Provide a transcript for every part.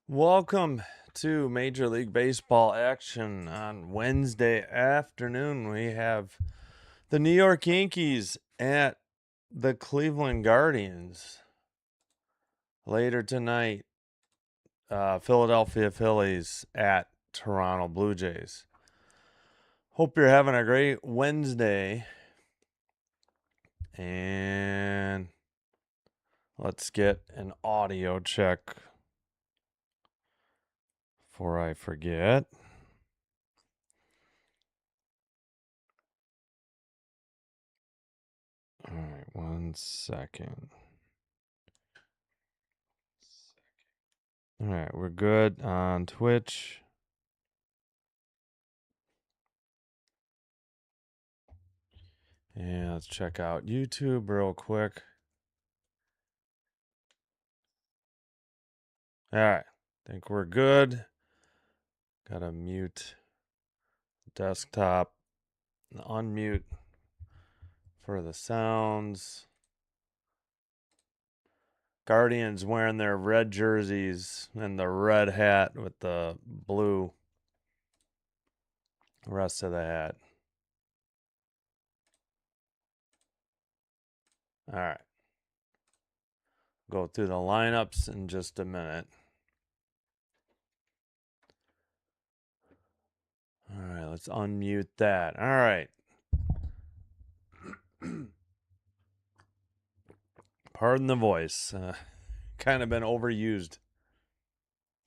Welcome to Major League Baseball action on Wednesday afternoon. We have the New York Yankees at the Cleveland Guardians. Later tonight, Philadelphia Phillies at Toronto Blue Jays. Hope you're having a great Wednesday. And let's get an audio check before I forget. All right, 1 second. All right, we're good on Twitch. And let's check out YouTube real quick. All right, think we're good. Gotta mute desktop, unmute for the sounds. Guardians wearing their red jerseys and the red hat with the blue rest of the hat. All right. Go through the lineups in just a minute. All right, let's unmute that. All right. Pardon the voice. Kind of been overused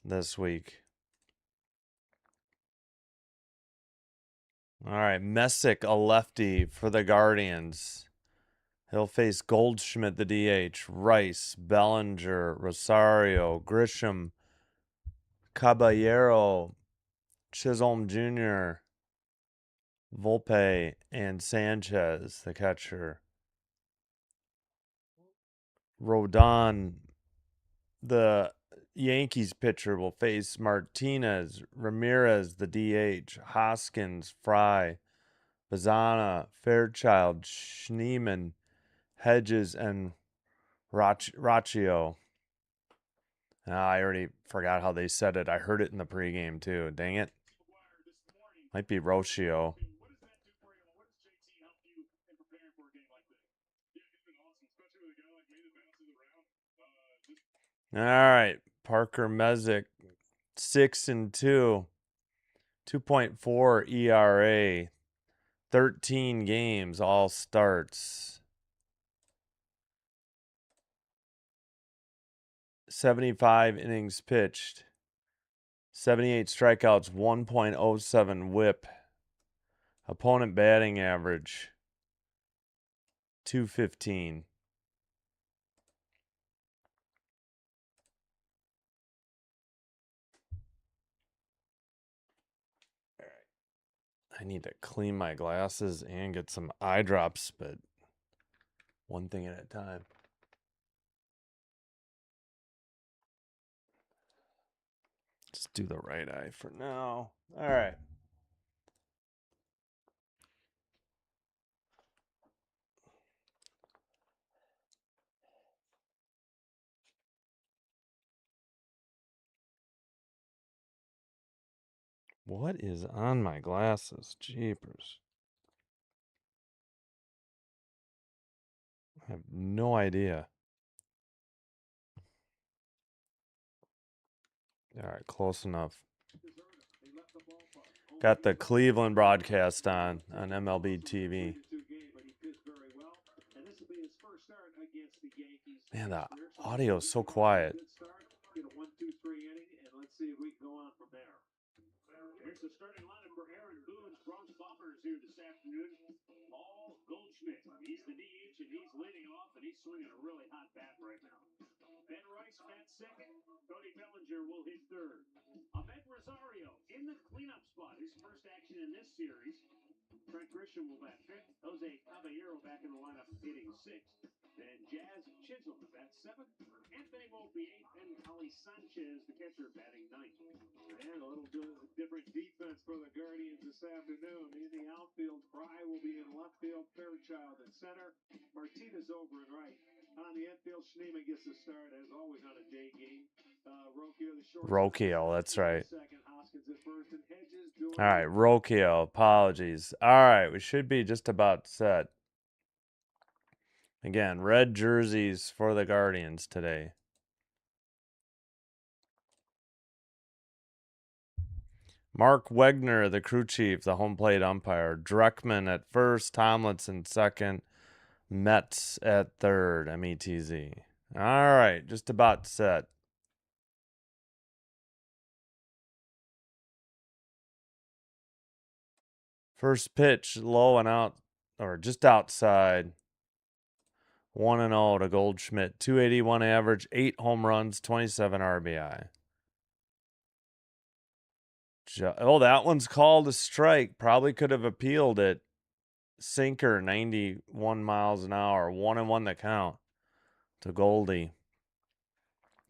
this week. All right, Messick, a lefty for the Guardians. He'll face Goldschmidt, the DH, Rice, Bellinger, Rosario, Grisham, Caballero, Chisholm Jr., Volpe, and Sanchez, the catcher. Rodon, the Yankees pitcher, will face Martinez, Ramirez, the DH, Hoskins, Fry, Bazana, Fairchild, Schneemann, Hedges, and Raccio. I already forgot how they said it. I heard it in the pregame too. Dang it. Might be Rocio. All right. Parker Messick, 6-2, 2.4 ERA, 13 games, all starts. 75 innings pitched, 78 strikeouts, 1.07 whip. Opponent batting average, 215. I need to clean my glasses and get some eye drops, but one thing at a time. Just do the right eye for now. All right. What is on my glasses? Jeepers. I have no idea. All right, close enough. Got the Cleveland broadcast on MLB TV. Man, the audio is so quiet. Here's the starting lineup for Aaron Boone's Bronx Bombers here this afternoon. Paul Goldschmidt, he's the DH, and he's leading off, and he's swinging a really hot bat right now. Ben Rice bats second. Cody Bellinger will hit third. Ahmed Rosario in the cleanup spot. His first action in this series. Trent Grisham will bat fifth. Jose Caballero back in the lineup hitting sixth. Then Jazz Chisholm bats seventh. Anthony Volpe eighth. And Ali Sanchez, the catcher, batting ninth. And a little different defense for the Guardians this afternoon. In the outfield. outfield. Fry will be in left field. Fairchild in center. Martinez over and right. On the infield, Schneemann gets the start, as always on a day game. Rocchio, that's right. Second, Hoskins at first, and Hedges doing All right, Rocchio, apologies. All right, we should be just about set. Again, red jerseys for the Guardians today. Mark Wegner, the crew chief, the home plate umpire. Dreckman at first, Tomlinson second, Metz at third, METZ. All right, just about set. First pitch, low and out, or just outside. 1-0 to Goldschmidt. 281 average, 8 home runs, 27 RBI. Oh, that one's called a strike. Probably could have appealed it. Sinker, 91 miles an hour. 1-1 the count to Goldie.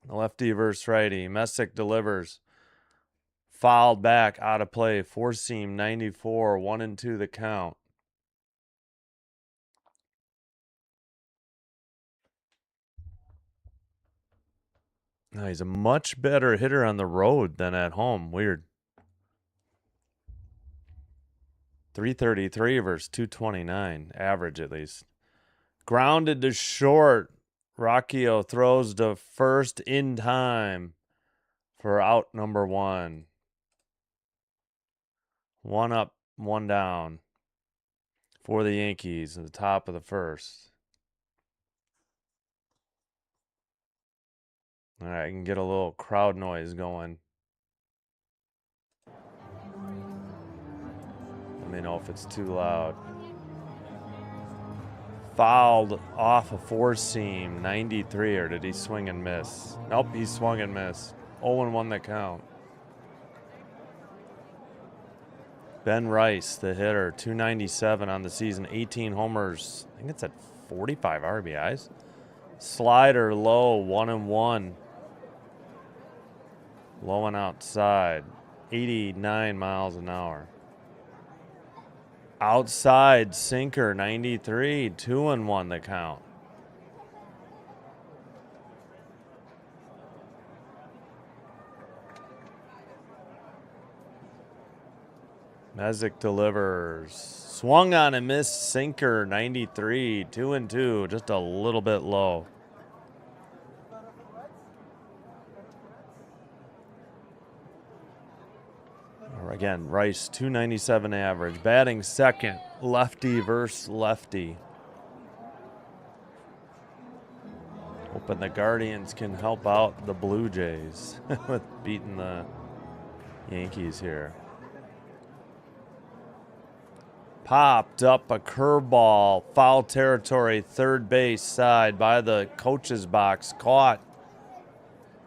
Lefty versus righty. Messick delivers. Fouled back, out of play. Four seam, 94. 1-2 the count. No, he's a much better hitter on the road than at home. Weird. 333 versus 229. Average, at least. Grounded to short. Rocchio throws to first in time for out number 1. 1 up, 1 down for the Yankees at the top of the first. All right, I can get a little crowd noise going. Let me know if it's too loud. Fouled off a four-seam, 93, or did he swing and miss? Nope, he swung and missed. 0-1 the count. Ben Rice, the hitter, 297 on the season, 18 homers. I think it's at 45 RBIs. Slider low, 1-1. Low and outside, 89 miles an hour. Outside sinker, 93, 2-1 the count. Messick delivers. Swung on and missed, sinker, 93, 2-2, just a little bit low. Again, Rice, 297 average. Batting second, lefty versus lefty. Hoping the Guardians can help out the Blue Jays with beating the Yankees here. Popped up a curveball, foul territory, third base side by the coach's box. Caught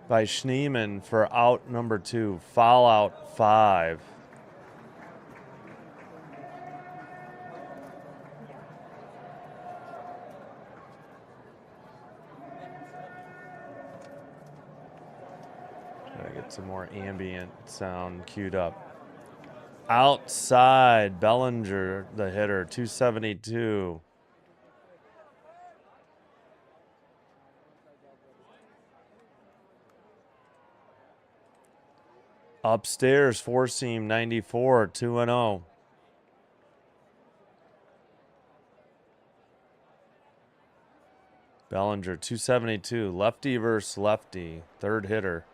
by Schneemann for out number 2. Foul out 5. Gotta get some more ambient sound queued up. Outside, Bellinger, the hitter, 272. Upstairs, four-seam, 94, 2-0. Bellinger, 272. Lefty versus lefty, third hitter.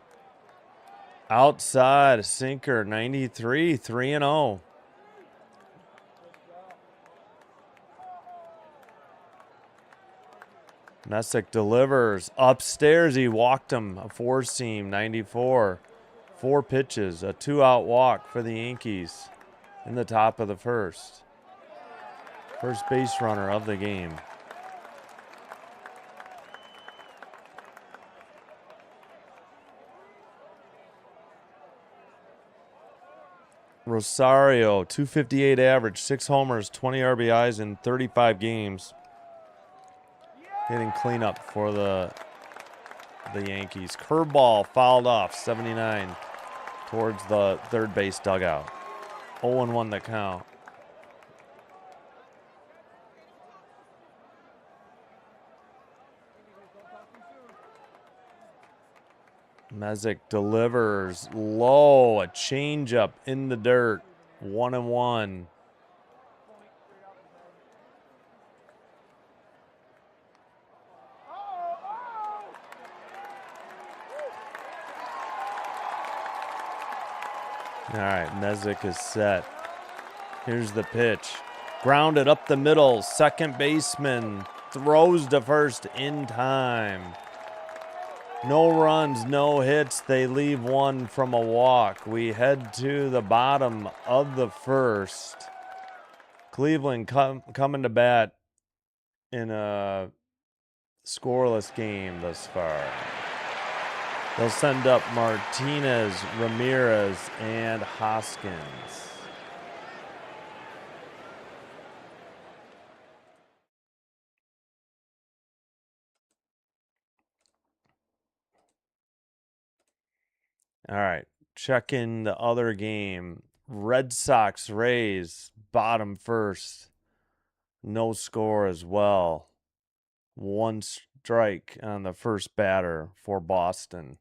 Outside, sinker, 93, 3-0. Messick delivers. Upstairs, he walked him. A four-seam, 94. 4 pitches, a 2-out walk for the Yankees in the top of the first. First base runner of the game. Rosario, 258 average, 6 homers, 20 RBIs in 35 games. Hitting cleanup for the Yankees. Curveball fouled off, 79 towards the third base dugout. 0-1 the count. Mezek delivers low, a changeup in the dirt, 1-1. All right, Mezek is set. Here's the pitch. Grounded up the middle. Second baseman throws to first in time. No runs, no hits. They leave one from a walk. We head to the bottom of the first. Cleveland coming to bat in a scoreless game thus far. They'll send up Martinez, Ramirez, and Hoskins. All right, check in the other game. Red Sox, Rays, bottom first. No score as well. One strike on the first batter for Boston.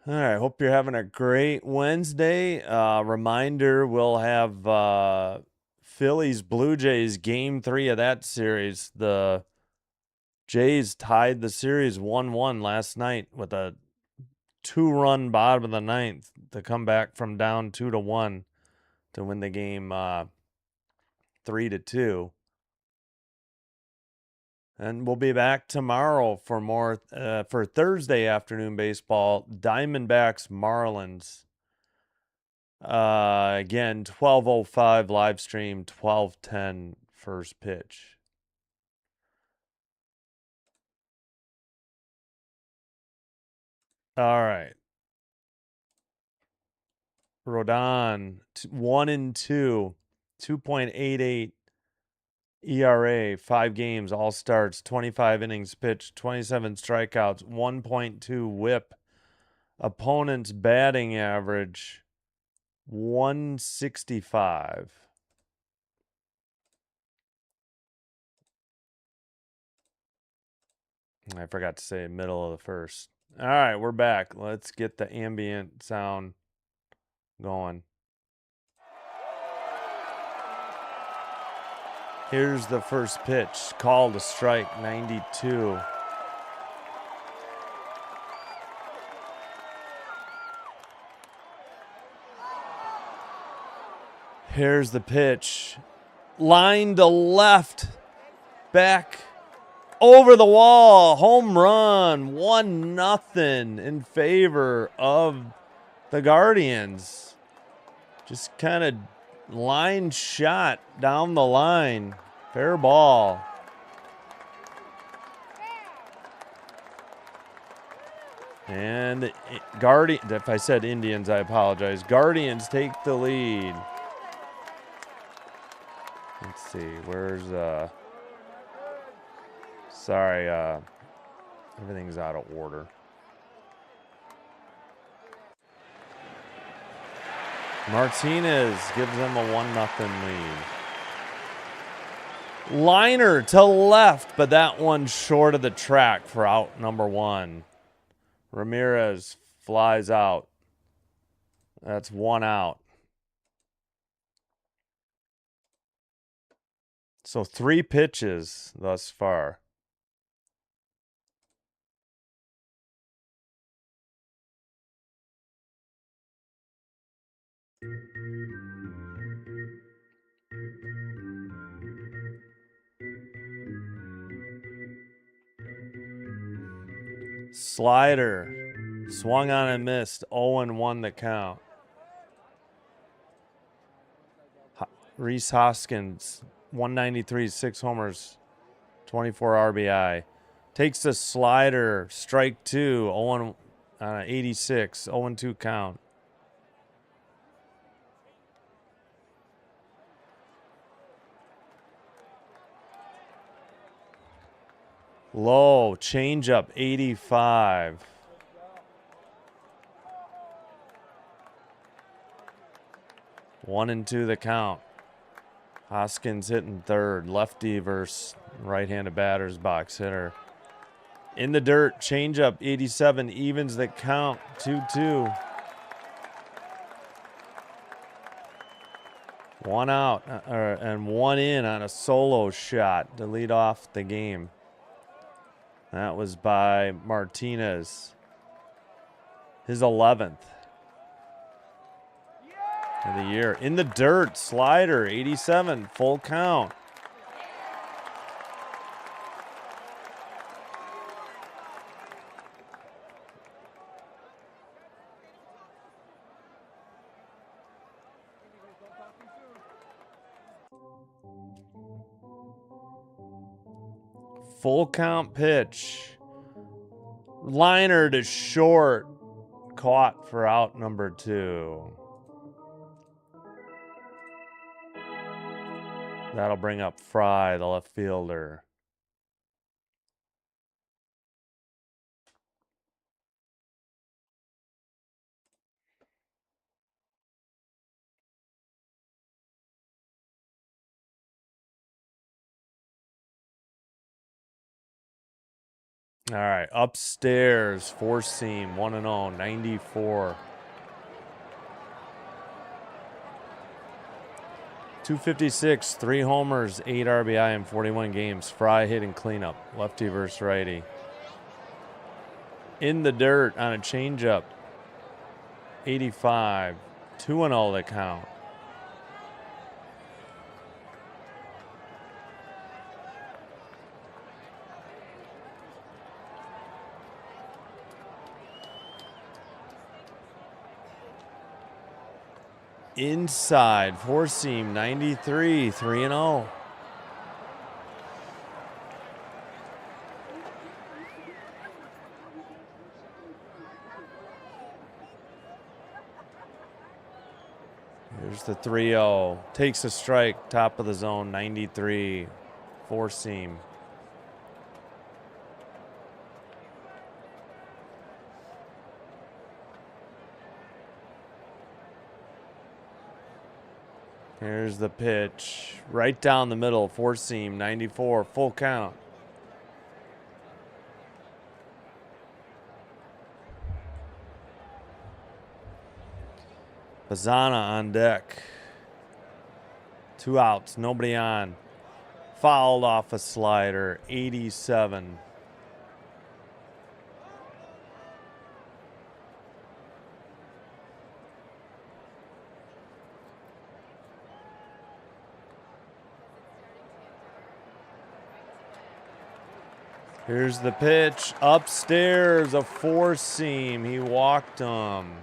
All right, hope you're having a great Wednesday. Reminder, we'll have Phillies, Blue Jays, game 3 of that series. The Jays tied the series 1-1 last night with a 2-run bottom of the ninth to come back from down 2-1 to win the game 3-2. And we'll be back tomorrow for more for Thursday afternoon baseball. Diamondbacks, Marlins. Again, 12:05 live stream, 12:10 first pitch. All right. Rodon, 1-2, 2.88 ERA, 5 games, all starts, 25 innings pitched, 27 strikeouts, 1.2 whip. Opponent's batting average, 165. I forgot to say middle of the first. All right, we're back. Let's get the ambient sound going. Here's the first pitch. Called a strike, 92. Here's the pitch. Line to left. Back. Over the wall. Home run. 1-0 in favor of the Guardians. Just kind of line shot down the line. Fair ball. And if I said Indians, I apologize. Guardians take the lead. Let's see, where's sorry, everything's out of order. Martinez gives them a 1-0 lead. Liner to left, but that one short of the track for out number 1. Ramirez flies out. That's 1 out. So 3 pitches thus far. Slider. Swung on and missed. 0-1 the count. Reese Hoskins, 193, 6 homers, 24 RBI. Takes the slider. Strike 2. 86. 0-2 count. Low. Changeup. 85. One and two the count. Hoskins hitting third. Lefty versus right-handed batter's box hitter. In the dirt, changeup, 87, evens the count, 2-2. One out and one in on a solo shot to lead off the game. That was by Martinez. His 11th of the year. In the dirt, slider, 87, full count. Full count pitch. Liner to short. Caught for out number 2. That'll bring up Fry, the left fielder. All right, upstairs, four seam, 1-0, 94. 256, 3 homers, 8 RBI in 41 games. Fry hitting cleanup, lefty versus righty. In the dirt on a changeup, 85, 2-0 the count. Inside, four seam, 93, 3-0. Here's the 3-0. Takes a strike, top of the zone, 93, four seam. Here's the pitch. Right down the middle, four seam, 94, full count. Bazana on deck. 2 outs, nobody on. Fouled off a slider, 87. Here's the pitch. Upstairs, a four seam. He walked him.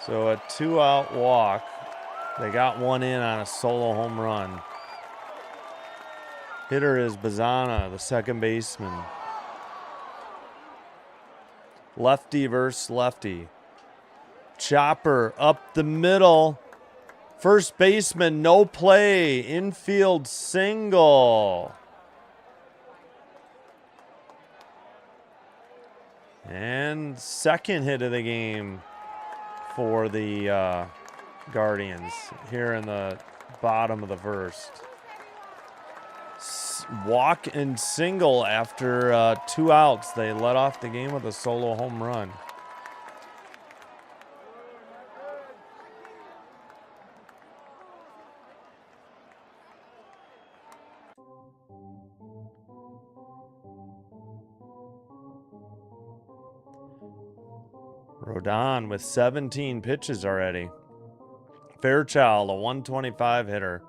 So a 2-out walk. They got one in on a solo home run. Hitter is Bazana, the second baseman. Lefty versus lefty. Chopper up the middle. First baseman, no play. Infield single. And second hit of the game for the Guardians here in the bottom of the first. Walk and single after 2 outs. They let off the game with a solo home run. Rodon with 17 pitches already. Fairchild, a 125 hitter,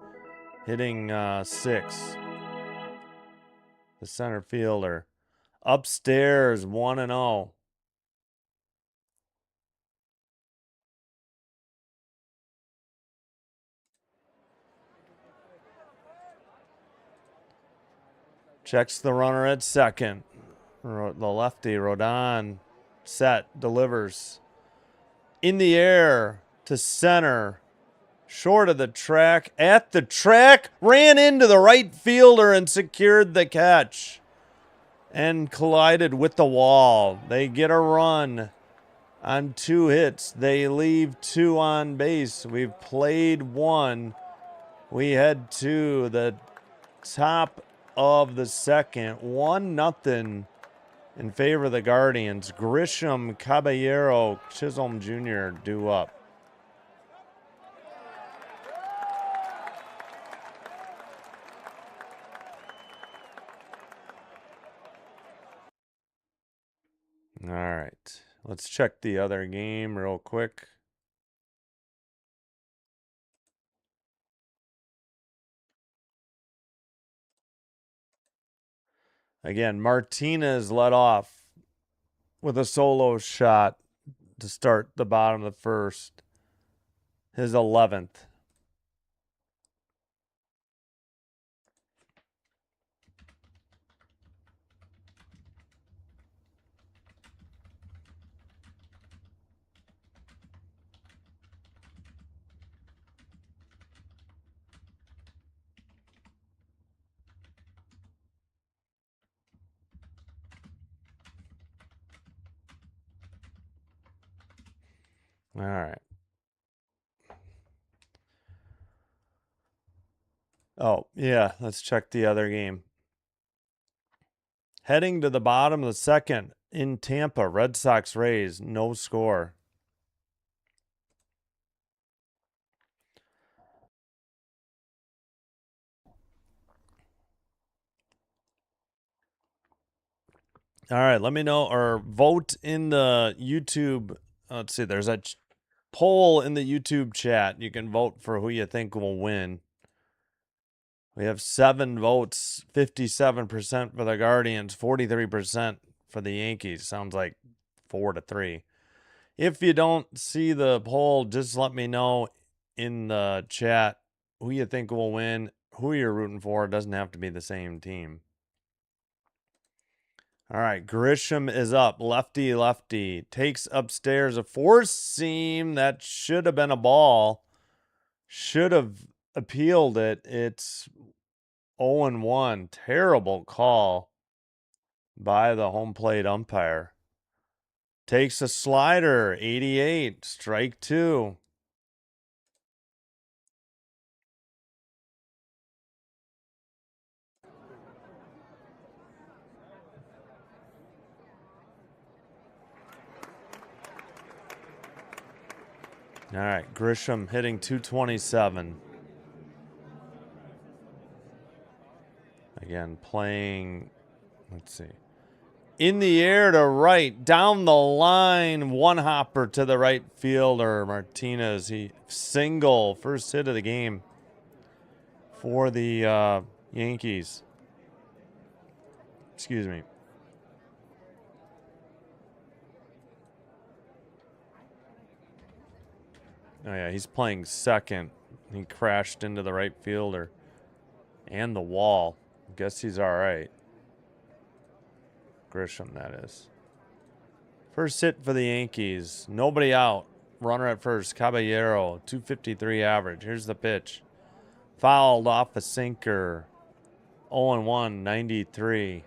hitting 6. The center fielder. Upstairs, 1-0. Checks the runner at second. The lefty, Rodon, set, delivers. In the air to center. Short of the track, at the track, ran into the right fielder and secured the catch. And collided with the wall. They get a run on 2 hits. They leave 2 on base. We've played 1. We head to the top of the second. 1-0 in favor of the Guardians. Grisham, Caballero, Chisholm Jr. due up. All right. Let's check the other game real quick. Again, Martinez led off with a solo shot to start the bottom of the first. His 11th. All right. Oh, yeah. Let's check the other game. Heading to the bottom of the second in Tampa, Red Sox Rays, no score. All right, let me know or vote in the YouTube. Let's see, there's a poll in the YouTube chat. You can vote for who you think will win. We have 7 votes, 57% for the Guardians, 43% for the Yankees. Sounds like 4-3. If you don't see the poll, just let me know in the chat who you think will win, who you're rooting for. It doesn't have to be the same team. All right, Grisham is up. Lefty, lefty. Takes upstairs a 4-seam. That should have been a ball. Should have appealed it. It's 0-1. Terrible call by the home plate umpire. Takes a slider. 88. Strike 2. All right, Grisham hitting 227. Again, playing, let's see. In the air to right, down the line, one hopper to the right fielder, Martinez. He single, first hit of the game for the Yankees. Excuse me. Oh, yeah, he's playing second. He crashed into the right fielder and the wall. Guess he's all right. Grisham, that is. First hit for the Yankees. Nobody out. Runner at first. Caballero, 253 average. Here's the pitch. Fouled off a sinker. 0-1, 93.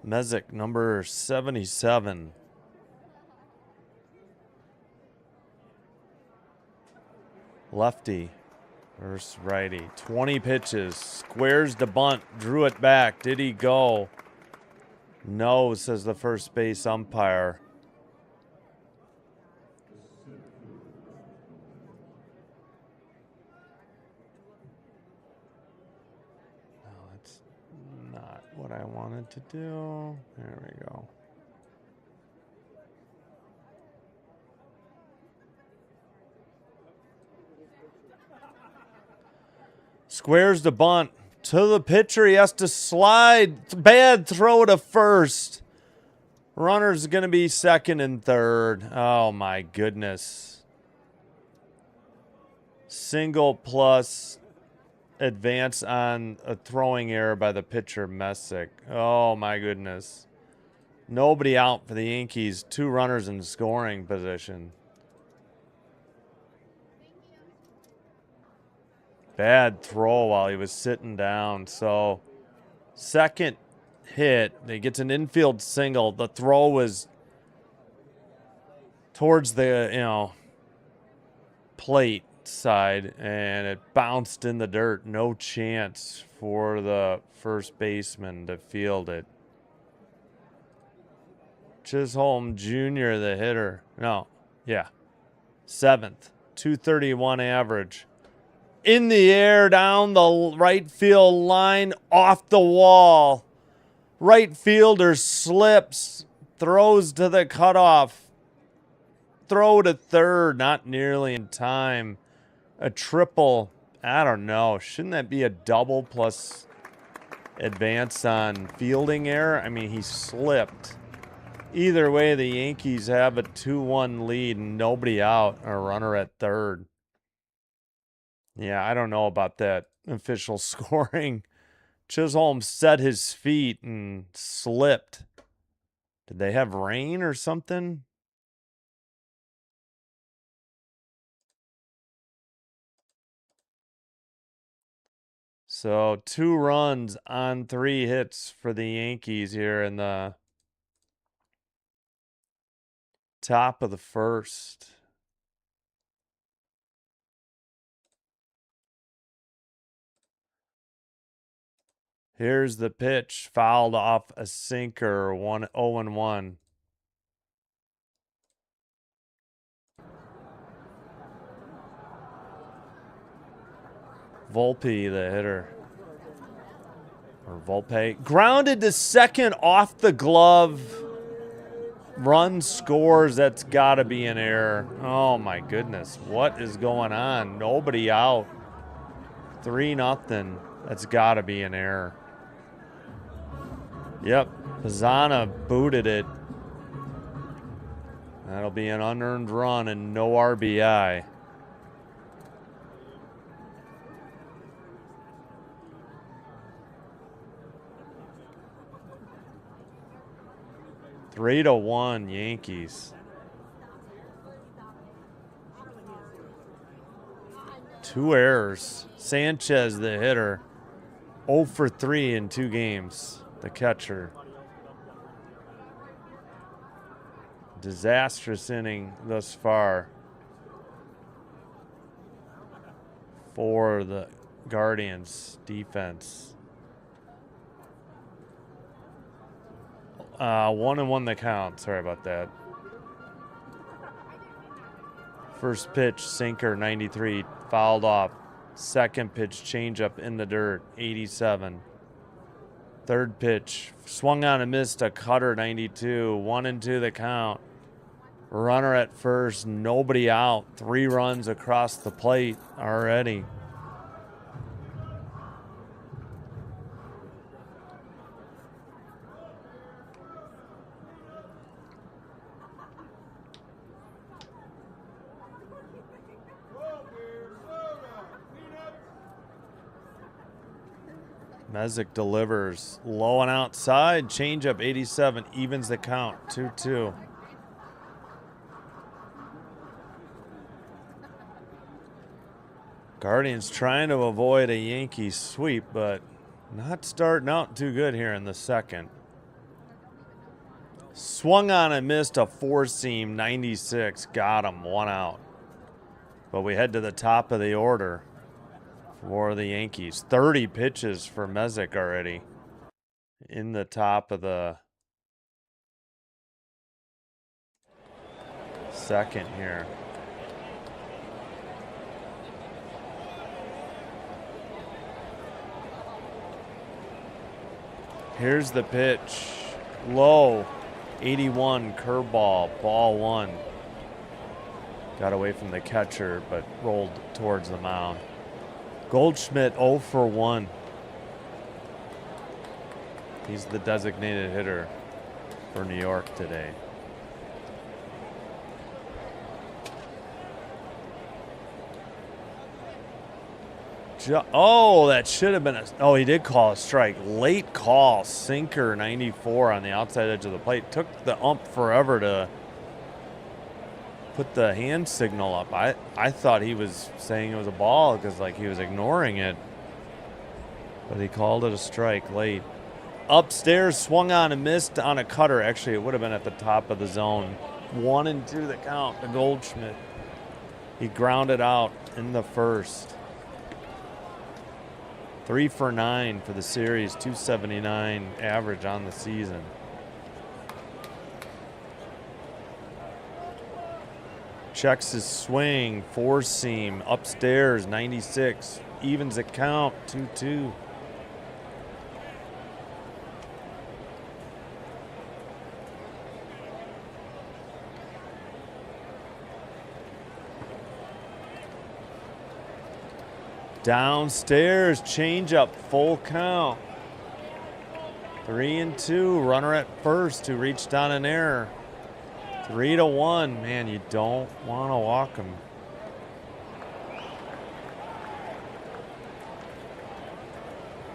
Mezek, number 77. Lefty versus righty. 20 pitches. Squares to bunt. Drew it back. Did he go? No, says the first base umpire. No, that's not what I wanted to do. There we go. Squares the bunt to the pitcher. He has to slide. Bad throw to first. Runner's going to be second and third. Oh, my goodness. Single plus advance on a throwing error by the pitcher, Messick. Oh, my goodness. Nobody out for the Yankees. 2 runners in scoring position. Bad throw while he was sitting down. So second hit, he gets an infield single. The throw was towards the, plate side, and it bounced in the dirt. No chance for the first baseman to field it. Chisholm Jr., the hitter. No, yeah. Seventh, 231 average. In the air, down the right field line, off the wall. Right fielder slips, throws to the cutoff. Throw to third, not nearly in time. A triple, I don't know. Shouldn't that be a double plus advance on fielding error? I mean, he slipped. Either way, the Yankees have a 2-1 lead and nobody out, a runner at third. Yeah, I don't know about that official scoring. Chisholm set his feet and slipped. Did they have rain or something? So 2 runs on 3 hits for the Yankees here in the top of the first. Here's the pitch, fouled off a sinker, 0-1. Volpe, the hitter. Or Volpe. Grounded to second off the glove. Run scores. That's got to be an error. Oh, my goodness. What is going on? Nobody out. 3-0. That's got to be an error. Yep. Pizzana booted it. That'll be an unearned run and no RBI. Three to 1 Yankees. 2 errors. Sanchez, the hitter, 0 for 3 in 2 games. The catcher. Disastrous inning thus far for the Guardians defense. 1-1 the count. Sorry about that. First pitch, sinker, 93, fouled off. Second pitch, changeup in the dirt, 87. Third pitch, swung on and missed, a cutter, 92. 1-2 the count. Runner at first, nobody out. 3 runs across the plate already. Mezek delivers low and outside. Changeup 87 evens the count. 2-2. Guardians trying to avoid a Yankee sweep, but not starting out too good here in the second. Swung on and missed a 4-seam 96. Got him. 1 out. But we head to the top of the order for the Yankees. 30 pitches for Mezek already in the top of the second here. Here's the pitch. Low. 81 curveball. Ball 1. Got away from the catcher, but rolled towards the mound. Goldschmidt 0 for 1. He's the designated hitter for New York today. Oh, that should have been a... Oh, he did call a strike. Late call. Sinker 94 on the outside edge of the plate. Took the ump forever to put the hand signal up. I thought he was saying it was a ball because like he was ignoring it. But he called it a strike late. Upstairs, swung on and missed on a cutter. Actually, it would have been at the top of the zone. 1-2 the count, the Goldschmidt. He grounded out in the first. 3 for 9 for the series, 279 average on the season. Checks his swing, four seam, upstairs, 96. Evens the count, 2-2. Downstairs, changeup, full count. 3-2, runner at first who reached on an error. 3-1, man, you don't want to walk him.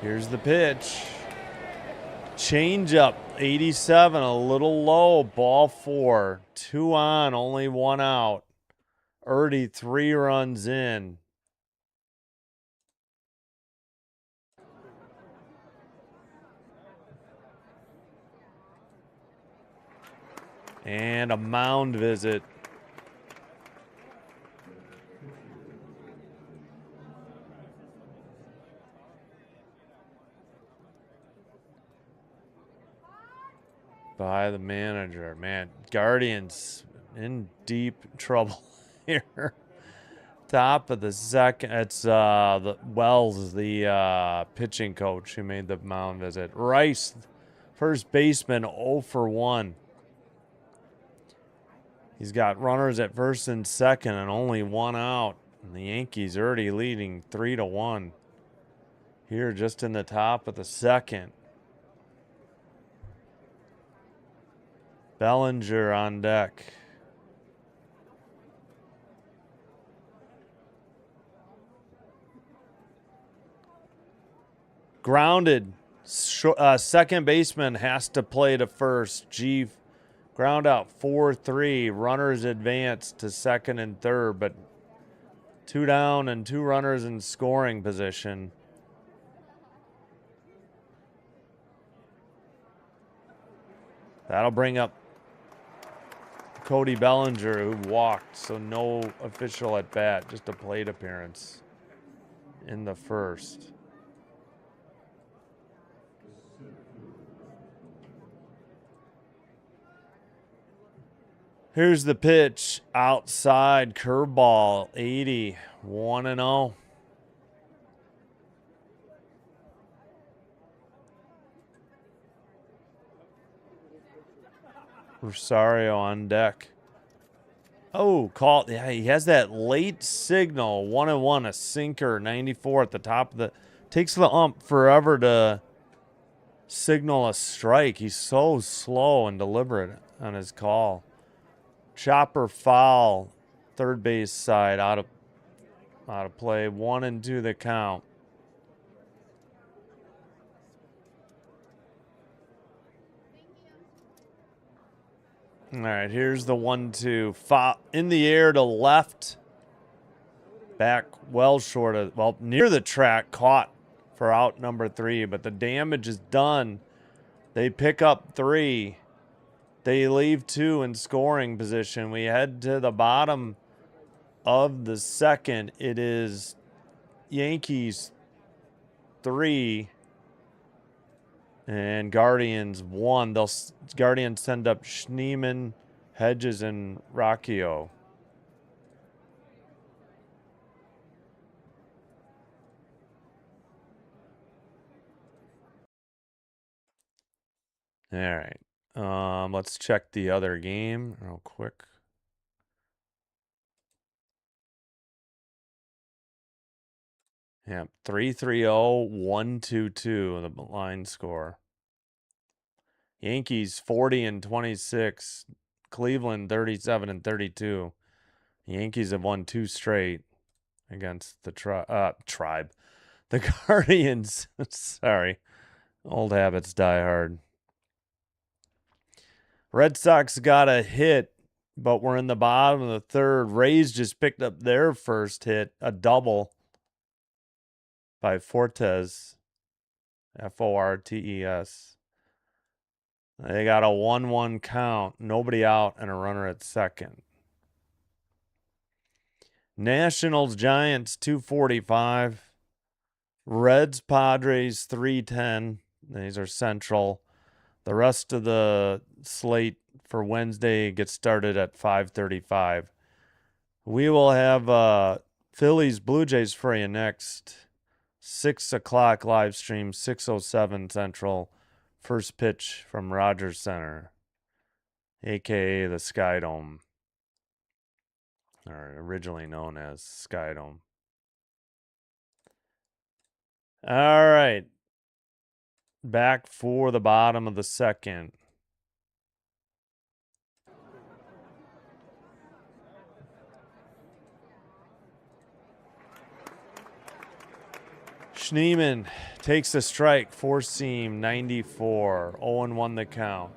Here's the pitch. Changeup, 87, a little low, ball 4. 2 on, only 1 out. Erdy 3 runs in. And a mound visit. By the manager. Man, Guardians in deep trouble here. Top of the second. It's the Wells, the pitching coach who made the mound visit. Rice, first baseman, 0 for 1. He's got runners at first and second and only 1 out. And the Yankees already leading 3-1. Here just in the top of the second. Bellinger on deck. Grounded. Second baseman has to play to first. G ground out 4-3. Runners advance to second and third, but 2 down and 2 runners in scoring position. That'll bring up Cody Bellinger, who walked, so no official at bat, just a plate appearance in the first. Here's the pitch. Outside curveball. 80. 1-0. Rosario on deck. Oh, call. Yeah, he has that late signal. 1-1. A sinker. 94 at the top of the. Takes the ump forever to signal a strike. He's so slow and deliberate on his call. Chopper foul, third base side, out of play. 1-2 the count. All right, here's the 1-2. Foul in the air to left. Back well short of, well, near the track, caught for out number 3, but the damage is done. They pick up 3. They leave 2 in scoring position. We head to the bottom of the second. It is Yankees 3 and Guardians 1. Guardians send up Schneemann, Hedges, and Rocchio. All right. Let's check the other game real quick. Yeah, 3-3-0, 1-2-2, the line score. Yankees 40-26, Cleveland 37-32. The Yankees have won 2 straight against the Tribe. The Guardians, sorry, old habits die hard. Red Sox got a hit but we're in the bottom of the third. Rays just picked up their first hit, a double by Fortes, Fortes. They got a 1-1 count, nobody out, and a runner at second. Nationals, Giants, 245. Reds, Padres, 310. These are central. The rest of the slate for Wednesday gets started at 5:35. We will have Phillies, Blue Jays for you next. 6 o'clock live stream, 6:07 Central. First pitch from Rogers Center, a.k.a. the Sky Dome, or originally known as Sky Dome. All right. Back for the bottom of the second. Schneemann takes a strike, four-seam, 94, 0-1 the count.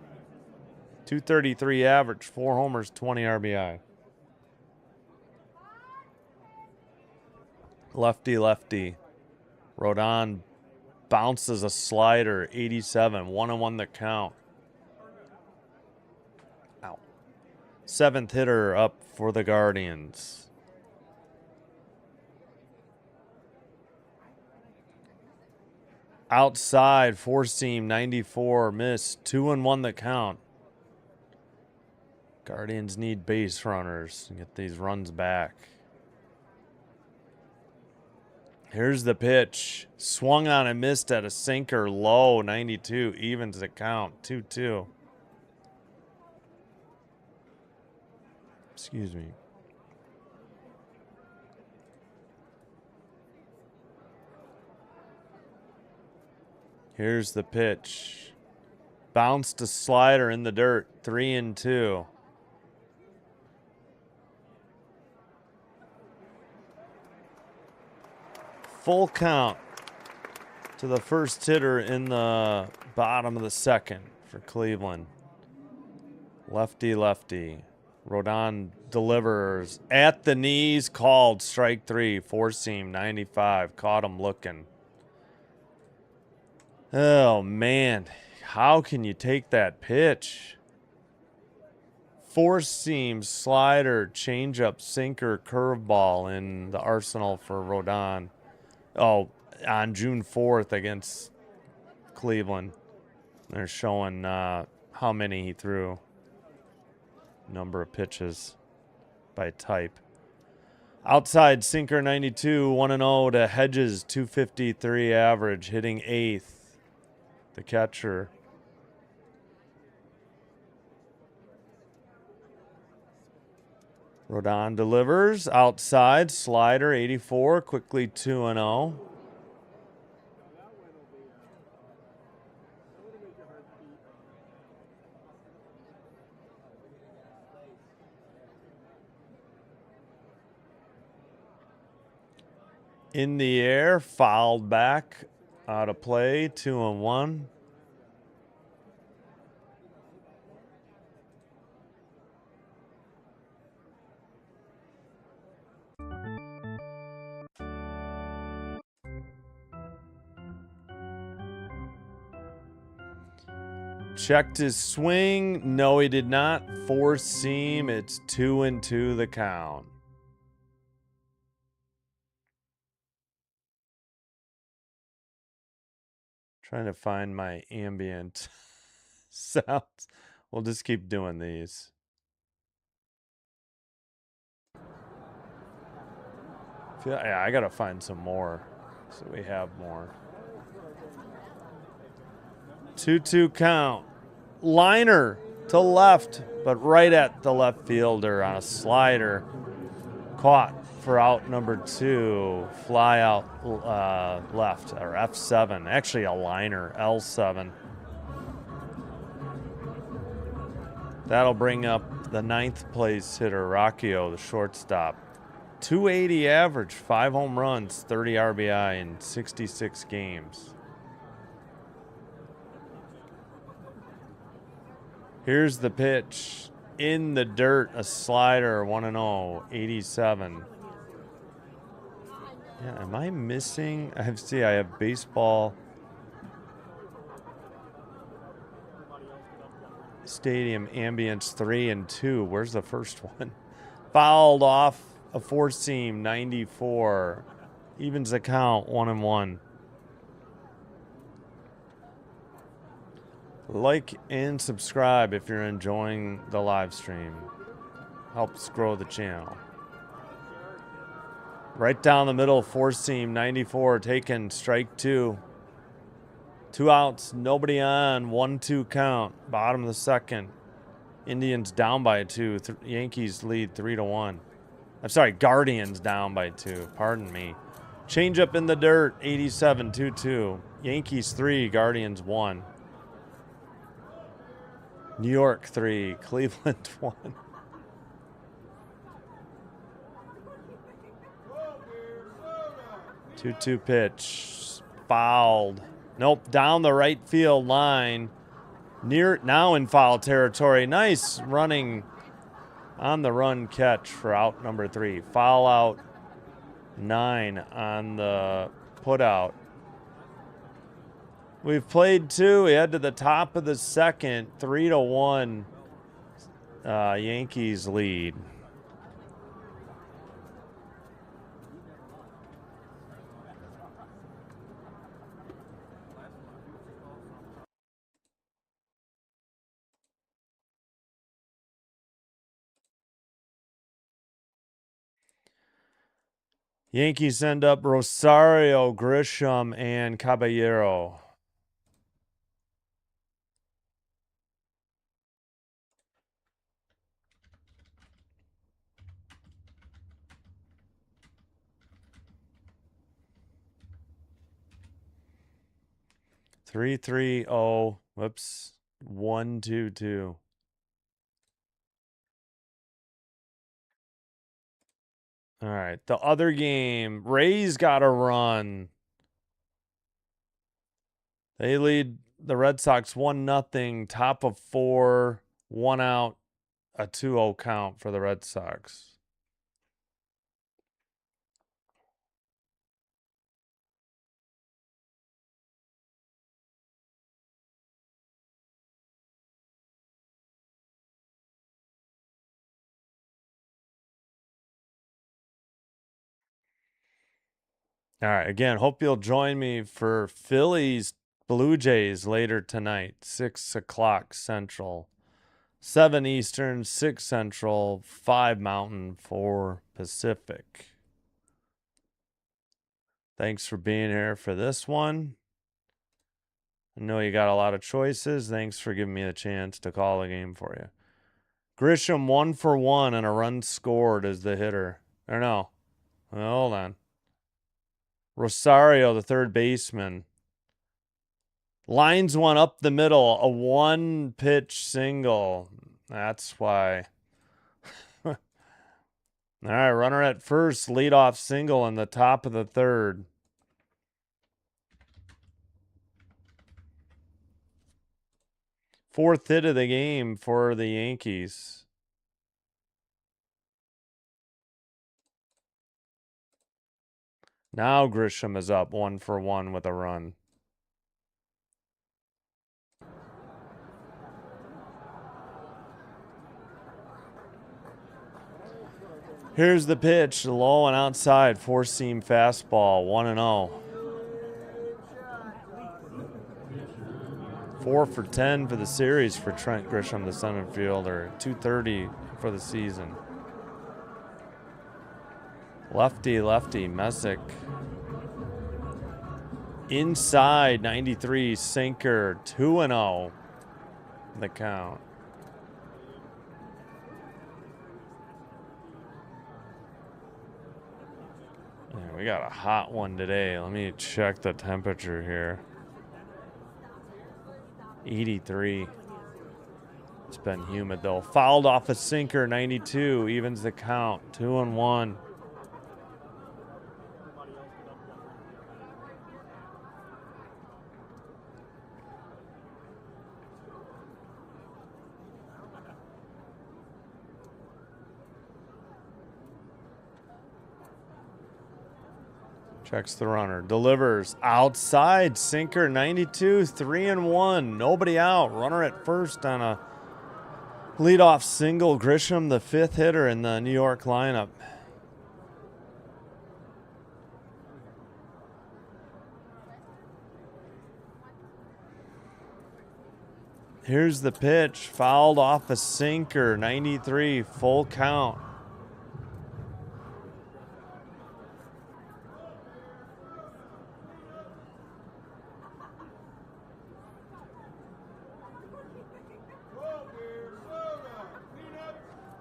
233 average, 4 homers, 20 RBI. Lefty. Rodon bounces a slider, 87, 1-1 the count. Ow. Seventh hitter up for the Guardians. Outside, four-seam, 94, missed, 2-1 the count. Guardians need base runners to get these runs back. Here's the pitch. Swung on and missed at a sinker, low, 92, evens the count, 2-2. Excuse me. Here's the pitch. Bounced a slider in the dirt, 3-2. Full count to the first hitter in the bottom of the second for Cleveland. Lefty. Rodon delivers at the knees, called strike 3, four-seam, 95. Caught him looking. Oh, man. How can you take that pitch? Four-seam, slider, changeup, sinker, curveball in the arsenal for Rodon. Oh, on June 4th against Cleveland. They're showing how many he threw. Number of pitches by type. Outside, sinker 92, 1-0 to Hedges, 253 average, hitting 8th. The catcher. Rodon delivers. Outside, slider, 84, quickly 2-0. In the air, fouled back, out of play, 2-1. Checked his swing. No, he did not. Four seam. It's 2-2 the count. Trying to find my ambient sounds. We'll just keep doing these. Yeah, I gotta find some more so we have more. 2-2 count. Liner to left, but right at the left fielder on a slider. Caught for out number 2. Fly out left, or F7. Actually a liner, L7. That'll bring up the 9th place hitter, Rocchio, the shortstop. 280 average, 5 home runs, 30 RBI in 66 games. Here's the pitch. in the dirt, a slider, 1-0, 87. Yeah, am I missing? I have baseball stadium ambience 3 and 2. Where's the first one? Fouled off a four seam, 94. Evens the count, 1-1. Like and subscribe if you're enjoying the live stream. Helps grow the channel. Right down the middle, four seam, 94, taken, strike 2. 2 outs, nobody on, 1-2 count, bottom of the second. Indians down by 2, Yankees lead 3-1. I'm sorry, Guardians down by 2, pardon me. Change up in the dirt, 87, 2-2. Yankees 3, Guardians 1. New York 3, Cleveland 1. 2-2 pitch, fouled. Nope, down the right field line. Now in foul territory. Nice running on the run catch for out number 3. Foul out 9 on the put out. We've played 2. We head to the top of the second. 3-1. Yankees lead. Yankees send up Rosario, Grisham, and Caballero. Three, 3-0. Whoops. 1-2-2. All right. The other game, Rays got a run. They lead the Red Sox 1-0, top of 4, 1 out, a 2-0 count for the Red Sox. All right. Again, hope you'll join me for Phillies Blue Jays later tonight, 6 o'clock Central, 7 Eastern, 6 Central, 5 Mountain, 4 Pacific. Thanks for being here for this one. I know you got a lot of choices. Thanks for giving me the chance to call the game for you. Grisham 1 for 1 and a run scored as the hitter. Or no. Hold on. Rosario, the third baseman. Lines one up the middle. A 1-pitch single. That's why. All right, runner at first. Leadoff single in the top of the third. Fourth hit of the game for the Yankees. Now Grisham is up 1 for 1 with a run. Here's the pitch, low and outside, 4-seam fastball, 1-0. 4 for 10 for the series for Trent Grisham, the center fielder. 230 for the season. Lefty, Messick. Inside, 93, sinker, 2-0. The count. Yeah, we got a hot one today. Let me check the temperature here. 83. It's been humid though. Fouled off a sinker, 92. Evens the count. 2-1. Checks the runner. Delivers. Outside. Sinker 92. 3-1. Nobody out. Runner at first on a leadoff single. Grisham, the fifth hitter in the New York lineup. Here's the pitch. Fouled off a sinker. 93. Full count.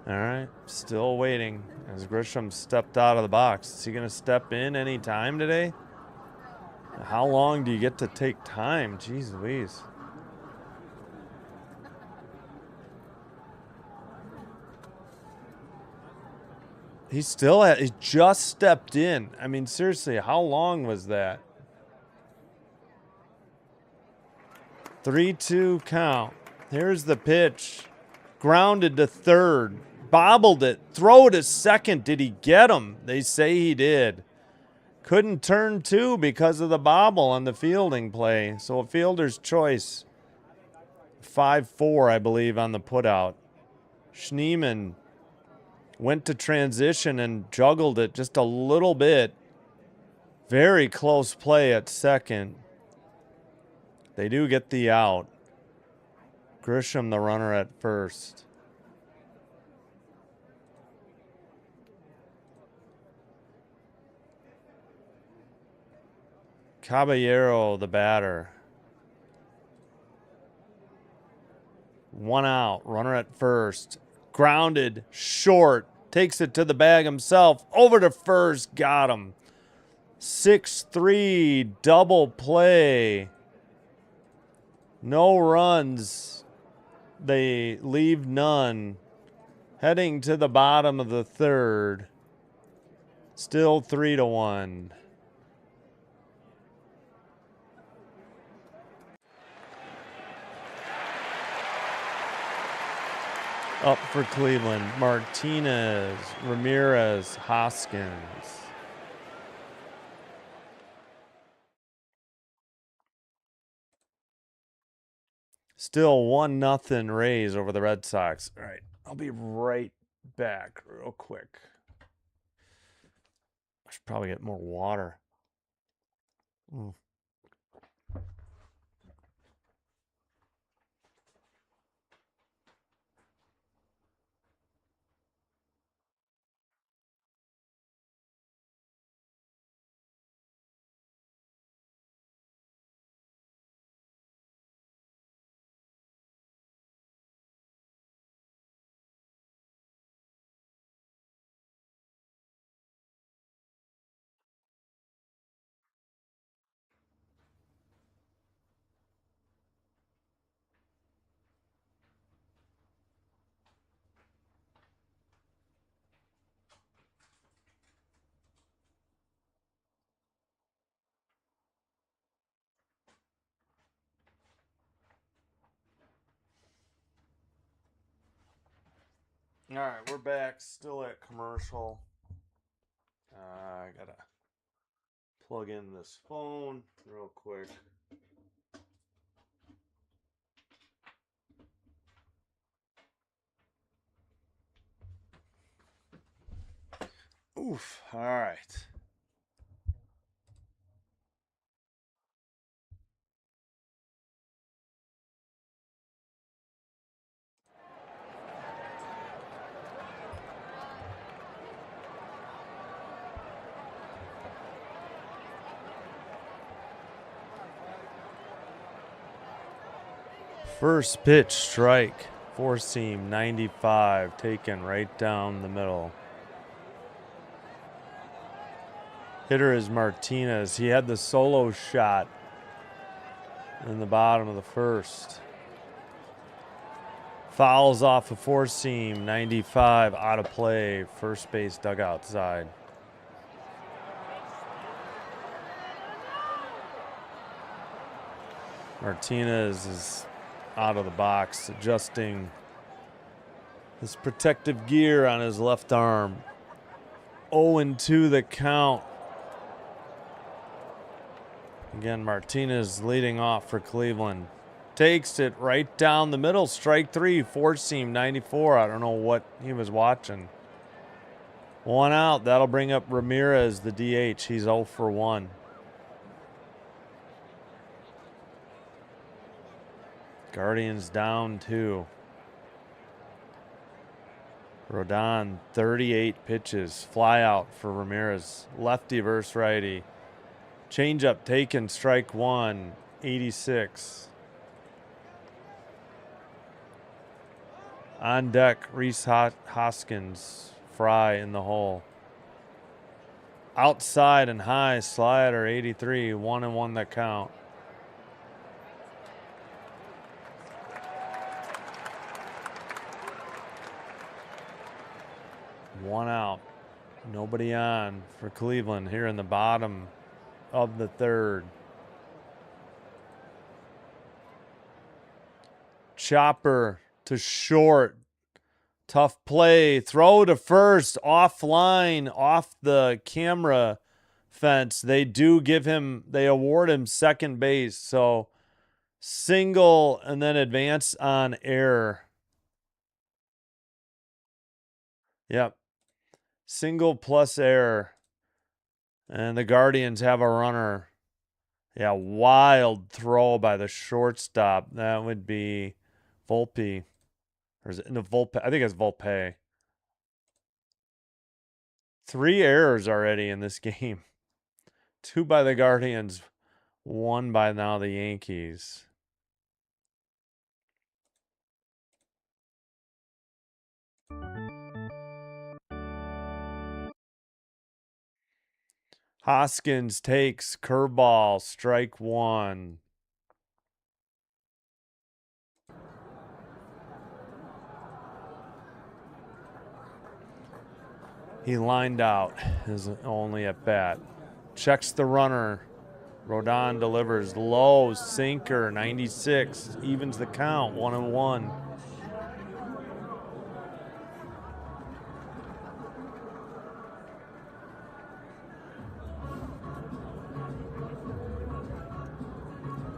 All right, still waiting as Grisham stepped out of the box. Is he going to step in any time today? How long do you get to take time? Jeez Louise. He just stepped in. I mean, seriously, how long was that? 3-2 count. Here's the pitch. Grounded to third. Bobbled it. Throw to second. Did he get him? They say he did. Couldn't turn two because of the bobble on the fielding play. So a fielder's choice. 5-4, I believe, on the putout. Schneemann went to transition and juggled it just a little bit. Very close play at second. They do get the out. Grisham, the runner at first. Caballero, the batter. One out. Runner at first. Grounded. Short. Takes it to the bag himself. Over to first. Got him. 6-3. Double play. No runs. They leave none. Heading to the bottom of the third. Still 3-1. Up for Cleveland, Martinez, Ramirez, Hoskins. Still 1-0 Rays over the Red Sox. All right, I'll be right back real quick. I should probably get more water. All right, we're back. Still at commercial. I gotta plug in this phone real quick. Oof. All right. First pitch, strike. Four seam, 95, taken right down the middle. Hitter is Martinez. He had the solo shot in the bottom of the first. Fouls off a four seam, 95, out of play. First base dugout side. Martinez is out of the box, adjusting his protective gear on his left arm. 0-2 the count. Again, Martinez leading off for Cleveland. Takes it right down the middle. Strike 3, four-seam, 94. I don't know what he was watching. 1 out. That'll bring up Ramirez, the DH. He's 0 for 1. Guardians down 2. Rodon, 38 pitches. Fly out for Ramirez. Lefty versus righty. Changeup taken, strike 1, 86. On deck, Reese Hoskins. Fry in the hole. Outside and high, slider, 83. 1-1 the count. One out. Nobody on for Cleveland here in the bottom of the third. Chopper to short. Tough play. Throw to first. Offline. Off the camera fence. They award him second base. So single and then advance on error. Yep. Single plus error. And the Guardians have a runner. Yeah, wild throw by the shortstop. That would be Volpe. Or is it no, Volpe? I think it's Volpe. 3 errors already in this game. 2 by the Guardians, 1 by now the Yankees. Hoskins takes curveball, strike 1. He lined out his only at bat. Checks the runner. Rodon delivers low sinker, 96. Evens the count, 1-1.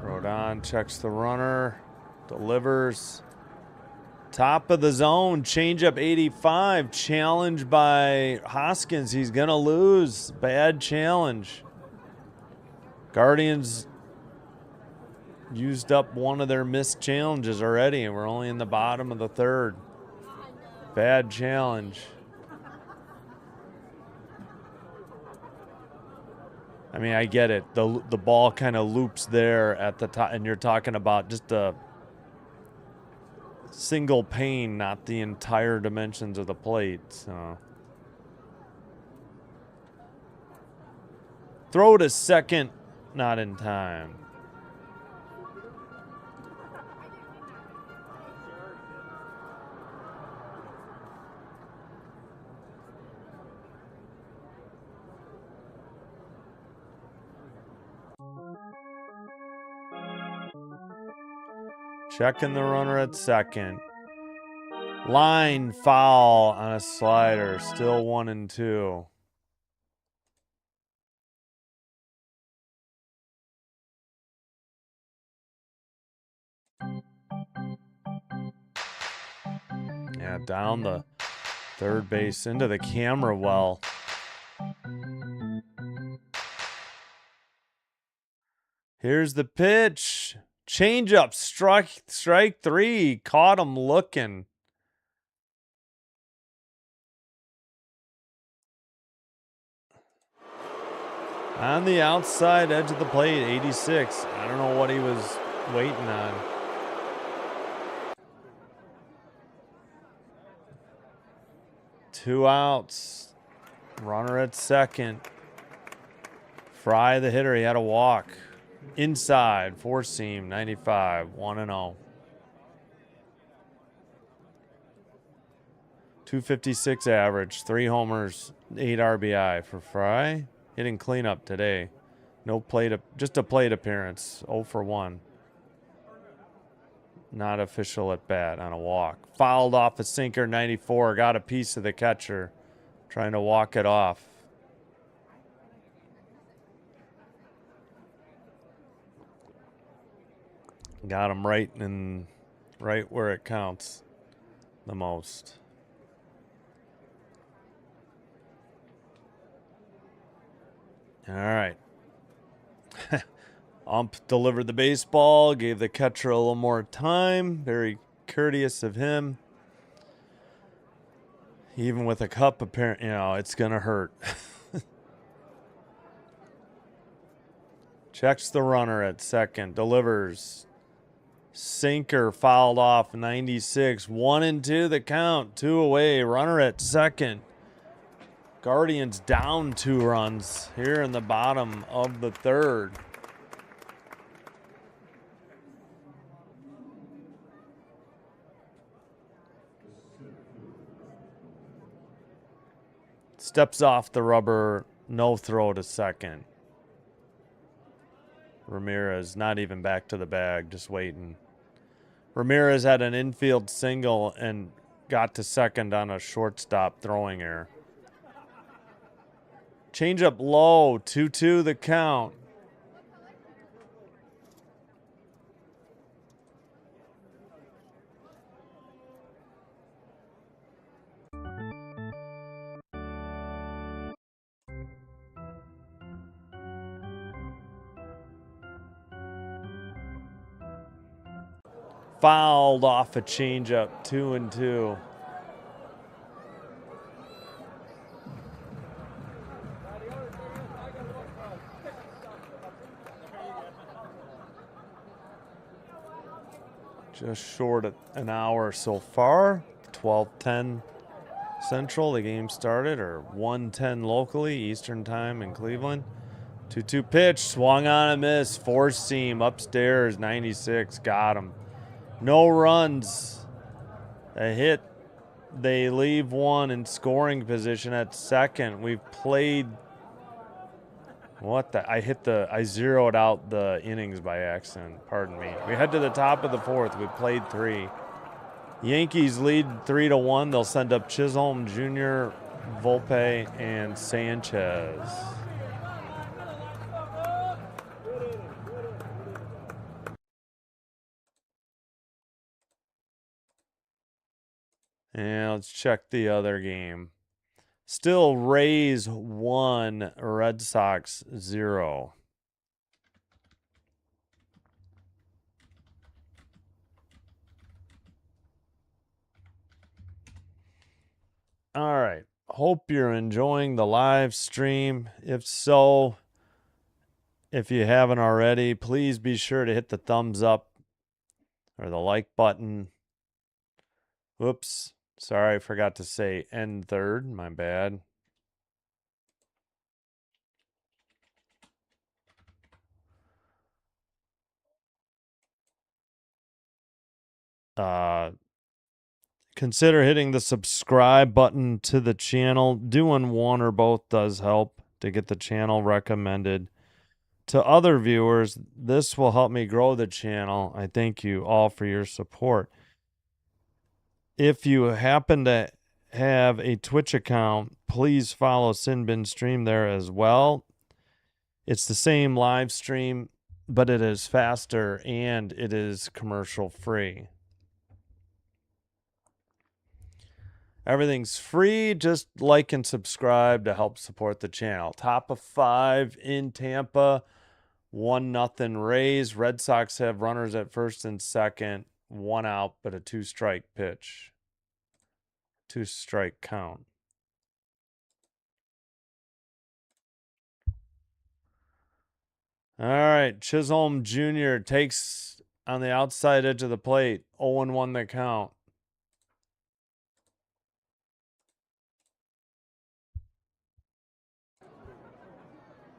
Rodon checks the runner. Delivers. Top of the zone, changeup 85, challenge by Hoskins. He's going to lose. Bad challenge. Guardians used up one of their missed challenges already, and we're only in the bottom of the third. Bad challenge. I mean, I get it. The ball kind of loops there at the top, and you're talking about just a single pane, not the entire dimensions of the plate. So throw to second, not in time. Checking the runner at second. Line foul on a slider. Still 1-2. Yeah, down the third base into the camera well. Here's the pitch. Changeup, strike 3. Caught him looking. On the outside edge of the plate, 86. I don't know what he was waiting on. Two outs. Runner at second. Fry, the hitter, he had a walk. Inside, four-seam, 95, 1-0. 256 average, 3 homers, 8 RBI for Fry. Hitting cleanup today. No plate, just a plate appearance, 0 for 1. Not official at bat on a walk. Fouled off a sinker, 94. Got a piece of the catcher. Trying to walk it off. Got him right where it counts the most. All right. Ump delivered the baseball, gave the catcher a little more time. Very courteous of him. Even with a cup, apparently, it's going to hurt. Checks the runner at second. Delivers. Sinker fouled off 96. 1-2 the count. 2 away. Runner at second. Guardians down 2 runs here in the bottom of the third. Steps off the rubber. No throw to second. Ramirez not even back to the bag, just waiting. Ramirez had an infield single and got to second on a shortstop throwing error. Change up low, 2-2 the count. Fouled off a changeup, 2-2. Just short of an hour so far. 12:10 Central, the game started, or 1:10 locally, Eastern time in Cleveland. 2-2 pitch, swung on a miss, four seam upstairs, 96, got him. No runs. A hit. They leave one in scoring position at second. We've played. I zeroed out the innings by accident. Pardon me. We head to the top of the fourth. We played 3. Yankees lead 3-1. They'll send up Chisholm Jr., Volpe, and Sanchez. And let's check the other game. Still Rays 1, Red Sox 0. All right. Hope you're enjoying the live stream. If so, if you haven't already, please be sure to hit the thumbs up or the like button. Whoops. Sorry, I forgot to say end third. My bad. Consider hitting the subscribe button to the channel. Doing one or both does help to get the channel recommended to other viewers. This will help me grow the channel. I thank you all for your support. If you happen to have a Twitch account, please follow Sinbin Stream there as well. It's the same live stream, but it is faster and it is commercial free. Everything's free. Just like and subscribe to help support the channel. Top of 5 in Tampa. 1-0 Rays. Red Sox have runners at first and second. 1 out, but a 2-strike pitch. 2-strike count. All right. Chisholm Jr. takes on the outside edge of the plate. 0-1 the count.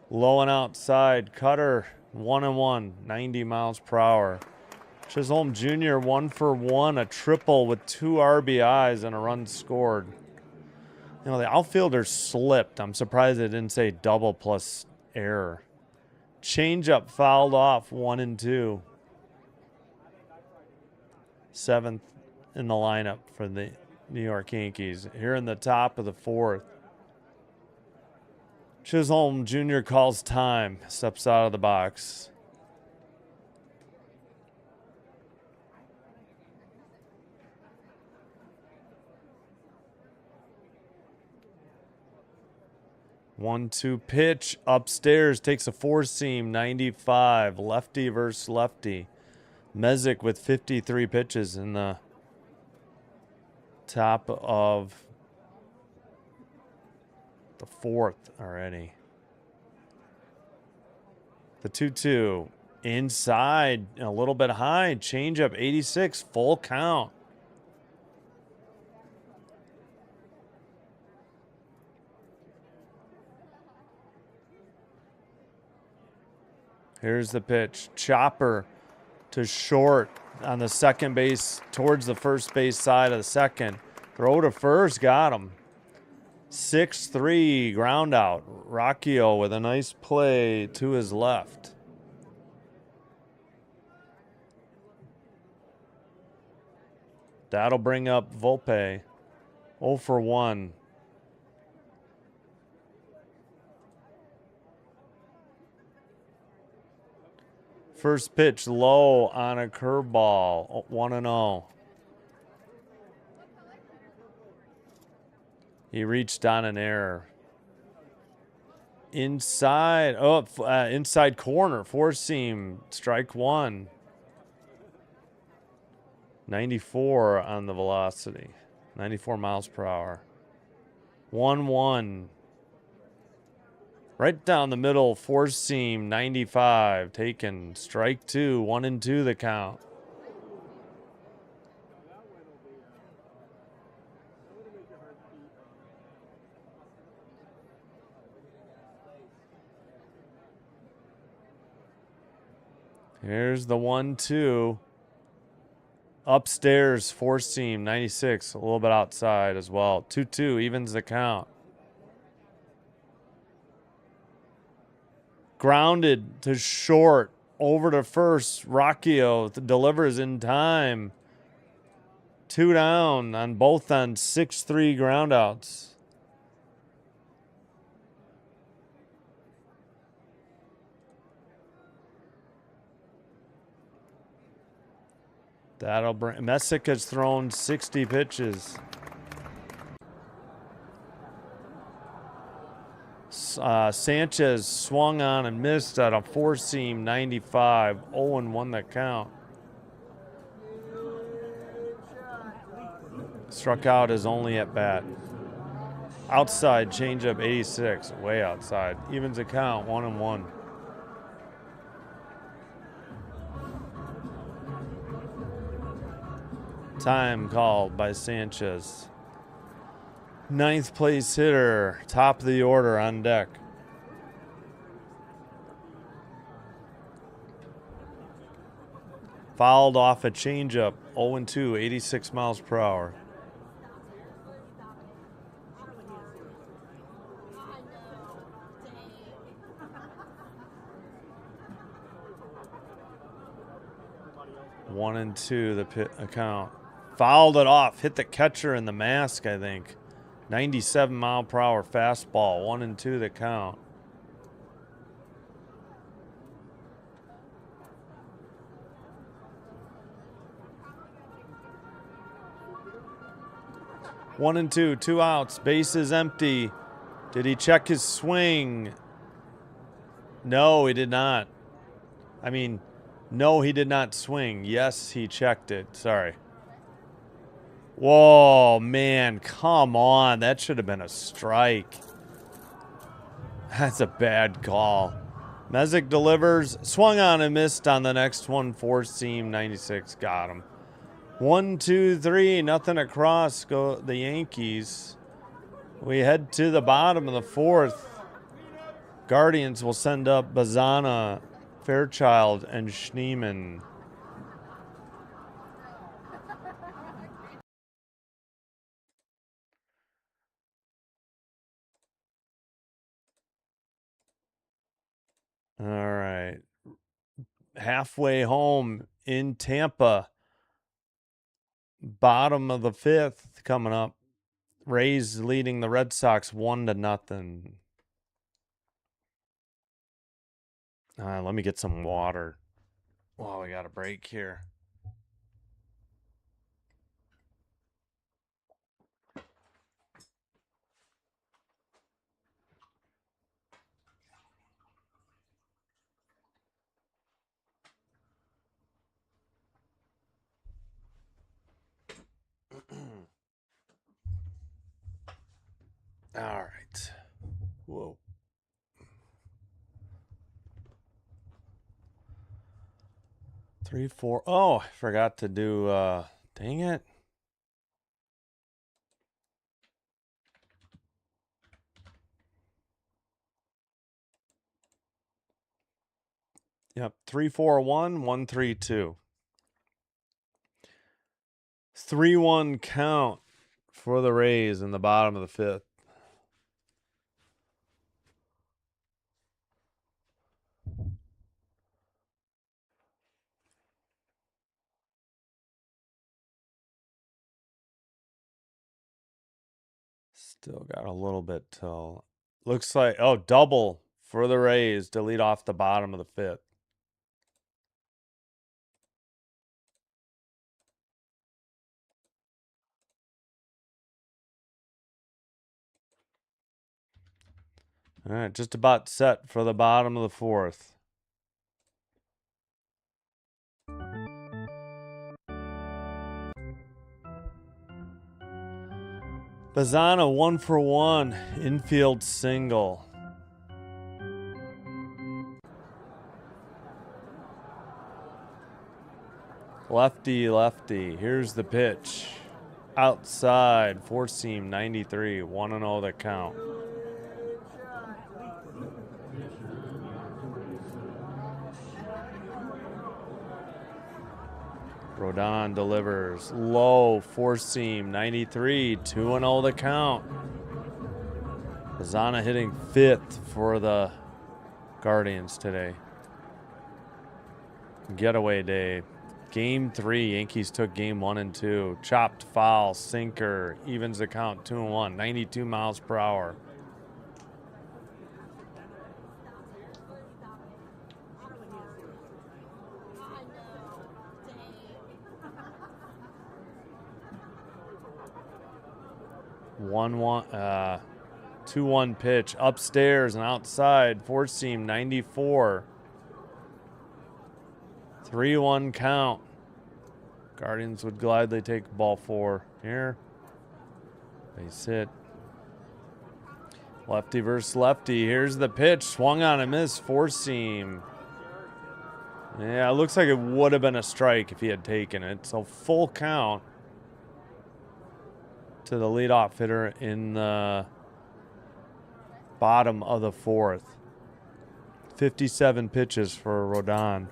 Low and outside. Cutter. 1-1. 90 miles per hour. Chisholm Jr. 1 for 1. A triple with 2 RBIs and a run scored. You know, the outfielder slipped. I'm surprised they didn't say double plus error. Changeup fouled off, 1-2. 7th in the lineup for the New York Yankees. Here in the top of the 4th. Chisholm Jr. calls time. Steps out of the box. 1-2 pitch upstairs, takes a four-seam, 95. Lefty versus lefty. Messick with 53 pitches in the top of the fourth already. The 2-2 inside, a little bit high, changeup, 86, full count. Here's the pitch. Chopper to short on the second base, towards the first base side of the second. Throw to first, got him. 6-3 ground out. Rocchio with a nice play to his left. That'll bring up Volpe. 0 for 1. First pitch low on a curveball. 1-0. He reached on an error. Inside. Inside corner. Four seam. Strike one. 94 on the velocity. 94 miles per hour. 1-1. Right down the middle, four seam, 95, taken. Strike two, 1-2 the count. Here's the 1-2. Upstairs, four seam, 96, a little bit outside as well. 2-2 evens the count. Grounded to short, over to first. Rocchio delivers in time. 2 down on both ends, 6-3 groundouts. That'll bring. Messick has thrown 60 pitches. Sanchez swung on and missed at a four seam, 95. 0-1 that count. Struck out his only at bat. Outside changeup, 86. Way outside. Evens the count, 1-1. Time called by Sanchez. 9th place hitter, top of the order on deck. Fouled off a changeup, 0-2, 86 miles per hour. One and two, the pit account. Fouled it off, hit the catcher in the mask, I think. 97 mile per hour fastball, 1-2 the count. One and two, 2 outs, bases empty. Did he check his swing? No, he did not. No, he did not swing. Yes, he checked it. Sorry. Whoa, man, come on. That should have been a strike. That's a bad call. Messick delivers. Swung on and missed on the next one. Four seam, 96. Got him. 1, 2, 3. Nothing across. Go the Yankees. We head to the bottom of the fourth. Guardians will send up Bazana, Fairchild, and Schneemann. All right. Halfway home in Tampa. Bottom of the fifth coming up. Rays leading the Red Sox 1-0. Let me get some water. Well, we got a break here. All right. Whoa. Three, four. Oh, I forgot to do, dang it. Yep. 3-4-1, 1-3-2. 3-1 count for the Rays in the bottom of the fifth. Still got a little bit till. Looks like, oh, double for the Rays to lead off the bottom of the fifth. All right, just about set for the bottom of the fourth. Bazana 1-for-1 infield single. Lefty, lefty. Here's the pitch. Outside, four seam 93. 1-0 the count. Rodon delivers low, four seam 93. 2-0 the count. Bazana hitting fifth for the Guardians today. Getaway day. Game 3, Yankees took game 1 and 2. Chopped foul, sinker, evens the count 2-1, 92 miles per hour. One 2-1 pitch upstairs and outside, four seam 94. 3-1 count. Guardians would gladly take ball 4 here. Base hit. Lefty versus lefty. Here's the pitch. Swung on and missed. Four seam. Yeah, it looks like it would have been a strike if he had taken it. So full count to the leadoff hitter in the bottom of the fourth. 57 pitches for Rodon.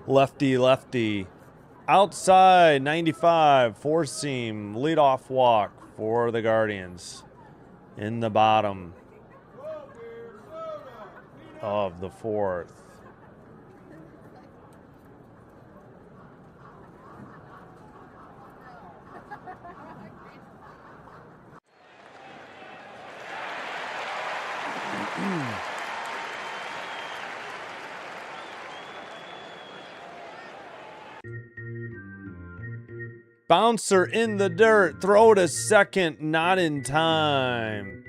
Lefty, lefty. Outside, 95, four seam, leadoff walk for the Guardians in the bottom of the fourth. Bouncer in the dirt. Throw to second. Not in time.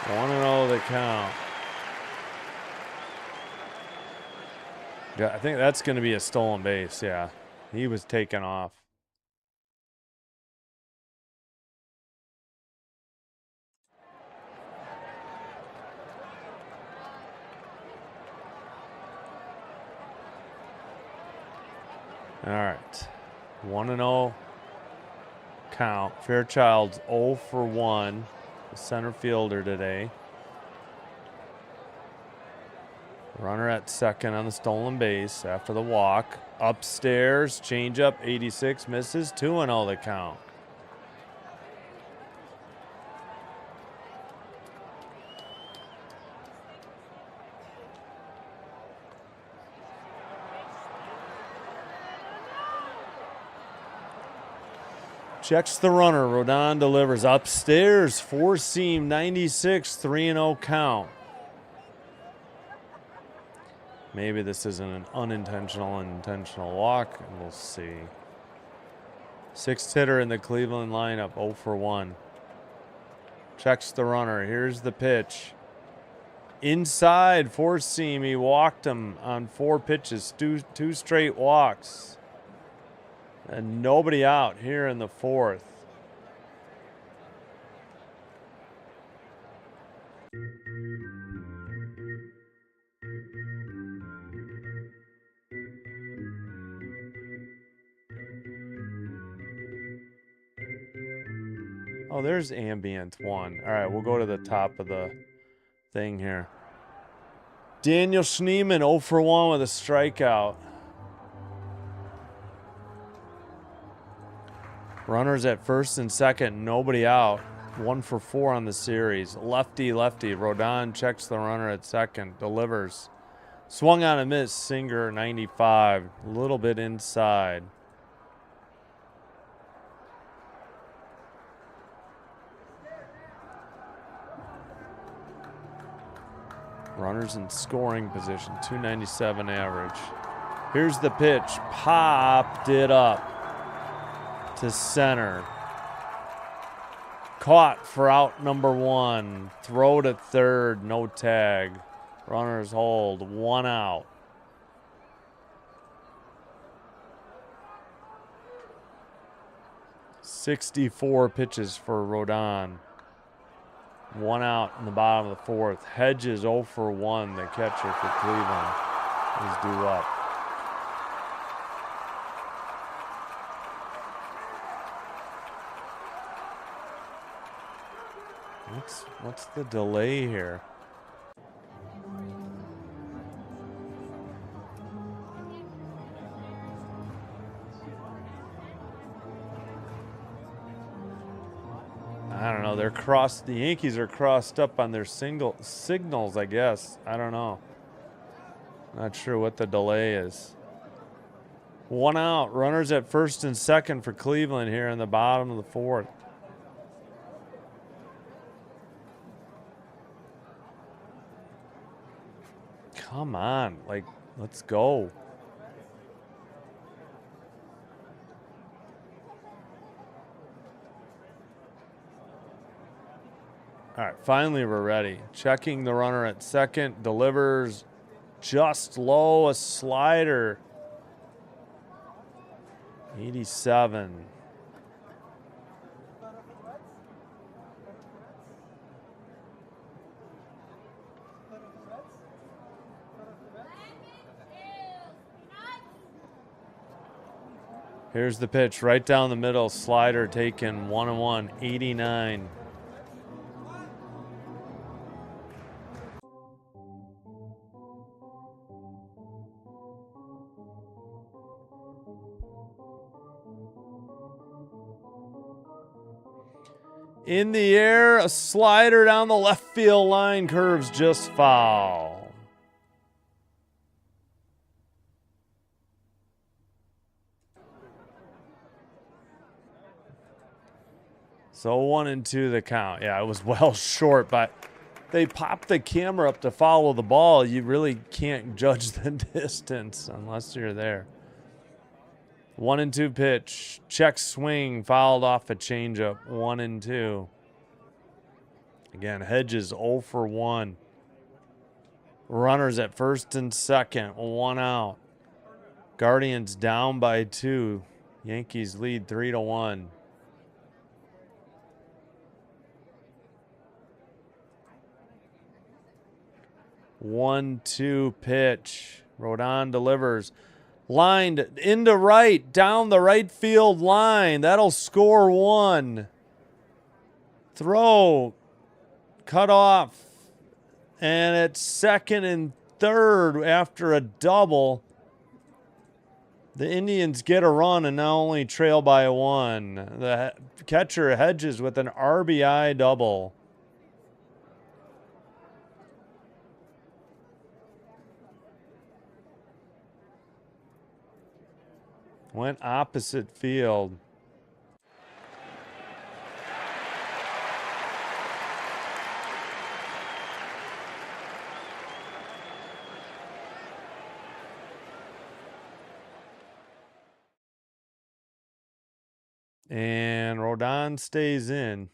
One and oh the count. Yeah, I think that's going to be a stolen base. Yeah, he was taken off. All right, 1-0 count. Fairchild's 0 for 1, the center fielder today. Runner at second on the stolen base after the walk. Upstairs, changeup, 86, misses. 2-0 the count. Checks the runner. Rodon delivers upstairs. Four seam 96. 3-0 count. Maybe this isn't an unintentional intentional walk. We'll see. Sixth hitter in the Cleveland lineup. 0 for 1. Checks the runner. Here's the pitch. Inside, four seam. He walked him on 4 pitches, two straight walks. And nobody out here in the 4th. Oh, there's ambient 1. All right, we'll go to the top of the thing here. Daniel Schneemann 0 for 1 with a strikeout. Runners at first and second, nobody out. 1 for 4 on the series. Lefty. Rodon checks the runner at second, delivers. Swung on a miss, Singer 95, a little bit inside. Runners in scoring position, 297 average. Here's the pitch, popped it up to center. Caught for out number 1. Throw to third, no tag. Runners hold, 1 out. .64 pitches for Rodon. 1 out in the bottom of the 4th. Hedges 0 for 1, the catcher for Cleveland, is due up. What's the delay here? I don't know. The Yankees are crossed up on their signals, I guess. I don't know. Not sure what the delay is. 1 out. Runners at first and second for Cleveland here in the bottom of the 4th. Come on. Let's go. All right, finally we're ready. Checking the runner at second, delivers just low, a slider. 87. Here's the pitch, right down the middle, slider taken, 1-1, 89. In the air, a slider down the left field line, curves just foul. So 1-2 the count. Yeah, it was well short, but they popped the camera up to follow the ball. You really can't judge the distance unless you're there. 1-2 pitch. Check swing, fouled off a changeup. 1-2. Again, Hedges 0 for 1. Runners at first and second. 1 out. Guardians down by 2. Yankees lead 3-1. One-two pitch. Rodon delivers. Lined into right, down the right field line. That'll score 1. Throw. Cut off. And it's second and third after a double. The Indians get a run and now only trail by 1. The catcher Hedges with an RBI double. Went opposite field. And Rodon stays in.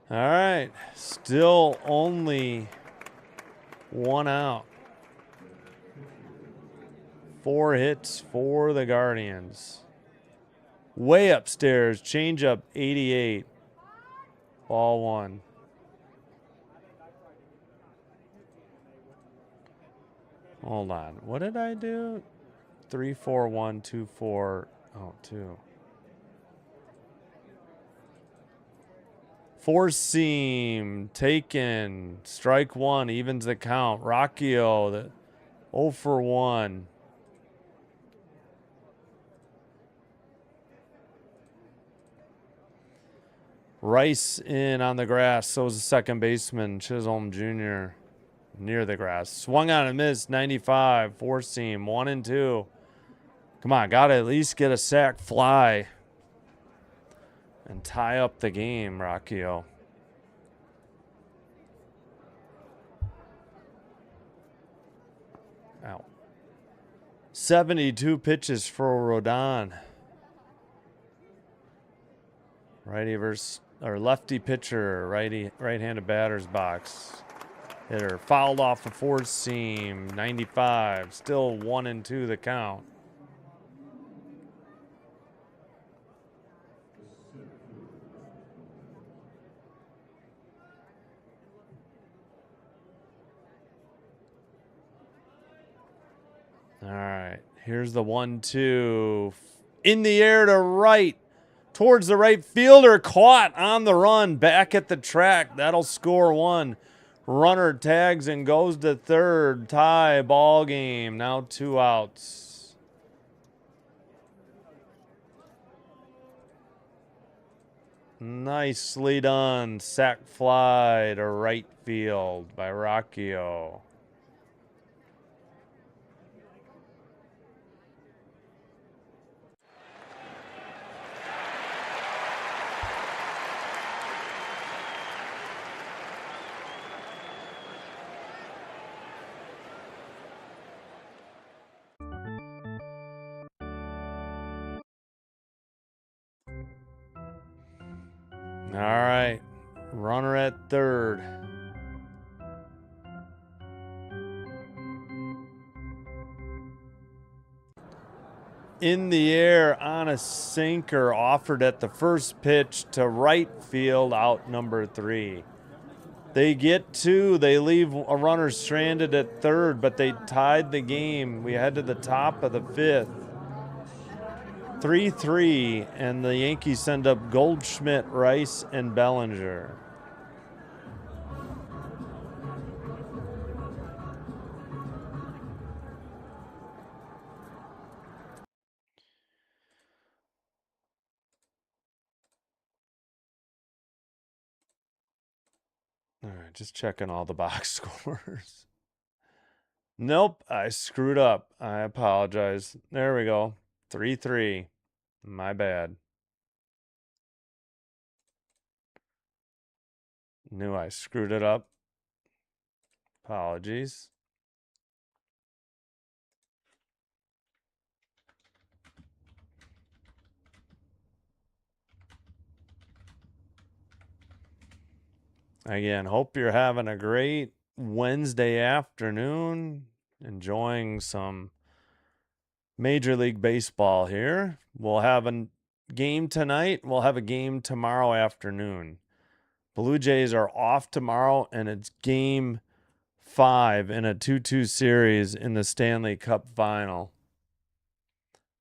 All right. Still only 1 out. 4 hits for the Guardians. Way upstairs. Change up 88. Ball 1. Hold on. What did I do? 3, 4, 1, 2, 4. Oh, 2. Four seam taken. Strike 1 evens the count. Rocchio, the 0 for 1. Rice in on the grass. So is the second baseman, Chisholm Jr. near the grass. Swung on and missed. 95. Four seam. 1 and 2. Come on, gotta at least get a sac fly and tie up the game, Rocchio. Ow. 72 pitches for Rodon. Righty versus or lefty pitcher, right-handed batter's box. Hitter fouled off a four seam. 95. Still 1 and 2 the count. All right, here's the 1-2. In the air to right. Towards the right fielder. Caught on the run. Back at the track. That'll score 1. Runner tags and goes to third. Tie ball game. Now 2 outs. Nicely done. Sac fly to right field by Rocchio. All right, runner at third. In the air on a sinker, offered at the first pitch to right field, out number 3. They get 2. They leave a runner stranded at third, but they tied the game. We head to the top of the 5th. 3-3, and the Yankees send up Goldschmidt, Rice, and Bellinger. All right, just checking all the box scores. Nope, I screwed up. I apologize. There we go. 3-3. My bad. Knew I screwed it up. Apologies. Again, hope you're having a great Wednesday afternoon, enjoying some Major League Baseball here. We'll have a game tonight. We'll have a game tomorrow afternoon. Blue Jays are off tomorrow, and it's game 5 in a 2-2 series in the Stanley Cup Final.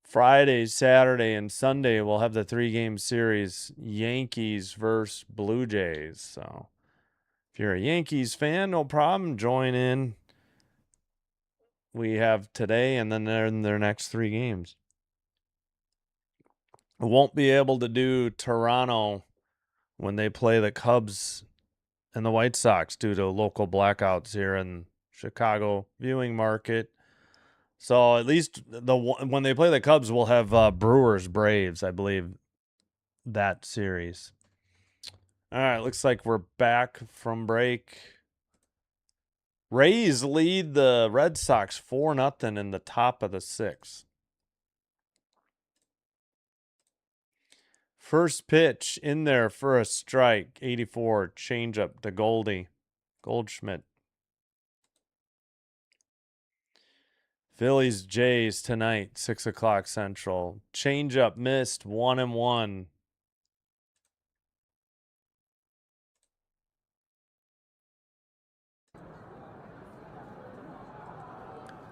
Friday, Saturday, and Sunday we'll have the 3-game series, Yankees versus Blue Jays. So if you're a Yankees fan, no problem. Join in. We have today and then their next 3 games. I won't be able to do Toronto when they play the Cubs and the White Sox due to local blackouts here in Chicago viewing market. So at least when they play the Cubs, we'll have Brewers Braves, I believe, that series. All right, looks like we're back from break. Rays lead the Red Sox 4-0 in the top of the 6th. First pitch in there for a strike. 84. Changeup to Goldschmidt. Phillies Jays tonight, 6 o'clock Central. Changeup missed, 1-1.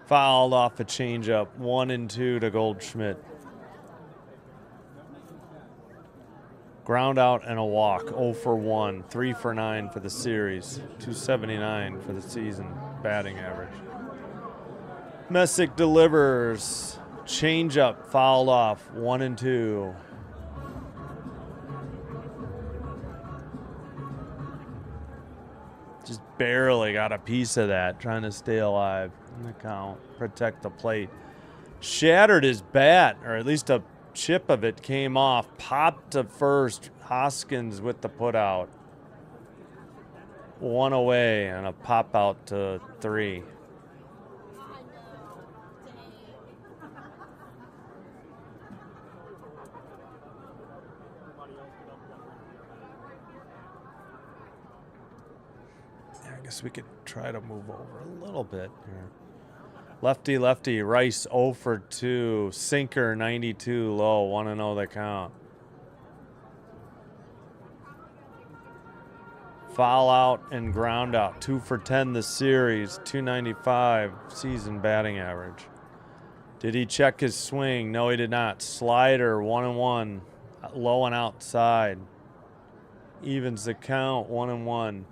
Fouled off a changeup, 1-2 to Goldschmidt. Ground out and a walk, 0 for 1, 3 for 9 for the series, 279 for the season batting average. Messick delivers, changeup fouled off, 1-2. Just barely got a piece of that, trying to stay alive in the count, protect the plate. Shattered his bat, or at least a chip of it came off, popped to first. Hoskins with the putout. 1 away and a pop out to 3. I guess we could try to move over a little bit here. Lefty, lefty, Rice 0 for 2. Sinker 92 low, 1-0 the count. Foul out and ground out. 2 for 10 this series, 295 season batting average. Did he check his swing? No, he did not. Slider 1-1, low and outside. Evens the count, 1-1.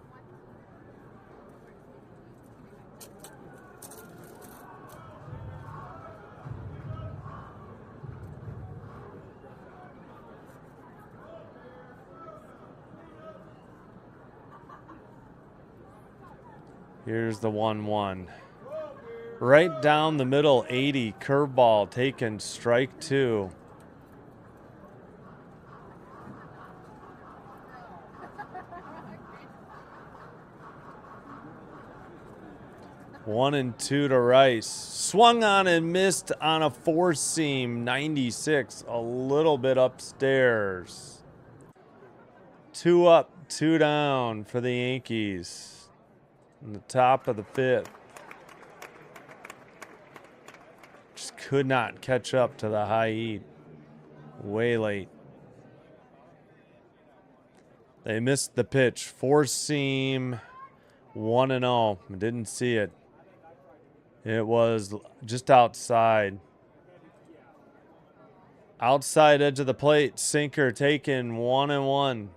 Here's the 1-1. Right down the middle, 80. Curveball taken, strike 2. One and 2 to Rice. Swung on and missed on a 4-seam, 96. A little bit upstairs. 2 up, 2 down for the Yankees. In the top of the 5th. Just could not catch up to the high heat. Way late. They missed the pitch. 4-seam, 1-0. Didn't see it. It was just outside. Outside edge of the plate. Sinker taken, 1-1.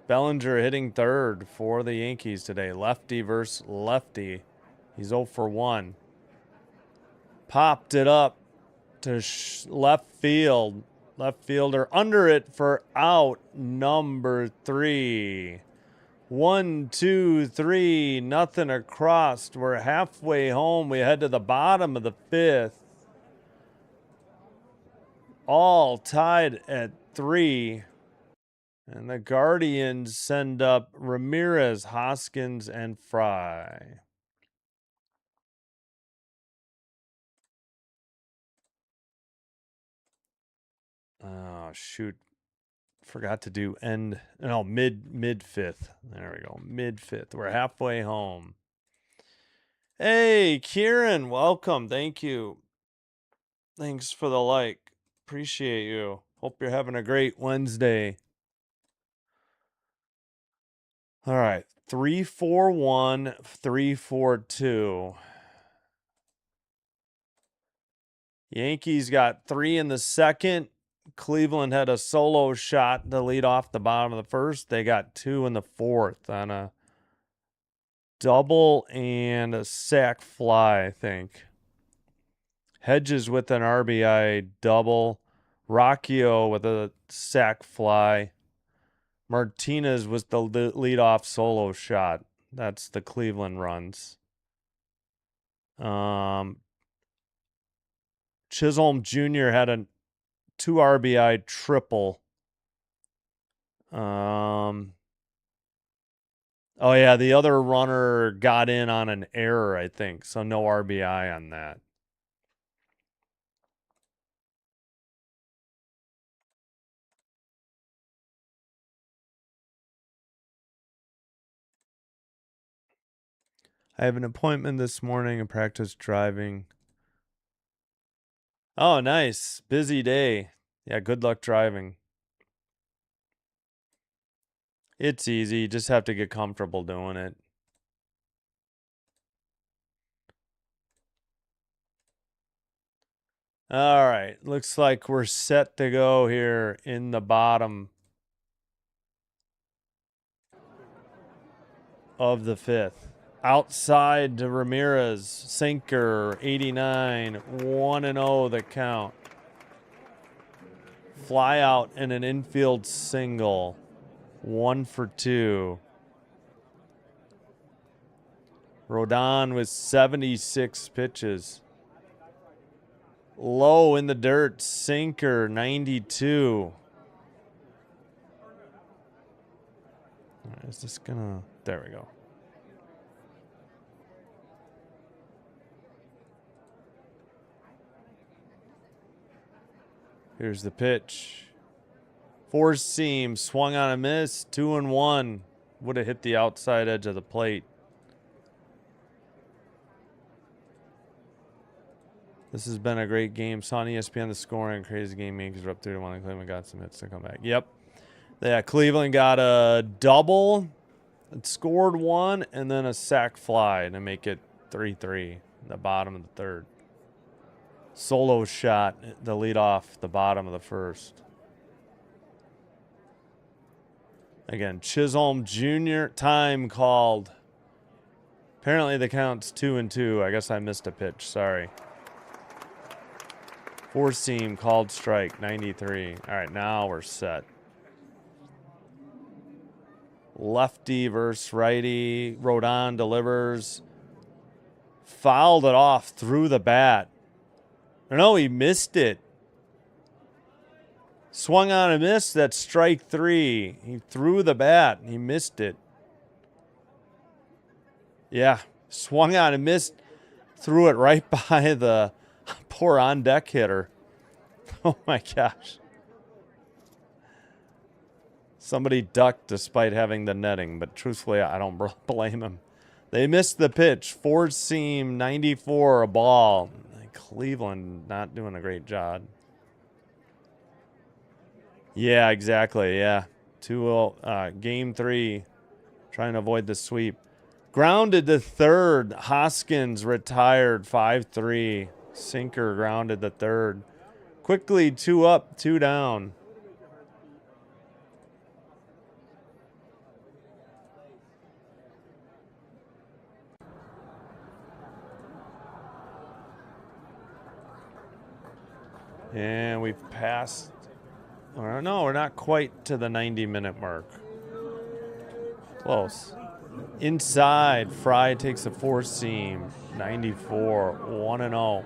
Bellinger hitting third for the Yankees today. Lefty versus lefty. He's 0 for 1. Popped it up to left field. Left fielder under it for out number 3. 1, 2, 3. Nothing across. We're halfway home. We head to the bottom of the 5th. All tied at 3. And the Guardians send up Ramirez, Hoskins, and Fry. Oh, shoot. Forgot to do mid 5th. There we go. Mid 5th. We're halfway home. Hey, Kieran, welcome. Thank you. Thanks for the like. Appreciate you. Hope you're having a great Wednesday. All right. 3-4-1, 3-4-2. Yankees got 3 in the second. Cleveland had a solo shot to lead off the bottom of the first. They got 2 in the 4th on a double and a sac fly, I think. Hedges with an RBI double. Rocchio with a sac fly. Martinez was the leadoff solo shot. That's the Cleveland runs. Chisholm Jr. had a 2 RBI triple. Oh yeah, the other runner got in on an error, I think. So no RBI on that. I have an appointment this morning and practice driving. Oh, nice. Busy day. Yeah, good luck driving. It's easy. You just have to get comfortable doing it. All right. Looks like we're set to go here in the bottom of the fifth. Outside to Ramirez. Sinker, 89. 1-0 the count. Fly out and an infield single. 1 for 2. Rodon with 76 pitches. Low in the dirt. Sinker, 92. Is this gonna... There we go. Here's the pitch. Four seam, swung on a miss, 2-1. Would have hit the outside edge of the plate. This has been a great game. Saw on ESPN the scoring. Crazy game. Yankees are up 3-1. Cleveland got some hits to come back. Yep. Yeah, Cleveland got a double. It scored one and then a sac fly to make it 3-3 in the bottom of the third. Solo shot, the lead off the bottom of the first. Again, Chisholm Jr. time called. Apparently the count's 2-2. I guess I missed a pitch. Sorry. Four seam called strike, 93. All right, now we're set. Lefty versus righty. Rodon delivers. Fouled it off through the bat. No, he missed it. Swung on a miss. That's strike 3. He threw the bat. He missed it. Yeah. Swung on and missed. Threw it right by the poor on-deck hitter. Oh, my gosh. Somebody ducked despite having the netting, but truthfully, I don't blame him. They missed the pitch. Four seam, 94, a ball. Cleveland not doing a great job. Yeah, exactly. Yeah. 2-0. Game 3. Trying to avoid the sweep. Grounded to third. Hoskins retired 5-3. Sinker grounded to third. Quickly 2 up, 2 down. And we've passed. No, we're not quite to the 90-minute mark. Close. Inside, Fry takes a four seam. 94, 1-0.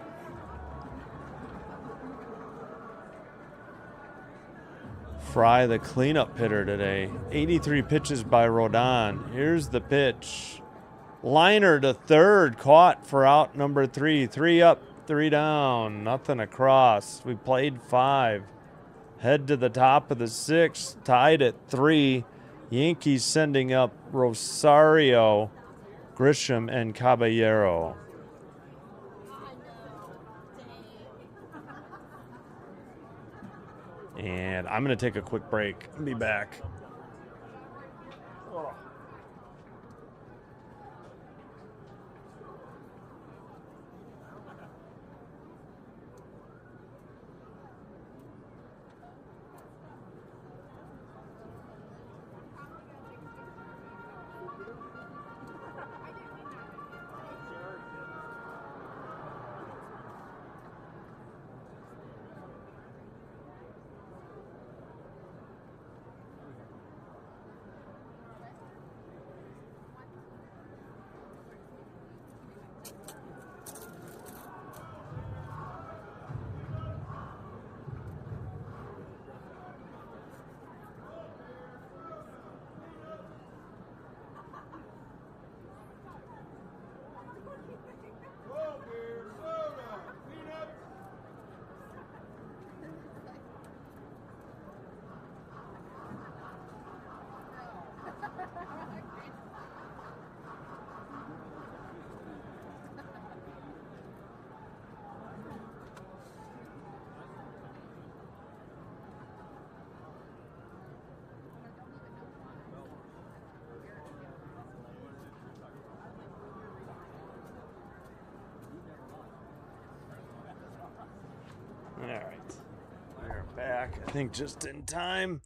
Fry, the cleanup hitter today. 83 pitches by Rodon. Here's the pitch. Liner to third, caught for out number 3. 3 up, 3 down, nothing across. We played 5. Head to the top of the 6th, tied at 3. Yankees sending up Rosario, Grisham, and Caballero. And I'm going to take a quick break and be back. back, I think, just in time.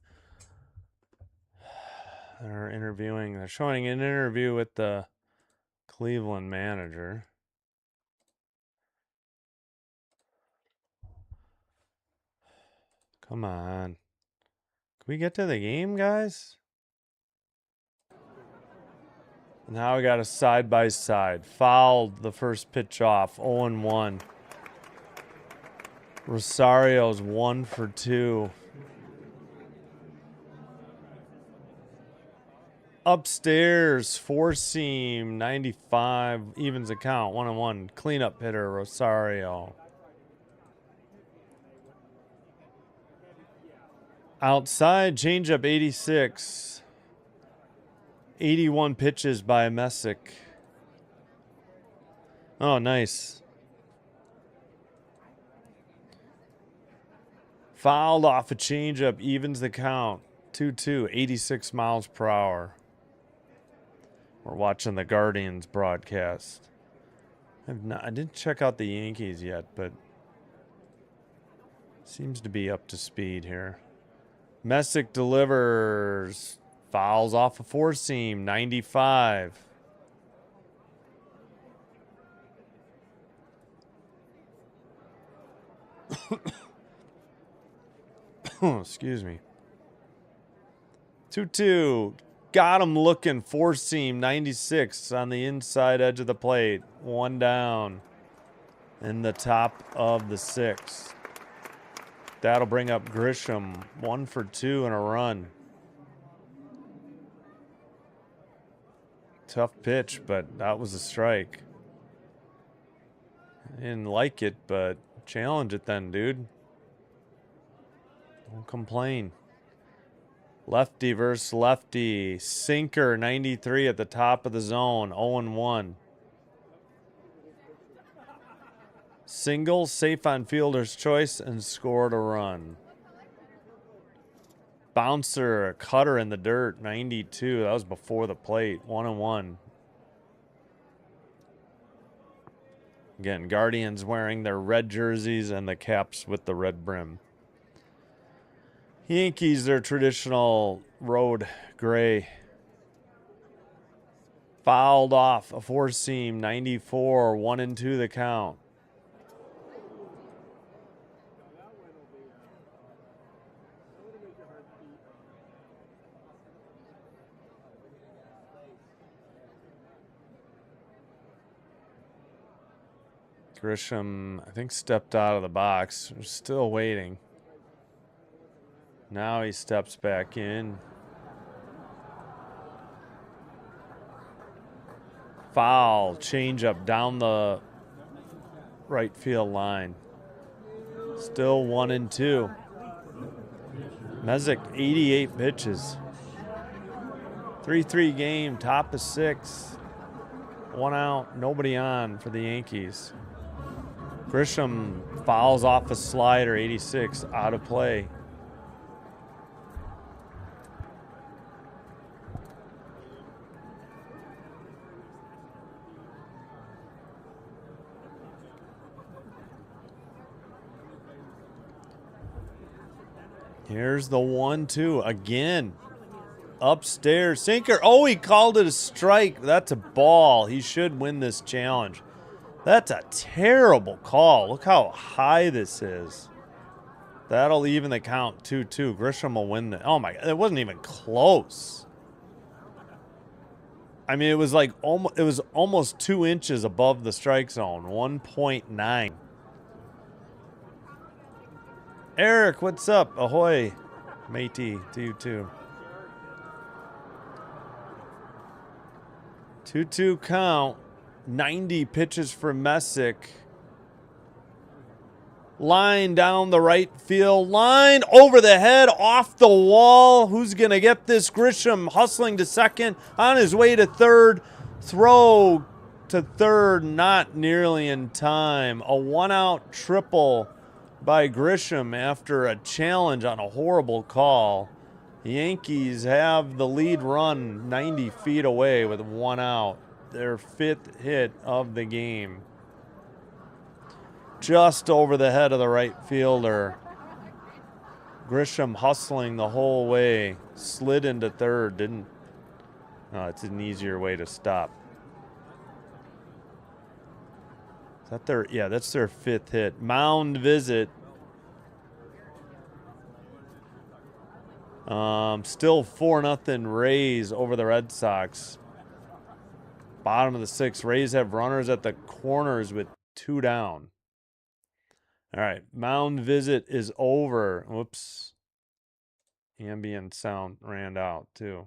They're interviewing. They're showing an interview with the Cleveland manager. Come on. Can we get to the game, guys? Now we got a side-by-side. Fouled the first pitch off. 0-1. Rosario's 1 for 2. Upstairs, 4-seam, 95. Evens the count. 1-1. Cleanup hitter, Rosario. Outside, changeup 86. 81 pitches by Messick. Oh, nice. Fouled off a changeup, evens the count. 2-2, 86 miles per hour. We're watching the Guardians broadcast. I didn't check out the Yankees yet, but seems to be up to speed here. Messick delivers. Fouls off a 4-seam, 95. Excuse me. 2-2. Got him looking. 4-seam, 96 on the inside edge of the plate. 1 down in the top of the 6th. That'll bring up Grisham. 1 for 2 and a run. Tough pitch, but that was a strike. I didn't like it, but challenge it then, dude. Don't complain. Lefty versus lefty. Sinker, 93 at the top of the zone. 0-1. Single, safe on fielder's choice, and scored a run. Bouncer, cutter in the dirt, 92. That was before the plate. 1-1. Again, Guardians wearing their red jerseys and the caps with the red brim. Yankees, their traditional road gray. Fouled off a 4-seam, 94, 1-2 the count. Grisham, I think, stepped out of the box. We're still waiting. Now he steps back in. Foul, changeup down the right field line. Still 1-2. Messick, 88 pitches. 3-3 game, top of 6. 1 out, nobody on for the Yankees. Grisham fouls off a slider, 86, out of play. Here's the 1-2 again. Upstairs, sinker. Oh, he called it a strike. That's a ball. He should win this challenge. That's a terrible call. Look how high this is. That'll even the count. 2-2. Grisham will win the. Oh my God, it wasn't even close. I mean, it was like almost 2 inches above the strike zone. 1.9. Eric, what's up? Ahoy, matey, to you too. 2-2 count. 90 pitches for Messick. Line down the right field line. Over the head, off the wall. Who's going to get this? Grisham hustling to second. On his way to third. Throw to third. Not nearly in time. A 1-out triple by Grisham after a challenge on a horrible call. The Yankees have the lead run 90 feet away with 1 out. Their 5th hit of the game. Just over the head of the right fielder. Grisham hustling the whole way. Slid into third. Didn't. Oh, it's an easier way to stop. Is that their? Yeah, that's their 5th hit. Mound visit. Still 4-0 Rays over the Red Sox. Bottom of the 6th. Rays have runners at the corners with 2 down. All right, mound visit is over. Whoops. Ambient sound ran out too.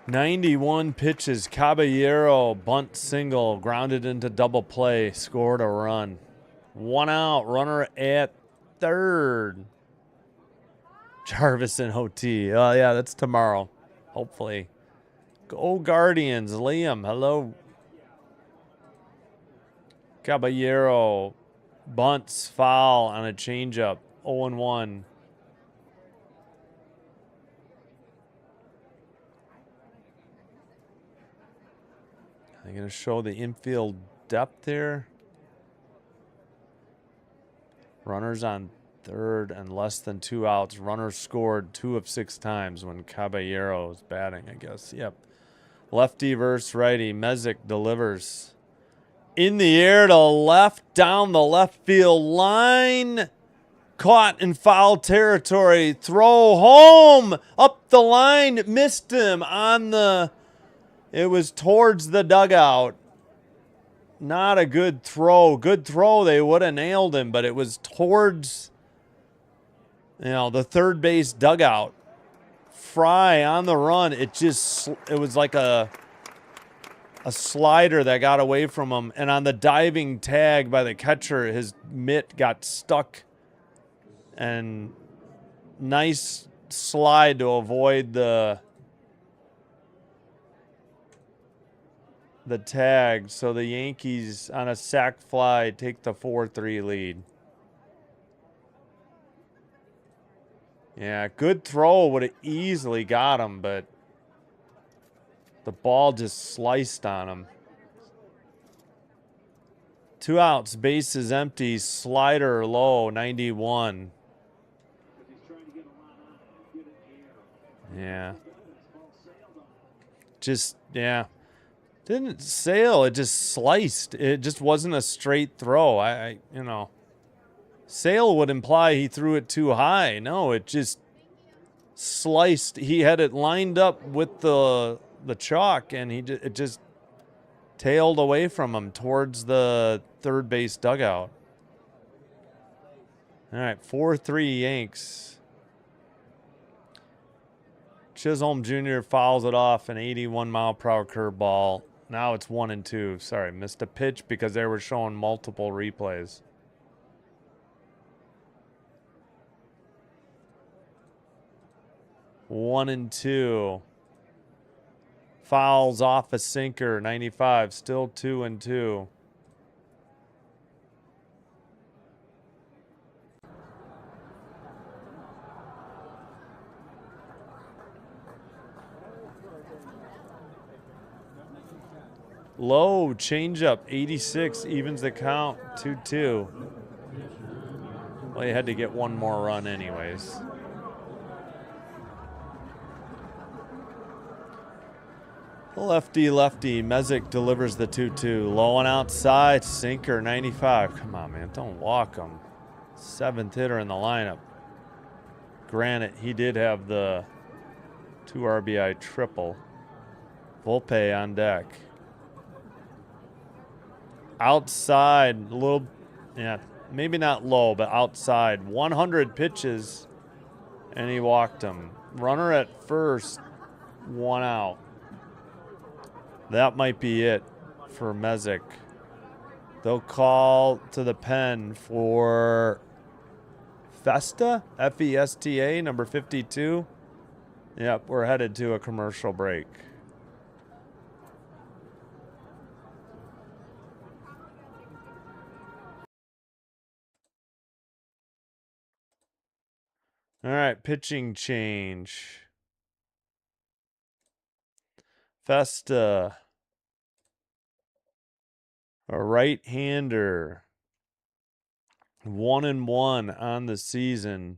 "91 pitches. Caballero bunt single, grounded into double play, scored a run. 1 out, runner at third. Jarvis and OT. Oh yeah, that's tomorrow. Hopefully. Go Guardians. Liam, hello. Caballero bunts foul on a changeup. 0-1. Are they going to show the infield depth here? Runners on third and less than 2 outs. Runners scored 2 of 6 times when Caballero is batting, I guess. Yep. Lefty versus righty. Mezek delivers. In the air to left, down the left field line. Caught in foul territory. Throw home. Up the line. Missed him on the... It was towards the dugout. Not a good throw. Good throw. They would have nailed him, but it was towards, the third base dugout. Fry on the run. It was like a slider that got away from him. And on the diving tag by the catcher, his mitt got stuck. And nice slide to avoid the tag. So the Yankees, on a sac fly, take the 4-3 lead. Yeah, good throw. Would have easily got him, but the ball just sliced on him. 2 outs, bases empty, slider low, 91. Yeah. Didn't sail, it just sliced. It just wasn't a straight throw. Sail would imply he threw it too high. No, it just sliced. He had it lined up with the chalk, and it just tailed away from him towards the third base dugout. All right, 4-3 Yanks. Chisholm Jr. fouls it off, an 81-mile-per-hour curveball. Now it's 1-2. Sorry, missed a pitch because they were showing multiple replays. One and two. Fouls off a sinker, 95. Still 2-2. Low changeup, 86, evens the count, 2-2. Well, you had to get one more run anyways. Lefty, Mezek delivers the 2-2. Low and outside, sinker, 95. Come on, man, don't walk him. 7th hitter in the lineup. Granted, he did have the 2 RBI triple. Volpe on deck. Outside, a little, maybe not low, but outside. 100 pitches, and he walked him. Runner at first, 1 out. That might be it for Mezek. They'll call to the pen for Festa, F-E-S-T-A, number 52. Yep, we're headed to a commercial break. All right, pitching change. Festa A right-hander. 1-1 on the season.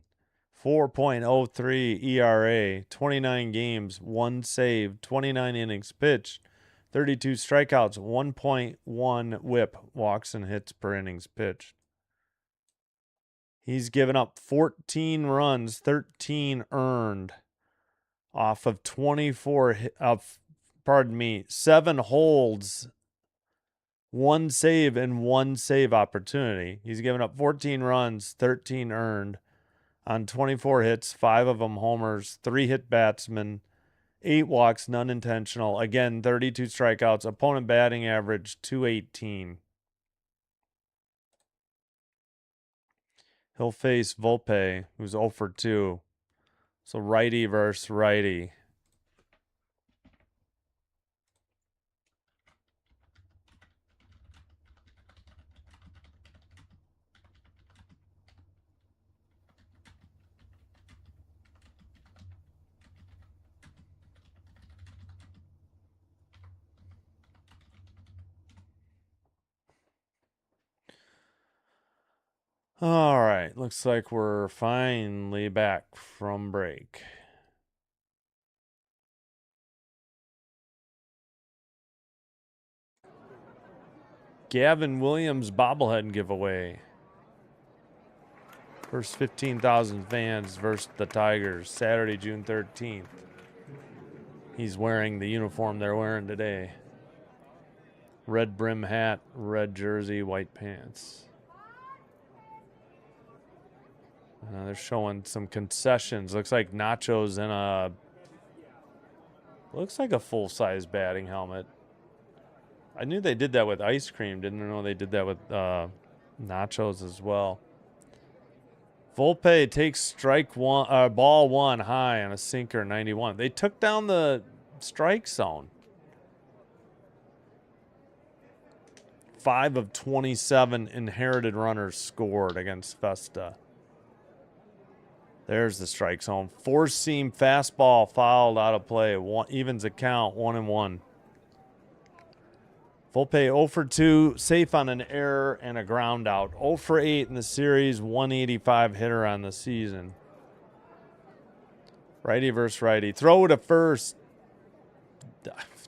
4.03 ERA. 29 games, 1 save, 29 innings pitched, 32 strikeouts, 1.1 whip, walks and hits per innings pitched. He's given up 14 runs, 13 earned off of 7 holds, 1 save and 1 save opportunity. He's given up 14 runs, 13 earned on 24 hits, 5 of them homers, 3 hit batsmen, 8 walks, none intentional. Again, 32 strikeouts. Opponent batting average, .218. He'll face Volpe, who's 0 for 2. So righty versus righty. All right, looks like we're finally back from break. Gavin Williams bobblehead giveaway. First 15,000 fans versus the Tigers, Saturday, June 13th. He's wearing the uniform they're wearing today. Red brim hat, red jersey, white pants. They're showing some concessions. Looks like nachos in a... Looks like a full-size batting helmet. I knew they did that with ice cream. Didn't know they did that with nachos as well. Volpe takes ball 1 high on a sinker, 91. They took down the strike zone. 5 of 27 inherited runners scored against Festa. There's the strike zone. 4-seam fastball fouled out of play. Evens a count, 1-1. Volpe 0 for 2, safe on an error and a ground out. 0 for 8 in the series, 185 hitter on the season. Righty versus righty. Throw to first.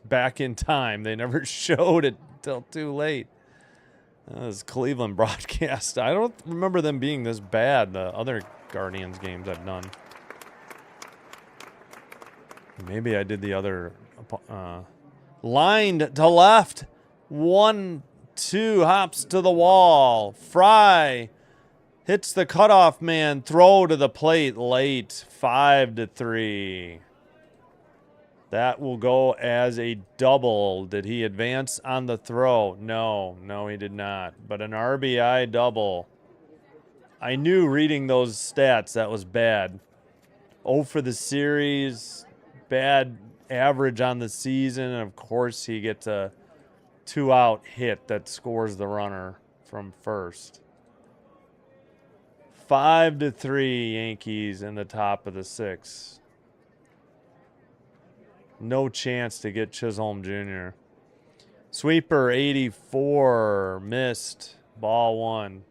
Back in time. They never showed it until too late. That was Cleveland broadcast. I don't remember them being this bad, the other Guardians games I've done. Maybe I did the other. Lined to left. 1-2 hops to the wall. Fry hits the cutoff man. Throw to the plate late. 5-3. That will go as a double. Did he advance on the throw? No, he did not. But an RBI double. I knew reading those stats that was bad. 0 for the series. Bad average on the season. And of course, he gets a 2-out hit that scores the runner from first. 5-3 Yankees in the top of the 6th. No chance to get Chisholm Jr. Sweeper 84 missed. Ball 1.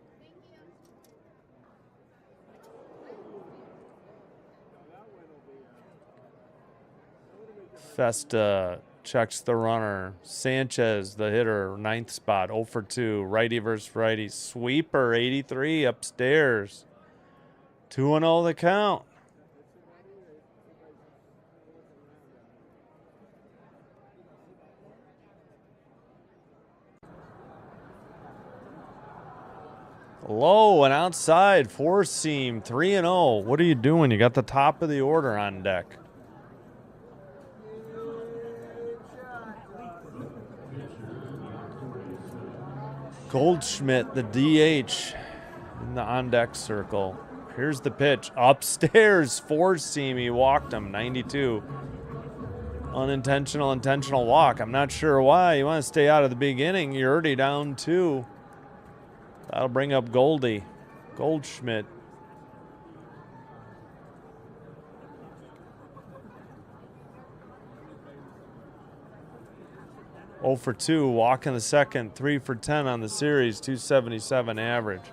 Festa checks the runner. Sanchez, the hitter, 9th spot, 0 for 2. Righty versus righty. Sweeper, 83, upstairs. 2-0 the count. Low and outside, 4-seam, 3-0. What are you doing? You got the top of the order on deck. Goldschmidt, the DH, in the on-deck circle. Here's the pitch. Upstairs, 4-seam. He walked him, 92. Unintentional, intentional walk. I'm not sure why. You want to stay out of the beginning. You're already down 2. That'll bring up Goldschmidt. 0 for 2, walk in the second, 3 for 10 on the series, 277 average.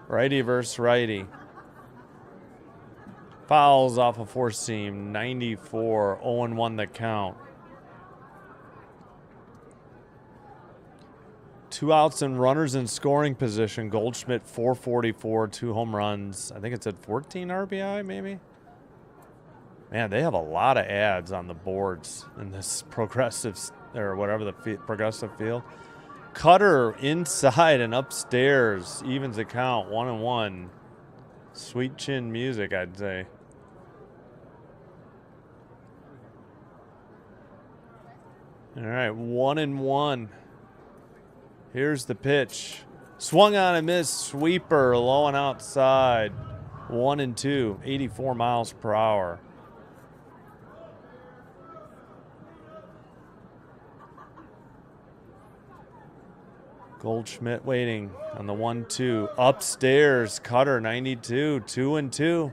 Righty versus righty. Fouls off a four seam, 94, 0-1 the count. 2 outs and runners in scoring position. Goldschmidt 444, 2 home runs. I think it said 14 RBI maybe. Man, they have a lot of ads on the boards in this progressive, or whatever the progressive field. Cutter inside and upstairs evens the count, 1-1. Sweet chin music, I'd say. All right, 1-1. Here's the pitch. Swung on and missed. Sweeper, low and outside. 1-2, 84 miles per hour. Goldschmidt waiting on the 1-2. Upstairs, Cutter, 92, 2-2.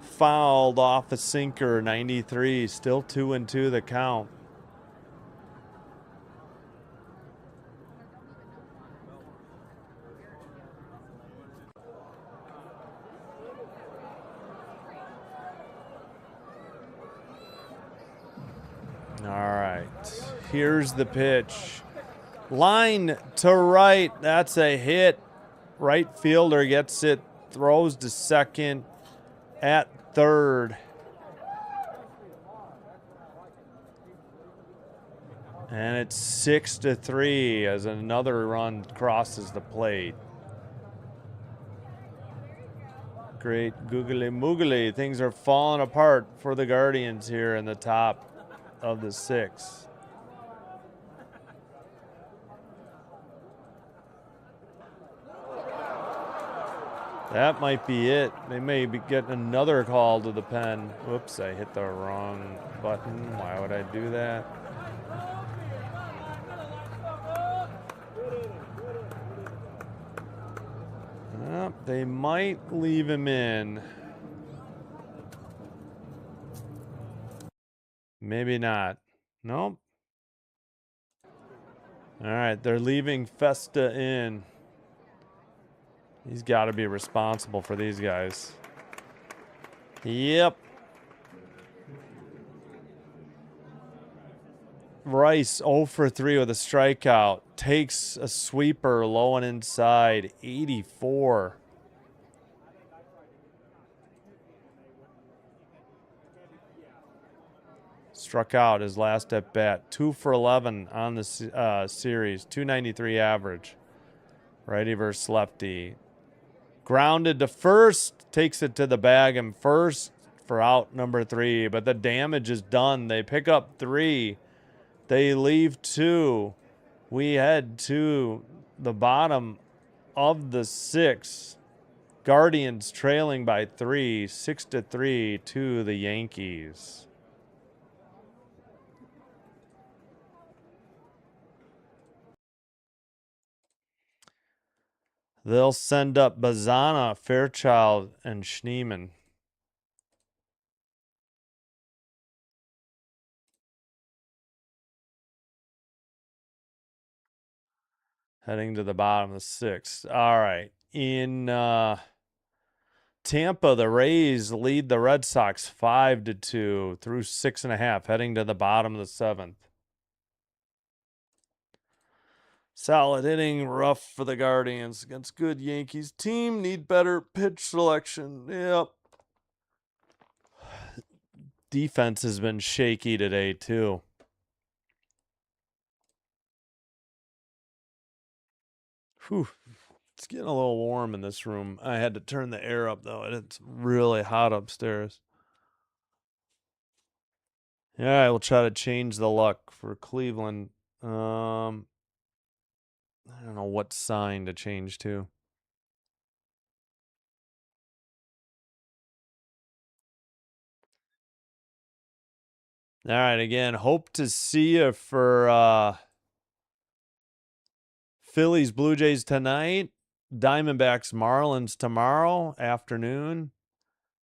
Fouled off a sinker, 93, still 2-2 the count. All right, here's the pitch. Line to right, that's a hit. Right fielder gets it, throws to second, at third. And it's 6-3 as another run crosses the plate. Great googly moogly. Things are falling apart for the Guardians here in the top of the 6th. That might be it. They may be getting another call to the pen. Whoops, I hit the wrong button. Why would I do that? They might leave him in. Maybe not. Nope. All right, they're leaving Festa in. He's got to be responsible for these guys. Yep. Rice 0 for 3 with a strikeout. Takes a sweeper low and inside. 84. Struck out his last at bat. 2 for 11 on the series. 293 average. Righty versus lefty. Grounded to first. Takes it to the bag and first for out number 3. But the damage is done. They pick up 3. They leave 2. We head to the bottom of the 6th. Guardians trailing by 3. 6-3 to the Yankees. They'll send up Bazana, Fairchild, and Schneemann. Heading to the bottom of the 6th. All right. In Tampa, the Rays lead the Red Sox 5-2 through 6.5, heading to the bottom of the 7th. Solid hitting, rough for the Guardians against good Yankees team. Need better pitch selection. Yep. Defense has been shaky today, too. Whew. It's getting a little warm in this room. I had to turn the air up, though. It's really hot upstairs. Yeah, we'll try to change the luck for Cleveland. I don't know what sign to change to. All right, again, hope to see you for Phillies Blue Jays tonight. Diamondbacks Marlins tomorrow afternoon.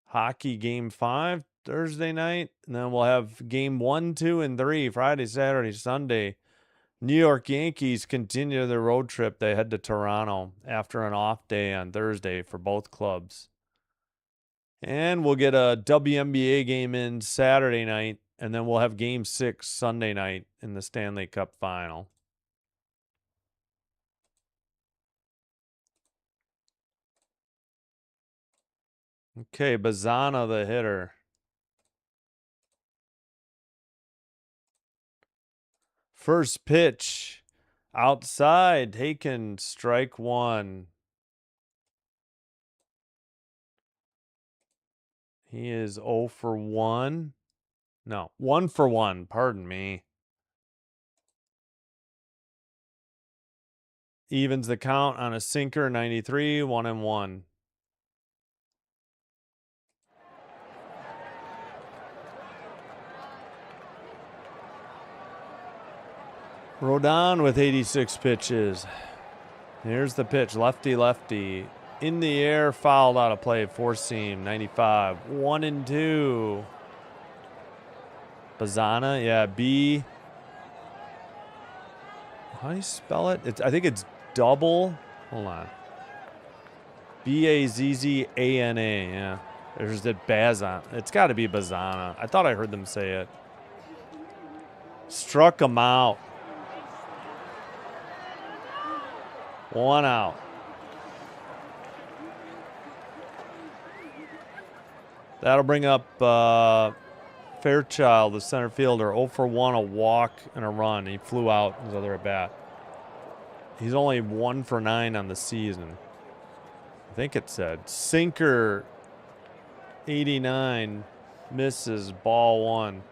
Hockey game 5 Thursday night. And then we'll have game 1, 2, and 3 Friday, Saturday, Sunday. New York Yankees continue their road trip. They head to Toronto after an off day on Thursday for both clubs. And we'll get a WNBA game in Saturday night, and then we'll have game 6 Sunday night in the Stanley Cup final. Okay, Bazana the hitter. First pitch, outside, taken, strike 1. He is 0 for 1. No, 1 for 1, pardon me. Evens the count on a sinker, 93, 1-1. Rodon with 86 pitches. Here's the pitch, lefty, lefty. In the air, fouled out of play, four seam, 95, 1-2. Bazana, yeah, B. How do you spell it? I think it's double. Hold on. Bazzana, yeah. There's the Bazana. It's got to be Bazana. I thought I heard them say it. Struck him out. 1 out. That'll bring up Fairchild, the center fielder, 0 for 1, a walk and a run. He flew out his other at bat. He's only 1 for 9 on the season. I think it said. Sinker, 89, misses, ball 1.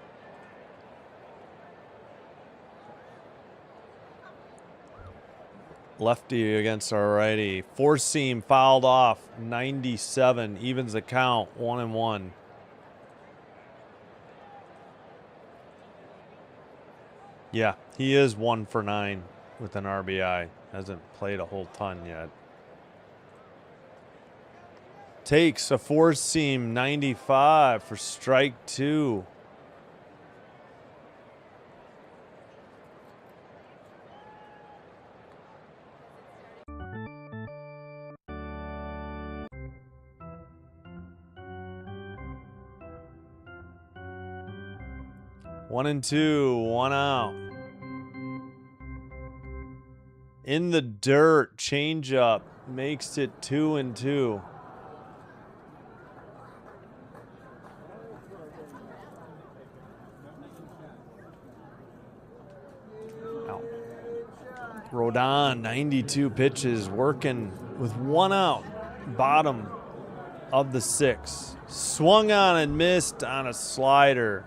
Lefty against our righty. Four seam fouled off, 97, evens the count, 1-1. Yeah, he is 1 for 9 with an RBI. Hasn't played a whole ton yet. Takes a four seam, 95 for strike 2. One and 2, 1 out. In the dirt, changeup makes it 2-2. Out. Rodon, 92 pitches, working with 1 out. Bottom of the 6. Swung on and missed on a slider.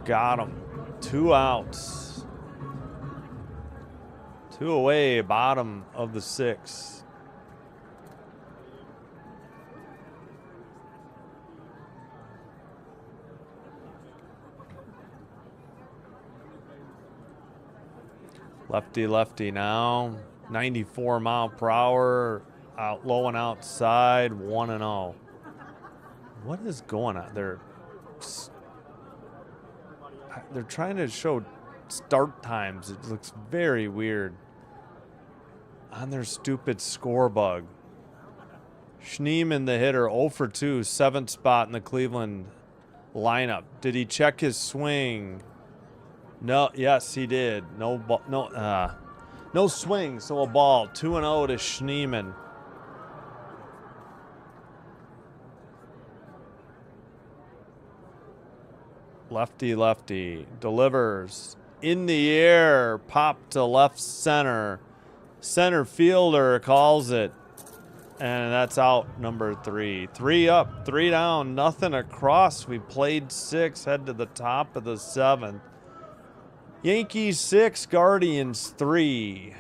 Got him. 2 outs. 2 away, bottom of the 6. Lefty, lefty now. 94 mile per hour. Out low and outside. 1-0. What is going on? They're trying to show start times. It looks very weird on their stupid score bug. Schneemann, the hitter, 0 for 2, 7th spot in the Cleveland lineup. Did he check his swing? No. Yes, he did. No swing, so a ball. 2-0 to Schneemann. Lefty, lefty, delivers in the air, pop to left center. Center fielder calls it, and that's out number 3. 3 up, 3 down, nothing across. We played 6, head to the top of the 7th. Yankees 6, Guardians 3.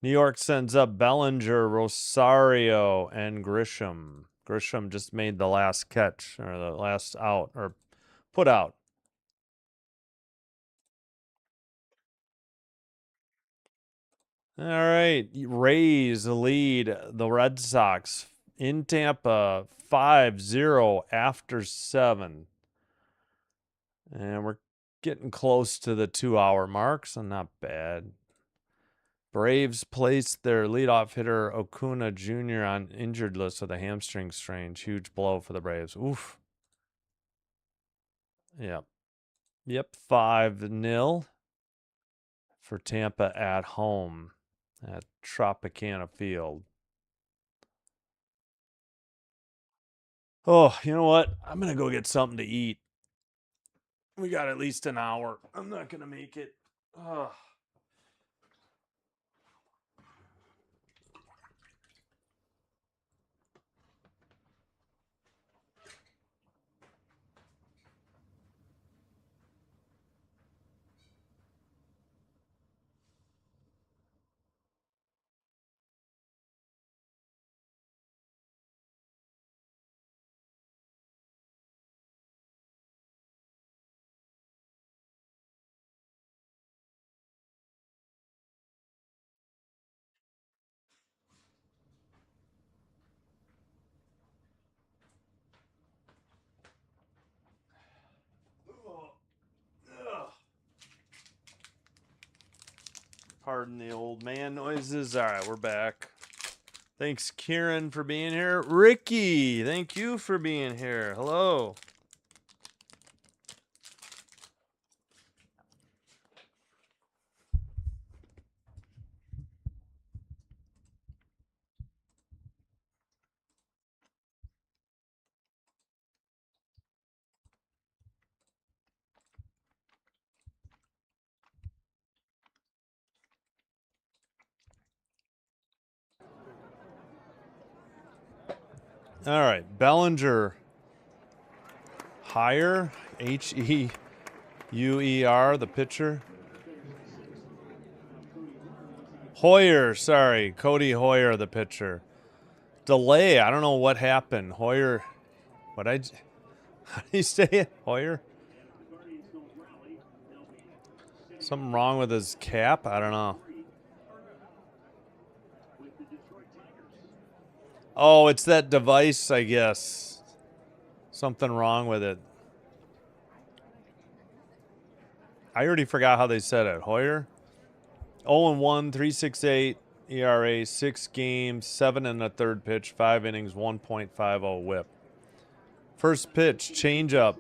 New York sends up Bellinger, Rosario, and Grisham. Grisham just made the last catch, or the last out, or put out. All right, Rays lead the Red Sox in Tampa 5-0 after 7. And we're getting close to the 2-hour mark, so not bad. Braves placed their leadoff hitter Okuna Jr. on injured list with a hamstring strain. Huge blow for the Braves. Oof. Yep. 5-0 for Tampa at home at Tropicana Field. Oh, you know what? I'm going to go get something to eat. We got at least an hour. I'm not going to make it. Oh. Pardon the old man noises. All right, we're back. Thanks, Kieran, for being here. Ricky, thank you for being here. Hello. All right, Bellinger. Heuer, Heuer, the pitcher. Hoyer, sorry, Cody Hoyer, the pitcher. Delay, I don't know what happened. Hoyer, how do you say it? Hoyer? Something wrong with his cap? I don't know. Oh, it's that device, I guess. Something wrong with it. I already forgot how they said it. Hoyer? 0-1, 3.68 ERA, 6 games, 7 1/3 pitch, 5 innings, 1.50 whip. First pitch, changeup,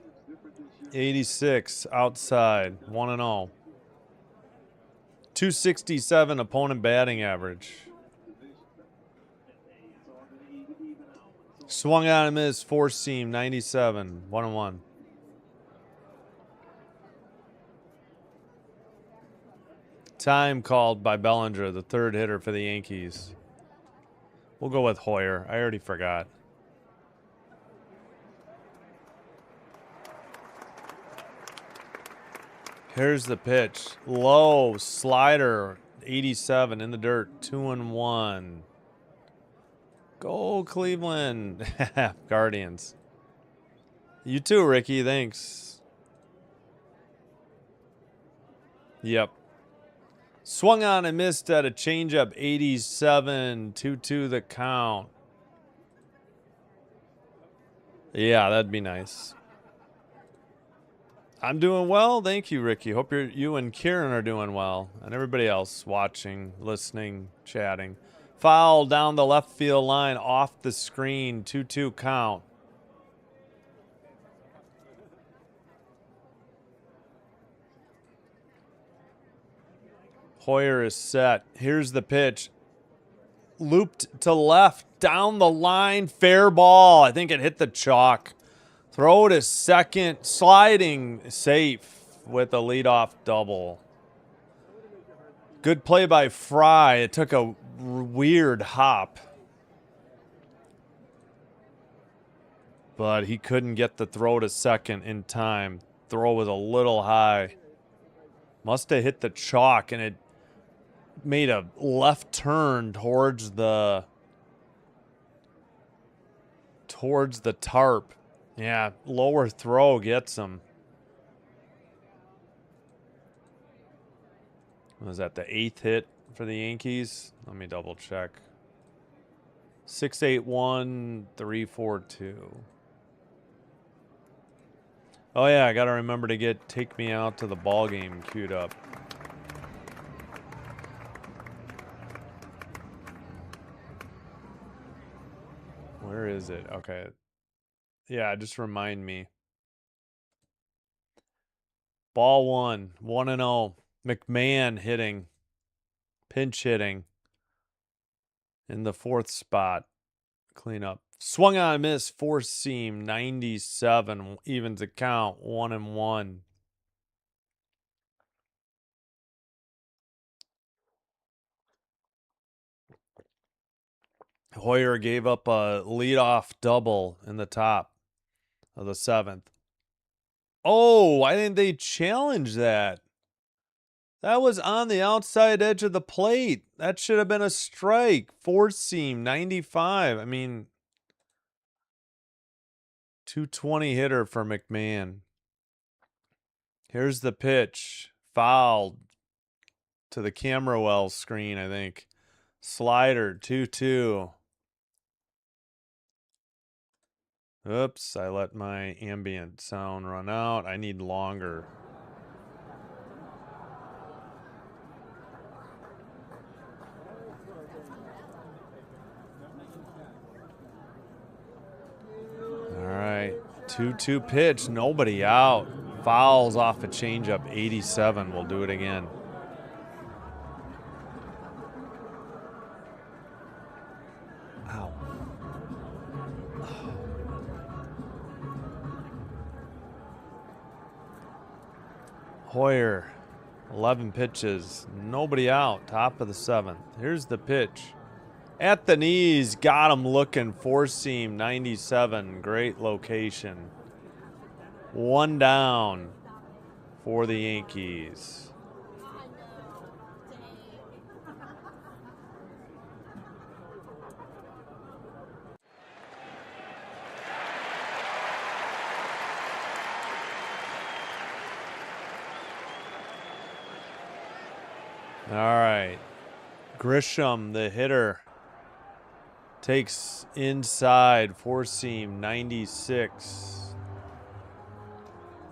86, outside, 1-0. 267 opponent batting average. Swung on and missed, four seam, 97, 1-1. Time called by Bellinger, the third hitter for the Yankees. We'll go with Hoyer. I already forgot. Here's the pitch. Low slider, 87 in the dirt, 2-1. Go Cleveland Guardians. You too, Ricky. Thanks. Yep. Swung on and missed at a changeup, 87, 2-2 the count. Yeah, that'd be nice. I'm doing well. Thank you, Ricky. Hope you and Kieran are doing well. And everybody else watching, listening, chatting. Foul down the left field line, off the screen, 2-2 count. Hoyer is set. Here's the pitch. Looped to left, down the line, fair ball. I think it hit the chalk. Throw to second, sliding safe with a leadoff double. Good play by Fry. It took a weird hop, but he couldn't get the throw to second in time. Throw was a little high. Must have hit the chalk, and it made a left turn towards the towards the tarp. Yeah, lower throw gets him. Was that the 8th hit for the Yankees? Let me double check. 6-8-1, 3-4-2. Oh yeah, I gotta remember to get "Take Me Out to the Ball Game" queued up. Where is it? Okay. Yeah, just remind me. Ball 1, 1-0. McMahon hitting. Pinch hitting. In the 4th spot. Clean up. Swung on a miss, 4-seam, 97. Evens the count, 1-1. Hoyer gave up a leadoff double in the top of the 7th. Oh, why didn't they challenge that? That was on the outside edge of the plate. That should have been a strike. 4-seam, 95. I mean, 220 hitter for McMahon. Here's the pitch. Fouled to the camera well screen, I think. Slider, 2-2. Oops, I let my ambient sound run out. I need longer. All right, 2-2 pitch, nobody out. Fouls off a changeup, 87. We'll do it again. Ow. Hoyer, 11 pitches, nobody out, top of the 7th. Here's the pitch. At the knees, got him looking, 4-seam, 97, great location. 1 down for the Yankees. All right. Grisham, the hitter, takes inside, 4-seam, 96.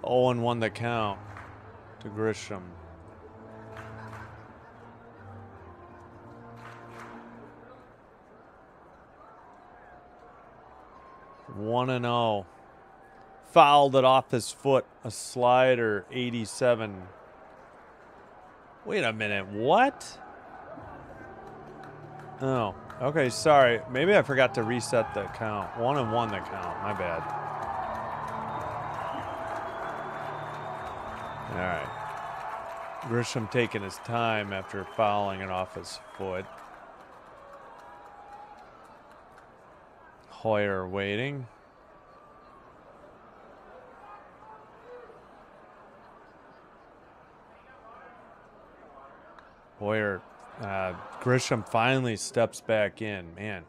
0-1 the count to Grisham. One and 0. Fouled it off his foot. A slider, 87. Wait a minute, what? Oh, okay, sorry. Maybe I forgot to reset the count. 1-1 the count, my bad. All right. Grisham taking his time after fouling it off his foot. Hoyer waiting. Hoyer, Grisham finally steps back in. Man,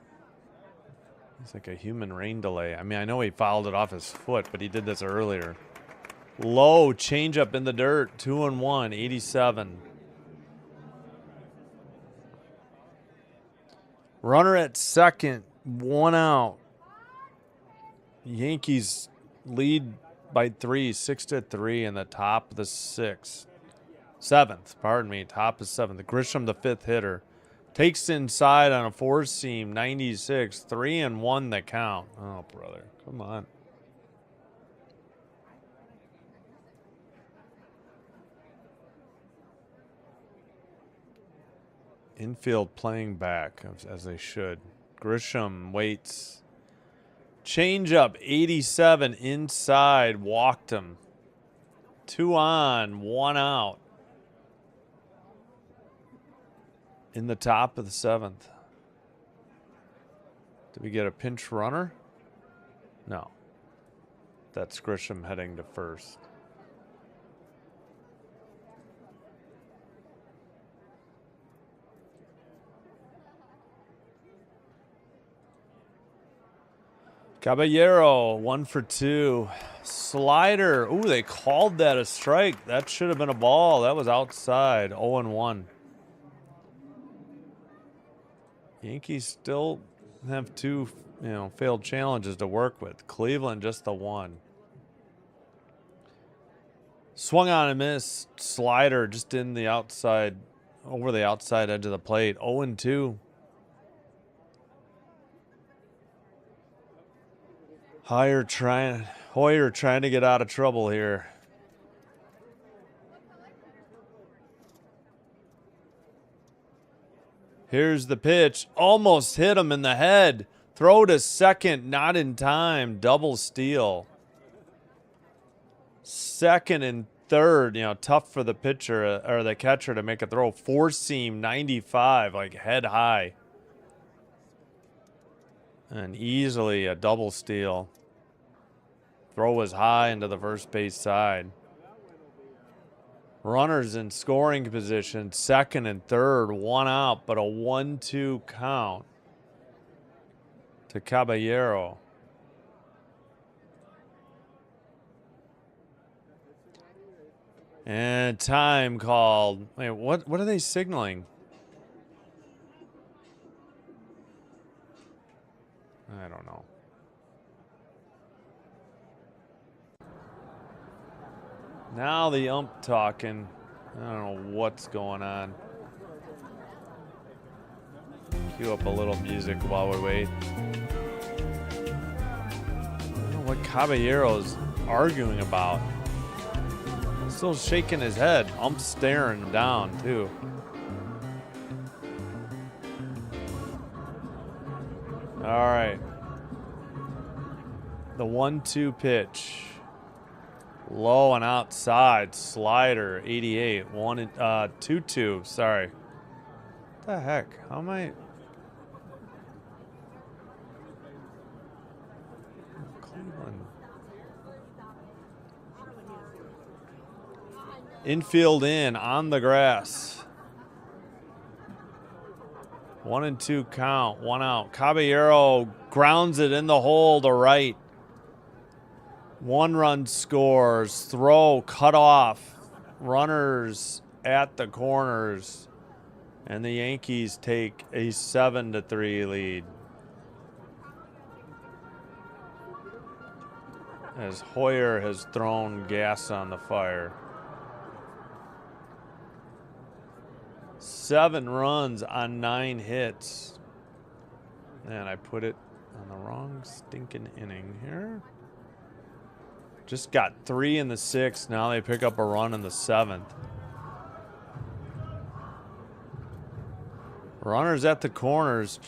he's like a human rain delay. I mean, I know he fouled it off his foot, but he did this earlier. Low changeup in the dirt, 2-1, 87. Runner at second, 1 out. Yankees lead by 3, 6-3 in the top of the 6th. 7th, pardon me, top of 7th. Grisham, the 5th hitter, takes inside on a 4-seam, 96, 3-1 the count. Oh, brother, come on. Infield playing back as they should. Grisham waits. Changeup, 87 inside, walked him. 2 on, 1 out. In the top of the 7th. Did we get a pinch runner? No. That's Grisham heading to first. Caballero, 1 for 2. Slider. Ooh, they called that a strike. That should have been a ball. That was outside. 0-1. Yankees still have 2, failed challenges to work with. Cleveland just the 1. Swung on and missed. Slider just in the outside, over the outside edge of the plate. 0-2. Hoyer trying to get out of trouble here. Here's the pitch. Almost hit him in the head. Throw to second, not in time. Double steal. Second and third, tough for the pitcher or the catcher to make a throw. Four seam 95, like head high. And easily a double steal. Throw was high into the first base side. Runners in scoring position, second and third, 1 out, but a 1-2 count to Caballero. And time called. Wait, what are they signaling? I don't know. Now the ump talking. I don't know what's going on. Cue up a little music while we wait. I don't know what Caballero's arguing about. Still shaking his head. Ump staring down, too. All right. The 1-2 pitch. Low and outside. Slider, 88. 2-2. Sorry. What the heck? How am I... Cleveland. Infield in, on the grass. 1-2 count, 1 out. Caballero grounds it in the hole to right. 1 run scores. Throw cut off. Runners at the corners. And the Yankees take a 7-3 lead. As Hoyer has thrown gas on the fire. 7 runs on 9 hits. And I put it on the wrong stinking inning here. Just got 3 in the 6th. Now they pick up a run in the 7th. Runners at the corners.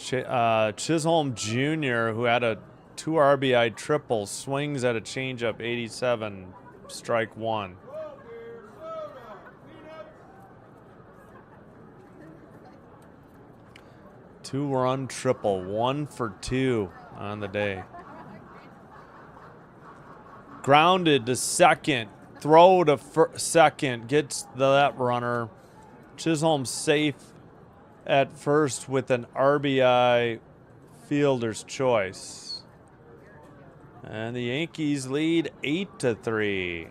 Chisholm Jr., who had a 2 RBI triple, swings at a changeup, 87, strike 1. Two-run triple, 1 for 2 on the day. Grounded to second, throw to second, gets that runner. Chisholm safe at first with an RBI fielder's choice. And the Yankees lead 8-3.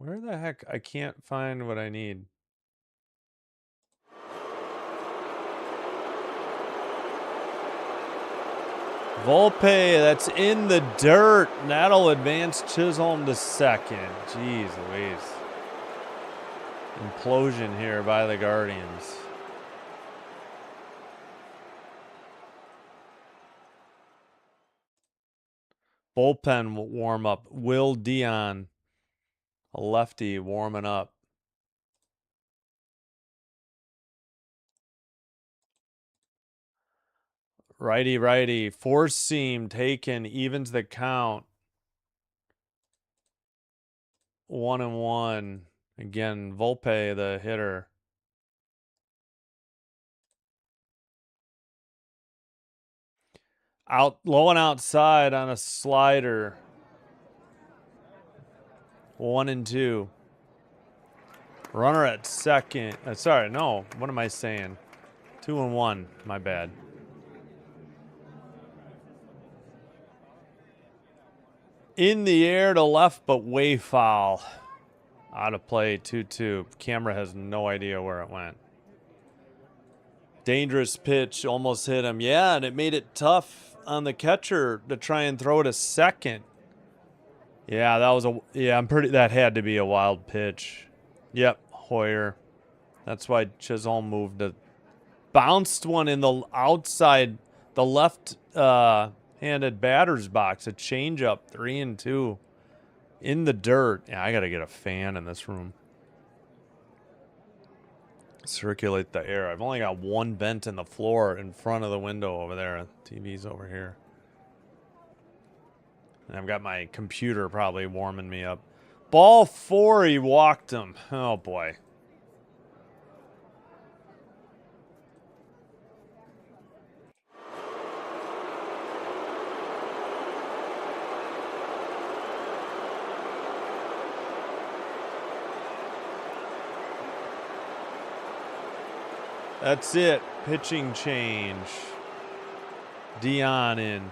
Where the heck? I can't find what I need. Volpe, that's in the dirt. That'll advance Chisholm to second. Jeez Louise. Implosion here by the Guardians. Bullpen warm up. Will Dion, a lefty, warming up. Righty. 4-seam taken, evens the count. 1-1. Again, Volpe, the hitter. Out low and outside on a slider. 1-2. Runner at second. Sorry, no. What am I saying? 2-1. My bad. In the air to left, but way foul. Out of play, 2-2. Camera has no idea where it went. Dangerous pitch, almost hit him. Yeah, and it made it tough on the catcher to try and throw to second. Yeah, that was that had to be a wild pitch. Yep, Hoyer. That's why Chisholm moved to bounced one in the outside, the left-handed batter's box, a changeup, 3-2 in the dirt. Yeah, I got to get a fan in this room. Circulate the air. I've only got one vent in the floor in front of the window over there. TV's over here. And I've got my computer probably warming me up. Ball 4, he walked him. Oh, boy. That's it. Pitching change. Dion in.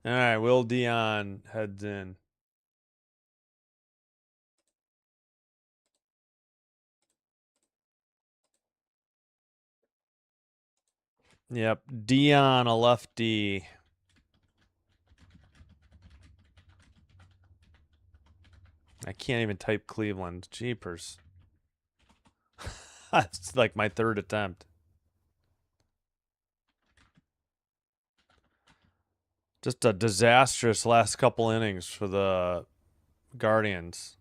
All right, Will Dion heads in. Yep, Dion, a lefty. I can't even type Cleveland. Jeepers. It's like my third attempt. Just a disastrous last couple innings for the Guardians.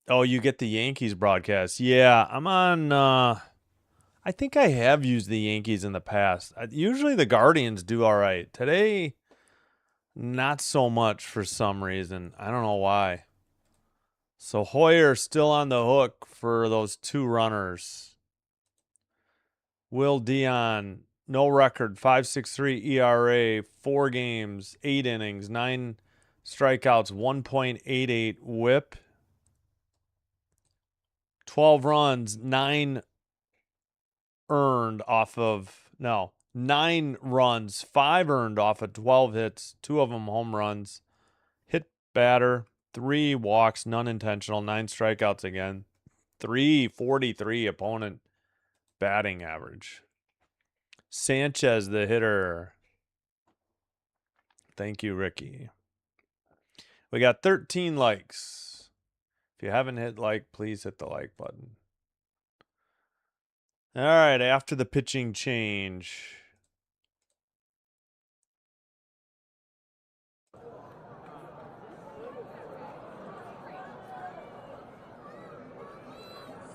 Oh, you get the Yankees broadcast. Yeah, I'm on... I think I have used the Yankees in the past. Usually the Guardians do all right. Today, not so much for some reason. I don't know why. So Hoyer still on the hook for those 2 runners. Will Dion, no record, 5.63 ERA, 4 games, 8 innings, 9 strikeouts, 1.88 whip, 12 runs, 9 earned off of, no, 9 runs, 5 earned off of 12 hits, 2 of them home runs, hit batter, 3 walks, none intentional, 9 strikeouts again, 343 opponent batting average. Sanchez, the hitter. Thank you, Ricky. We got 13 likes. If you haven't hit like, please hit the like button. All right, after the pitching change.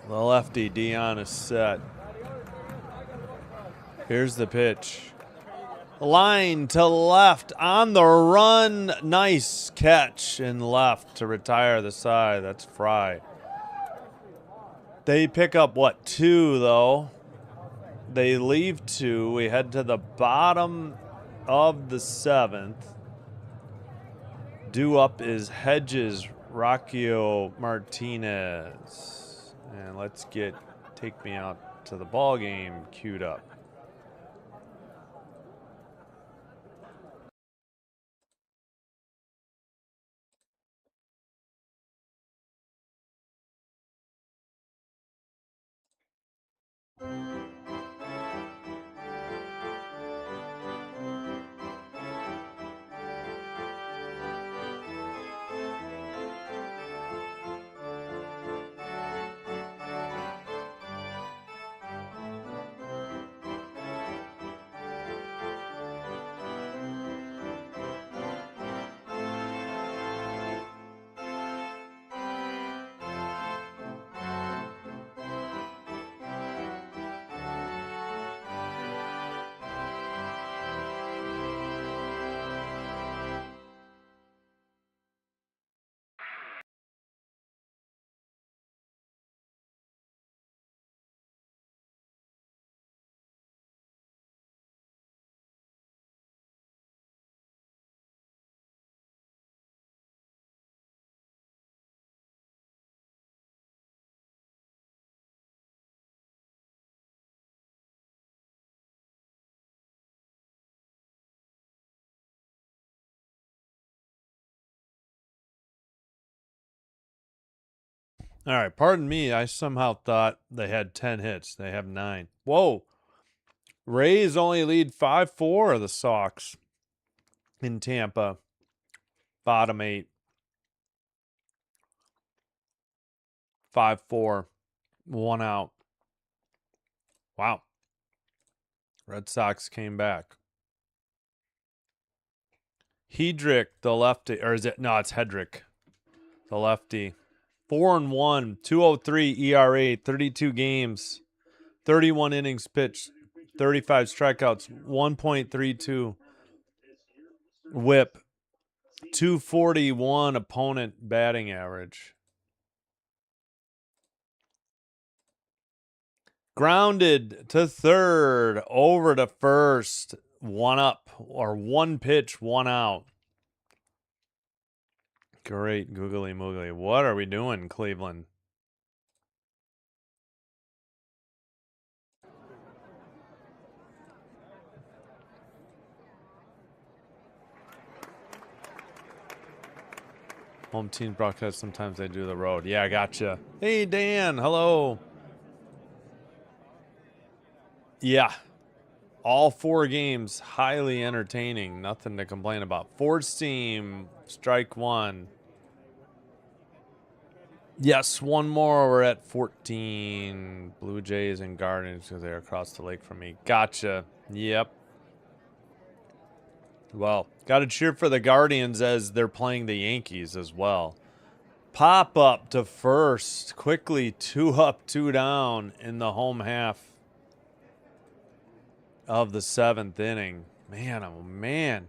The lefty, Dion, is set. Here's the pitch. Line to left on the run. Nice catch in left to retire the side. That's Fry. They pick up, what, 2, though? They leave 2. We head to the bottom of the 7th. Due up is Hedges, Rockio Martinez. And let's get Take Me Out to the Ball Game queued up. All right, pardon me. I somehow thought they had 10 hits. They have 9. Whoa. Rays only lead 5-4 of the Sox in Tampa. Bottom 8. 5-4. 1 out. Wow. Red Sox came back. Hedrick, the lefty, or is it? No, it's Hedrick, the lefty. 4-1, 2.03 ERA, 32 games, 31 innings pitched, 35 strikeouts, 1.32 WHIP, 241 opponent batting average. Grounded to third, over to first, 1 up, or 1 pitch, 1 out. Great googly moogly. What are we doing, Cleveland? Home team broadcast, sometimes they do the road. Yeah, I gotcha. Hey, Dan. Hello. Yeah. All 4 games, highly entertaining. Nothing to complain about. Force team, strike 1. Yes, 1 more. We're at 14. Blue Jays and Guardians because they're across the lake from me. Gotcha. Yep. Well, got to cheer for the Guardians as they're playing the Yankees as well. Pop up to first. Quickly 2 up, 2 down in the home half of the 7th inning. Man, oh man.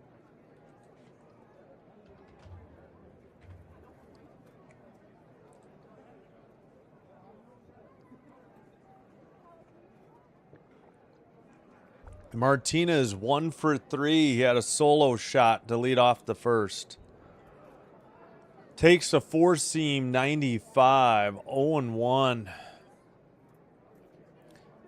Martinez 1 for 3. He had a solo shot to lead off the first. Takes a 4-seam 95, 0-1.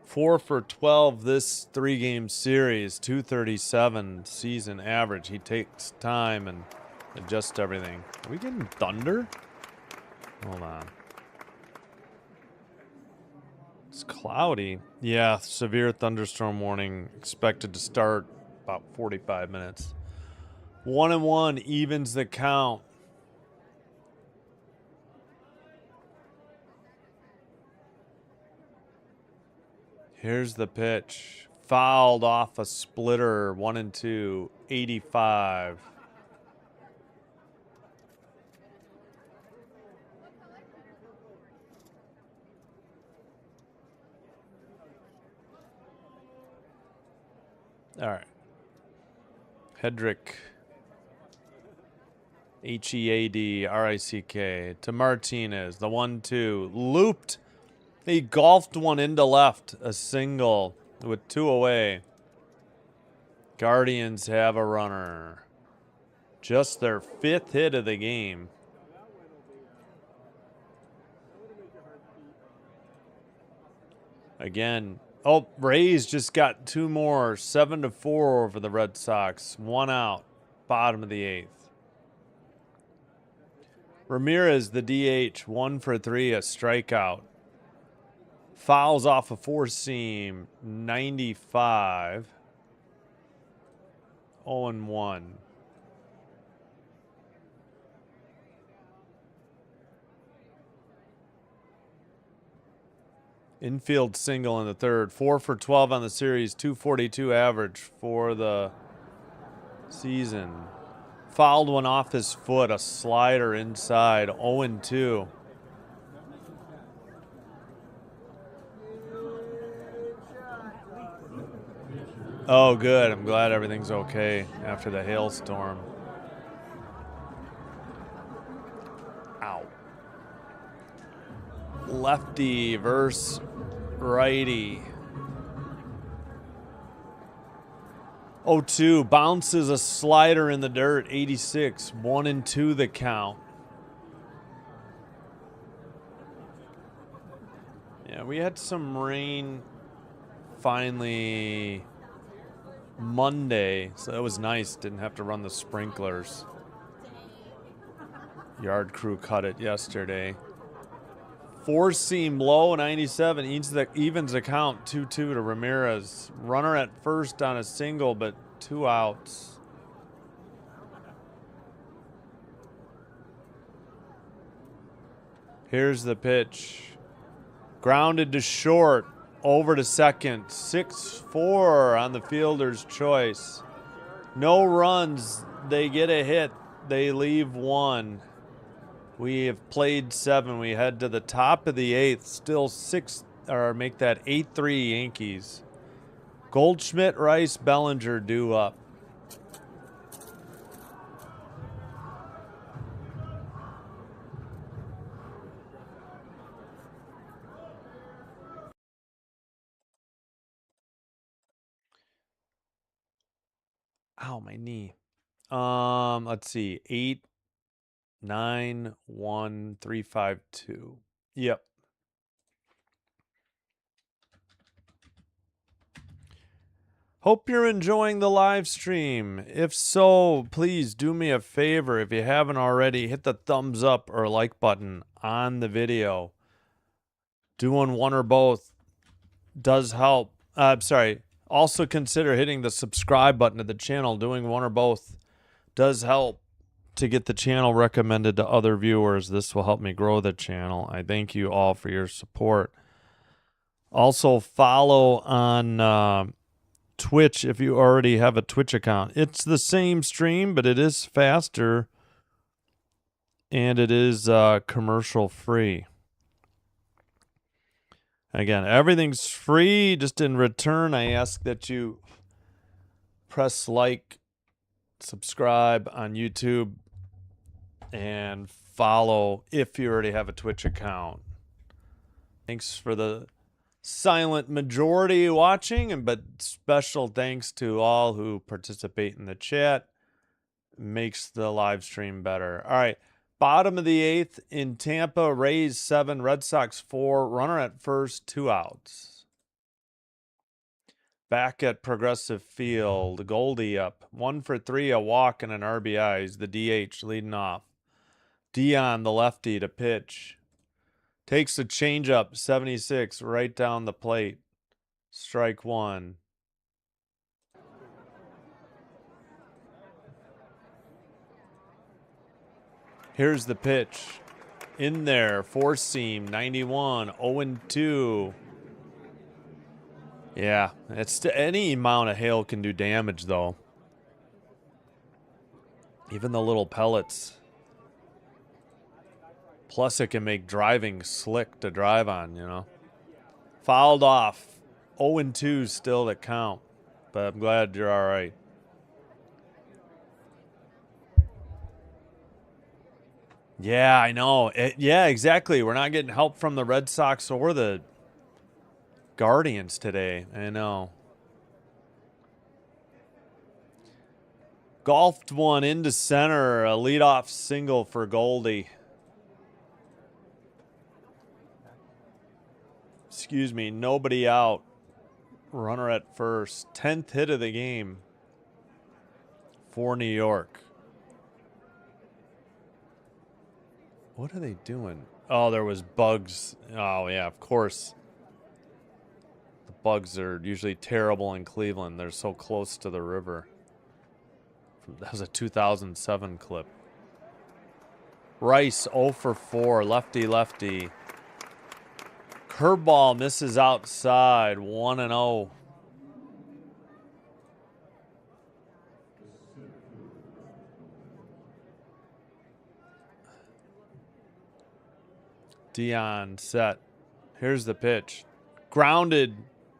4 for 12 this 3-game series, 237 season average. He takes time and adjusts everything. Are we getting thunder? Hold on. It's cloudy. Yeah, severe thunderstorm warning expected to start about 45 minutes. 1-1 evens the count. Here's the pitch. Fouled off a splitter. 1-2. 85. All right. Hedrick. Headrick to Martinez. The 1-2. Looped. He golfed one into left. A single with 2 away. Guardians have a runner. Just their 5th hit of the game. Again. Oh, Rays just got 2 more. 7-4 over the Red Sox. 1 out. Bottom of the 8th. Ramirez, the DH. 1 for 3. A strikeout. Fouls off a 4-seam. 95. 0-1. Infield single in the 3rd. 4 for 12 on the series. 242 average for the season. Fouled one off his foot. A slider inside. 0-2. Oh, good. I'm glad everything's okay after the hailstorm. Ow. Lefty versus righty. 0-2. Bounces a slider in the dirt. 86. 1-2 the count. Yeah, we had some rain finally Monday, so that was nice. Didn't have to run the sprinklers. Yard crew cut it yesterday. Four seam low, 97. Evens the count, 2-2 to Ramirez. Runner at first on a single, but 2 outs. Here's the pitch. Grounded to short. Over to second. 6-4 on the fielder's choice. No runs. They get a hit. They leave 1. We have played 7. We head to the top of the 8th. Still 6, or make that 8-3 Yankees. Goldschmidt, Rice, Bellinger due up. Ow, my knee. Let's see. 8, 9, 1, 3, 5, 2. Yep. Hope you're enjoying the live stream. If so, please do me a favor. If you haven't already, hit the thumbs up or like button on the video. Doing one or both does help. Also consider hitting the subscribe button to the channel. Doing one or both does help to get the channel recommended to other viewers. This will help me grow the channel. I thank you all for your support. Also, follow on Twitch if you already have a Twitch account. It's the same stream, but it is faster and it is commercial free. Again, everything's free. Just in return, I ask that you press like, subscribe on YouTube, and follow if you already have a Twitch account. Thanks for the silent majority watching, but special thanks to all who participate in the chat. Makes the live stream better. All right. Bottom of the 8th in Tampa, Rays 7, Red Sox 4, runner at first, 2 outs. Back at Progressive Field, Goldie up, 1 for 3, a walk and an RBI. He's the DH leading off. Dion, the lefty, to pitch. Takes a changeup, 76, right down the plate. Strike 1. Here's the pitch. In there, 4-seam, 91, 0-2. Yeah, any amount of hail can do damage, though. Even the little pellets. Plus, it can make driving slick to drive on, you know. Fouled off. 0-2 still to count, but I'm glad you're all right. Yeah, I know. Yeah, exactly. We're not getting help from the Red Sox or the Guardians today. I know. Golfed one into center. A leadoff single for Goldie. Excuse me. Nobody out. Runner at first. 10th hit of the game for New York. What are they doing? Oh, there was bugs. Oh, yeah, of course. The bugs are usually terrible in Cleveland. They're so close to the river. That was a 2007 clip. Rice 0 for 4. Lefty. Curveball misses outside. 1-0. Dion set. Here's the pitch. Grounded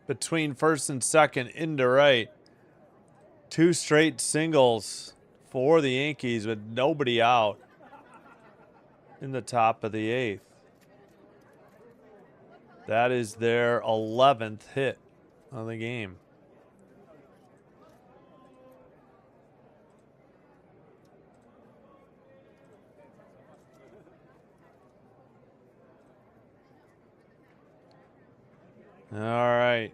between first and second into right. 2 straight singles for the Yankees with nobody out in the top of the 8th. That is their 11th hit of the game. All right.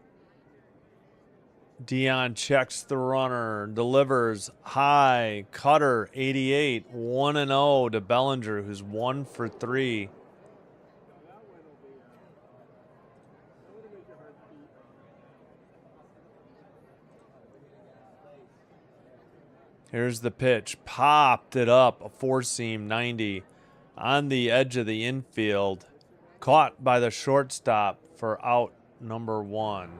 Dion checks the runner, delivers high, cutter, 88, 1-0 to Bellinger, who's 1 for 3. Here's the pitch. Popped it up. A four-seam 90 on the edge of the infield. Caught by the shortstop for out number 1.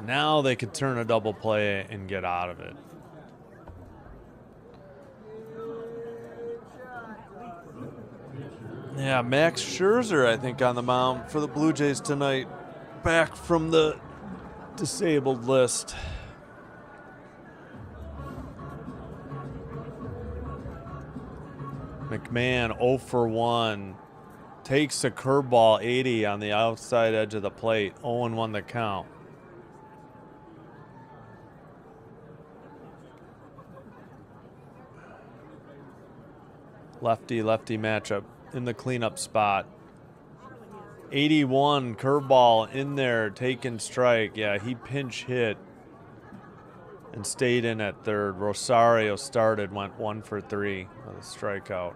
Now they could turn a double play and get out of it. Yeah, Max Scherzer, I think, on the mound for the Blue Jays tonight. Back from the disabled list. McMahon 0 for 1. Takes a curveball 80 on the outside edge of the plate. 0-1 the count. Lefty-lefty matchup in the cleanup spot. 81 curveball in there, taking strike. Yeah, he pinch hit and stayed in at third. Rosario started, went 1 for 3 with a strikeout.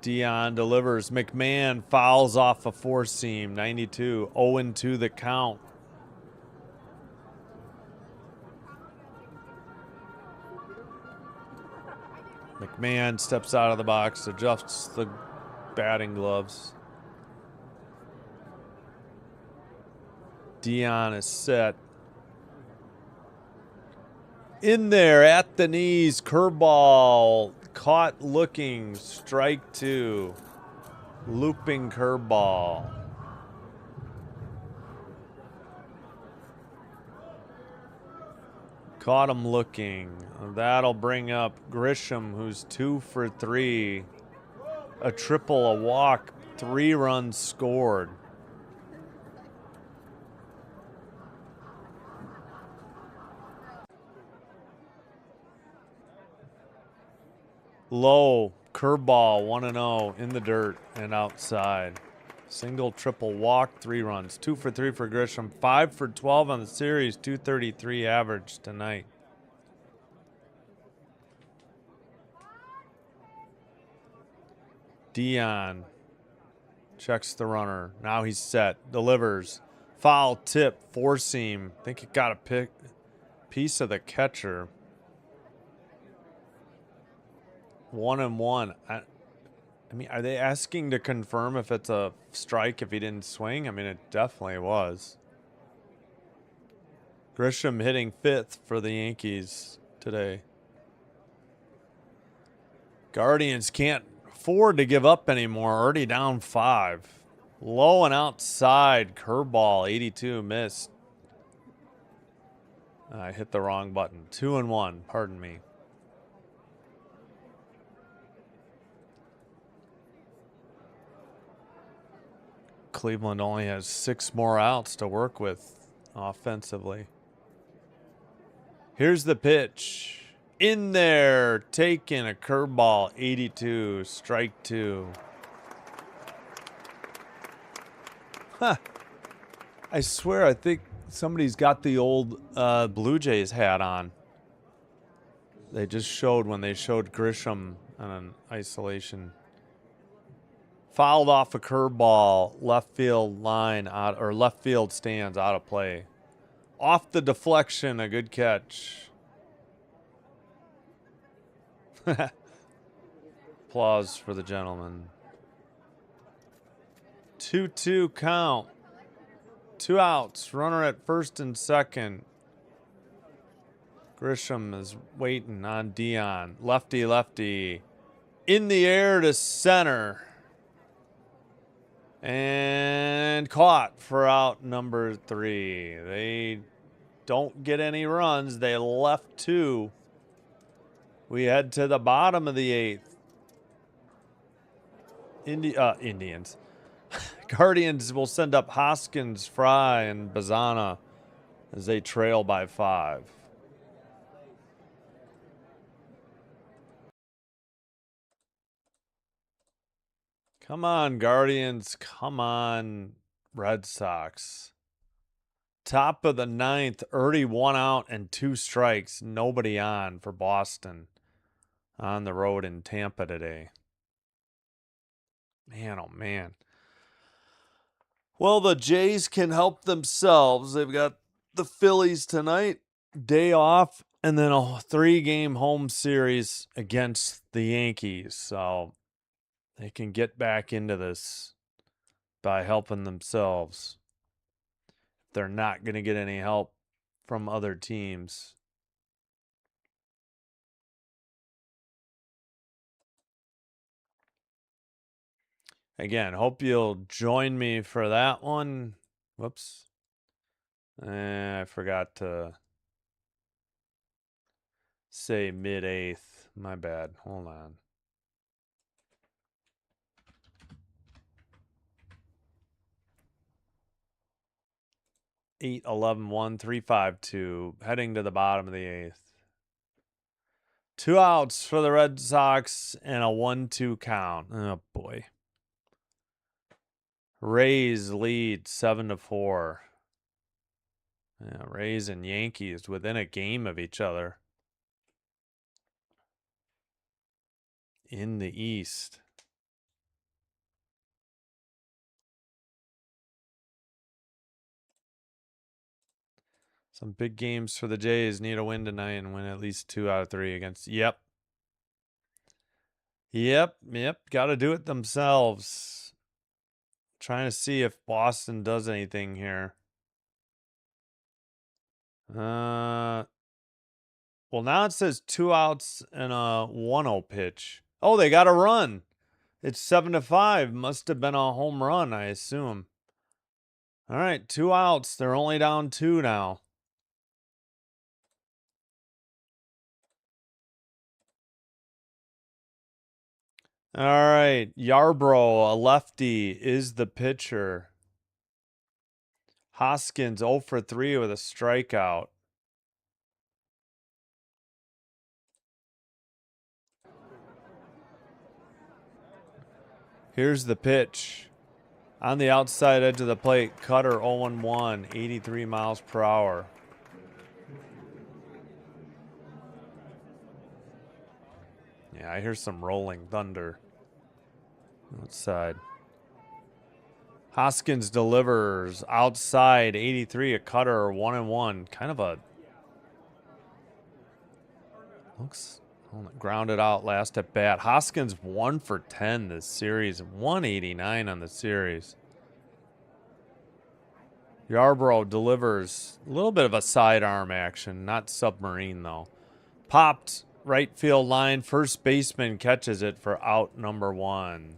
Dion delivers. McMahon fouls off a four-seam. 92. 0-2 the count. McMahon steps out of the box, adjusts the batting gloves. Dion is set. In there at the knees, curveball. Caught looking, strike 2. Looping curveball. Caught him looking. That'll bring up Grisham, who's 2 for 3. A triple, a walk, 3 runs scored. Low, curveball, 1-0 in the dirt and outside. Single, triple, walk, 3 runs. 2 for 3 for Grisham. 5 for 12 on the series. 233 average tonight. Dion checks the runner. Now he's set. Delivers. Foul tip. Four seam. I think it got a piece of the catcher. 1-1. I mean, are they asking to confirm if it's a strike if he didn't swing? I mean, it definitely was. Grisham hitting 5th for the Yankees today. Guardians can't afford to give up anymore. Already down 5. Low and outside. Curveball. 82 missed. I hit the wrong button. 2-1. Pardon me. Cleveland only has 6 more outs to work with offensively. Here's the pitch. In there, taking a curveball, 82, strike 2. Huh. I swear, I think somebody's got the old Blue Jays hat on. They just showed when they showed Grisham on an isolation. Fouled off a curveball, left field line out, or left field stands out of play. Off the deflection, a good catch. Applause for the gentleman. 2-2 count. 2 outs. Runner at first and second. Grisham is waiting on Dion. Lefty, lefty. In the air to center. And caught for out number 3. They don't get any runs. They left 2. We head to the bottom of the 8th. Indians. Guardians will send up Hoskins, Fry, and Bazana as they trail by 5. Come on, Guardians. Come on, Red Sox. Top of the 9th, already 1 out and 2 strikes. Nobody on for Boston on the road in Tampa today. Man, oh man. Well, the Jays can help themselves. They've got the Phillies tonight, day off, and then a 3-game home series against the Yankees. So they can get back into this by helping themselves. They're not going to get any help from other teams. Again, hope you'll join me for that one. Whoops. I forgot to say mid-8th. My bad. Hold on. 8-11-1-3-5-2, heading to the bottom of the 8th. 2 outs for the Red Sox and a 1-2 count. Oh boy. Rays lead 7-4. Yeah, Rays and Yankees within a game of each other in the East. Some big games for the Jays. Need a win tonight and win at least 2 out of 3 against. Yep. Got to do it themselves. Trying to see if Boston does anything here. Well, now it says 2 outs and a 1-0 pitch. Oh, they got a run. It's 7-5. Must have been a home run, I assume. All right, 2 outs. They're only down 2 now. All right, Yarbrough, a lefty, is the pitcher. Hoskins 0 for 3 with a strikeout. Here's the pitch. On the outside edge of the plate, cutter 0-1, 83 miles per hour. Yeah, I hear some rolling thunder outside. Hoskins delivers outside 83, a cutter 1-1. Kind of a looks grounded out last at bat. Hoskins 1 for 10 this series, 189 on the series. Yarbrough delivers a little bit of a sidearm action, not submarine though. Popped right field line, first baseman catches it for out number 1.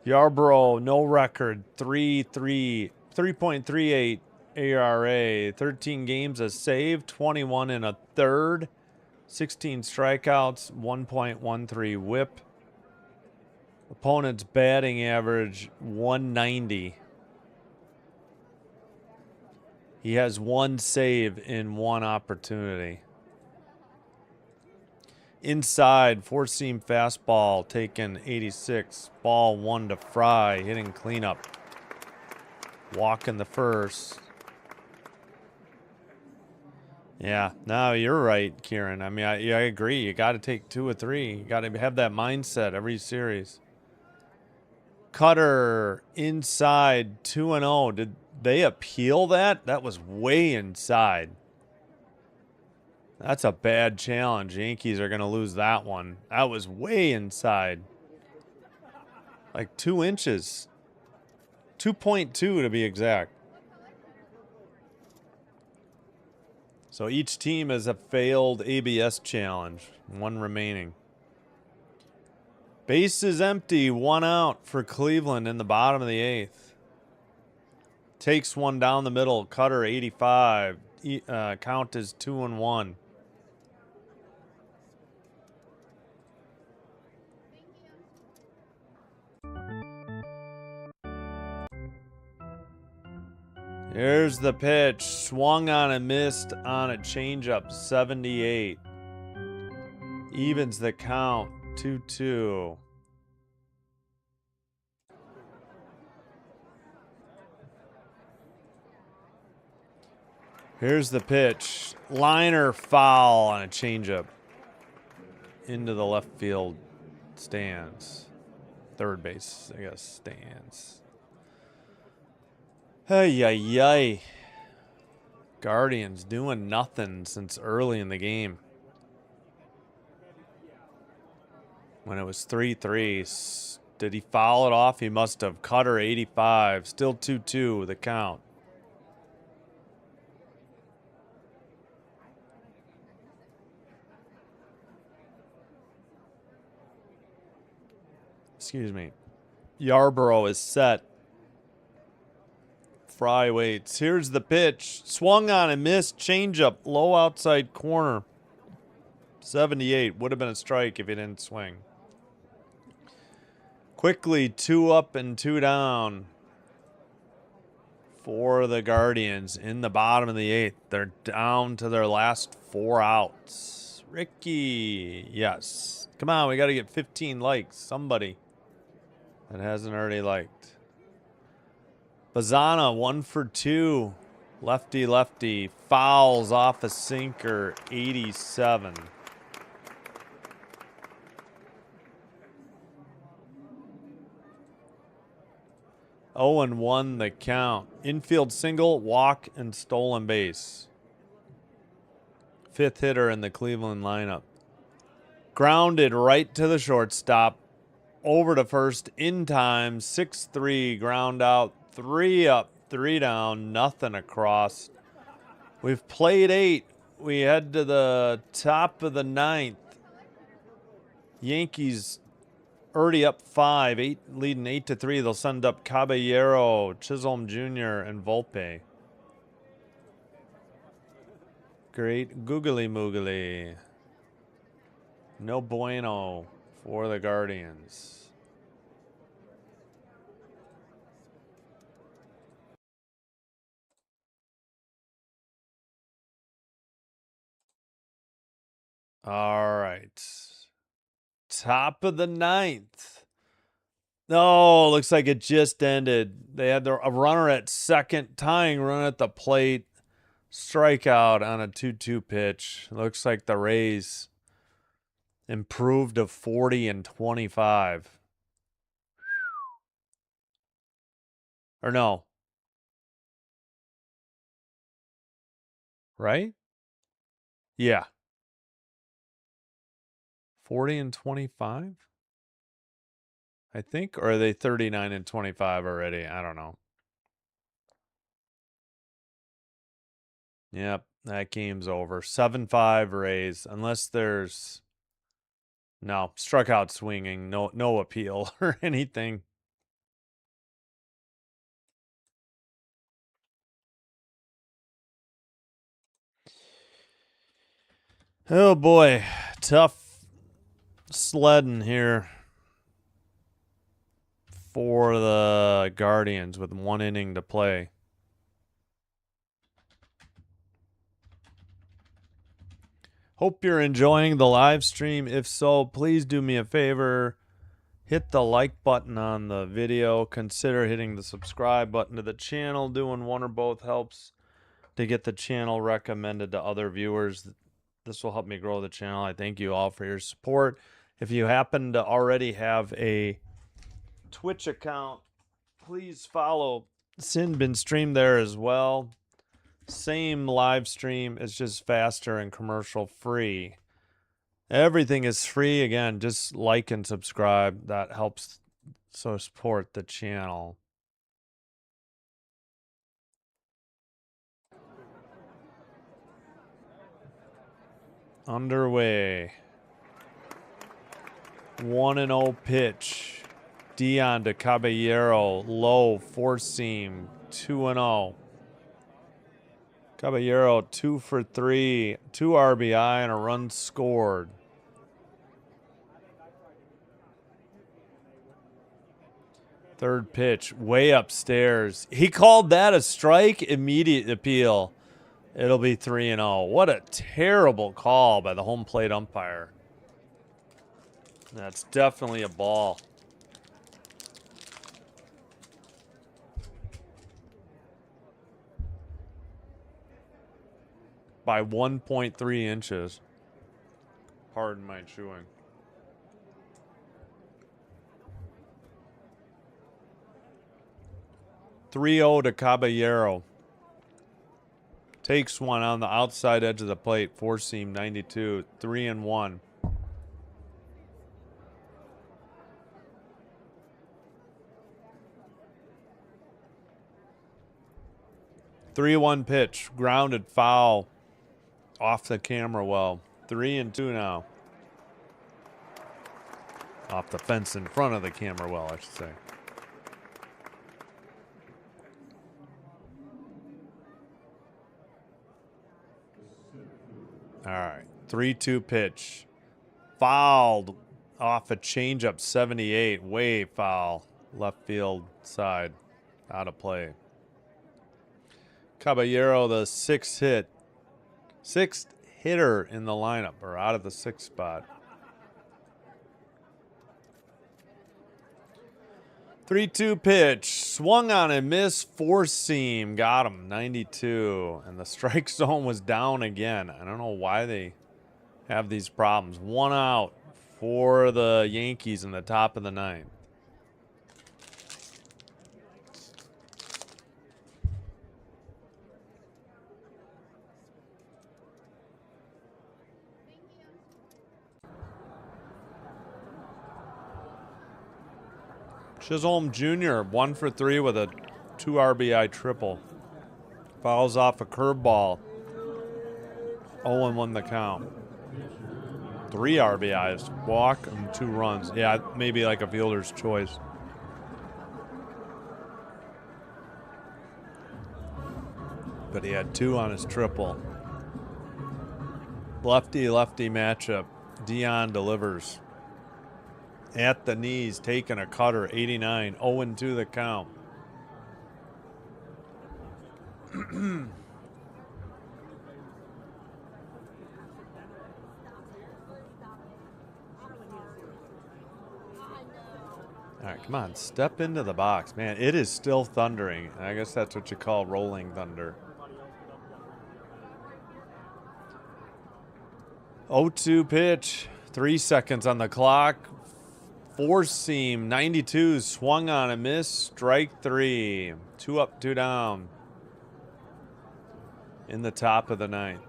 Yarbrough, no record, 3.38 ERA, 13 games a save, 21 and a third, 16 strikeouts, 1.13 whip. Opponent's batting average, 190. He has 1 save in 1 opportunity. Inside, 4-seam fastball, taken 86. Ball 1 to Fry, hitting cleanup. Walk in the first. Yeah, no, you're right, Kieran. I mean, I agree. You got to take 2 or 3. You got to have that mindset every series. Cutter inside, 2-0. Did they appeal that? That was way inside. That's a bad challenge. Yankees are going to lose that one. That was way inside. Like 2 inches. 2.2 to be exact. So each team has a failed ABS challenge. 1 remaining. Base is empty. 1 out for Cleveland in the bottom of the 8th. Takes 1 down the middle. Cutter 85. Count is 2-1. Here's the pitch. Swung on and missed on a changeup. 78. Evens the count. 2-2. Here's the pitch. Liner foul on a changeup. Into the left field stands. third base, I guess, stands. Hey, ay, ay. Guardians doing nothing since early in the game. When it was 3-3. Did he foul it off? He must have. Cutter 85. Still 2-2 the count. Excuse me. Yarborough is set. Fry waits. Here's the pitch. Swung on and missed. Changeup. Low outside corner. 78. Would have been a strike if he didn't swing. Quickly, 2 up and 2 down for the Guardians in the bottom of the 8th. They're down to their last 4 outs. Ricky. Yes. Come on, we got to get 15 likes. Somebody that hasn't already liked. Bazana, 1 for 2. Lefty, lefty. Fouls off a sinker, 87. Oh, and 1 the count. Infield single, walk, and stolen base. 5th hitter in the Cleveland lineup. Grounded right to the shortstop. Over to first in time. 6-3 ground out. 3 up, 3 down. Nothing across. We've played 8. We head to the top of the 9th. Yankees already up 5. 8 leading 8-3. They'll send up Caballero, Chisholm Jr., and Volpe. Great googly moogly. No bueno for the Guardians. All right. Top of the 9th. Oh, looks like it just ended. They had a runner at second, tying run at the plate. Strikeout on a 2-2 pitch. Looks like the Rays improved to 40 and 25. Or no. Right? Yeah. 40 and 25? I think. Or are they 39 and 25 already? I don't know. Yep, that game's over. 7-5 Rays. Unless there's... No, struck out swinging. No appeal or anything. Oh boy, tough sledding here for the Guardians with 1 inning to play. Hope you're enjoying the live stream. If so, please do me a favor. Hit the like button on the video. Consider hitting the subscribe button to the channel. Doing one or both helps to get the channel recommended to other viewers. This will help me grow the channel. I thank you all for your support. If you happen to already have a Twitch account, please follow Sinbin Stream there as well. Same live stream, it's just faster and commercial free. Everything is free. Again, just like and subscribe. That helps so support the channel. Underway. 1-0 pitch. Dion to Caballero. Low, 4-seam. 2-0. Caballero 2 for 3. 2 RBI and a run scored. Third pitch. Way upstairs. He called that a strike. Immediate appeal. It'll be 3-0. What a terrible call by the home plate umpire. That's definitely a ball. By 1.3 inches. Pardon my chewing. 3-0 to Caballero. Takes one on the outside edge of the plate. Four seam 92. 3-1. Three-one pitch. Grounded foul. Off the camera well. 3-2 now. Off the fence in front of the camera well, I should say. All right. 3-2 pitch. Fouled off a changeup 78. Way foul. Left field side. Out of play. Caballero, the sixth hitter in the lineup, or out of the sixth spot. 3-2 pitch. Swung on and missed. Four seam. Got him. 92. And the strike zone was down again. I don't know why they have these problems. One out for the Yankees in the top of the ninth. Chisholm Jr. 1 for 3 with a 2 RBI triple. Fouls off a curveball. 0-1 the count. 3 RBIs, walk and 2 runs. Yeah, maybe like a fielder's choice. But he had 2 on his triple. Lefty-lefty matchup. Dion delivers. At the knees, taking a cutter, 89. 0-2 the count. All right, come on, step into the box. Man, it is still thundering. I guess that's what you call rolling thunder. 0-2 pitch. 3 seconds on the clock. Four seam, 92, swung on and missed. Strike 3. 2 up, 2 down. In the top of the ninth.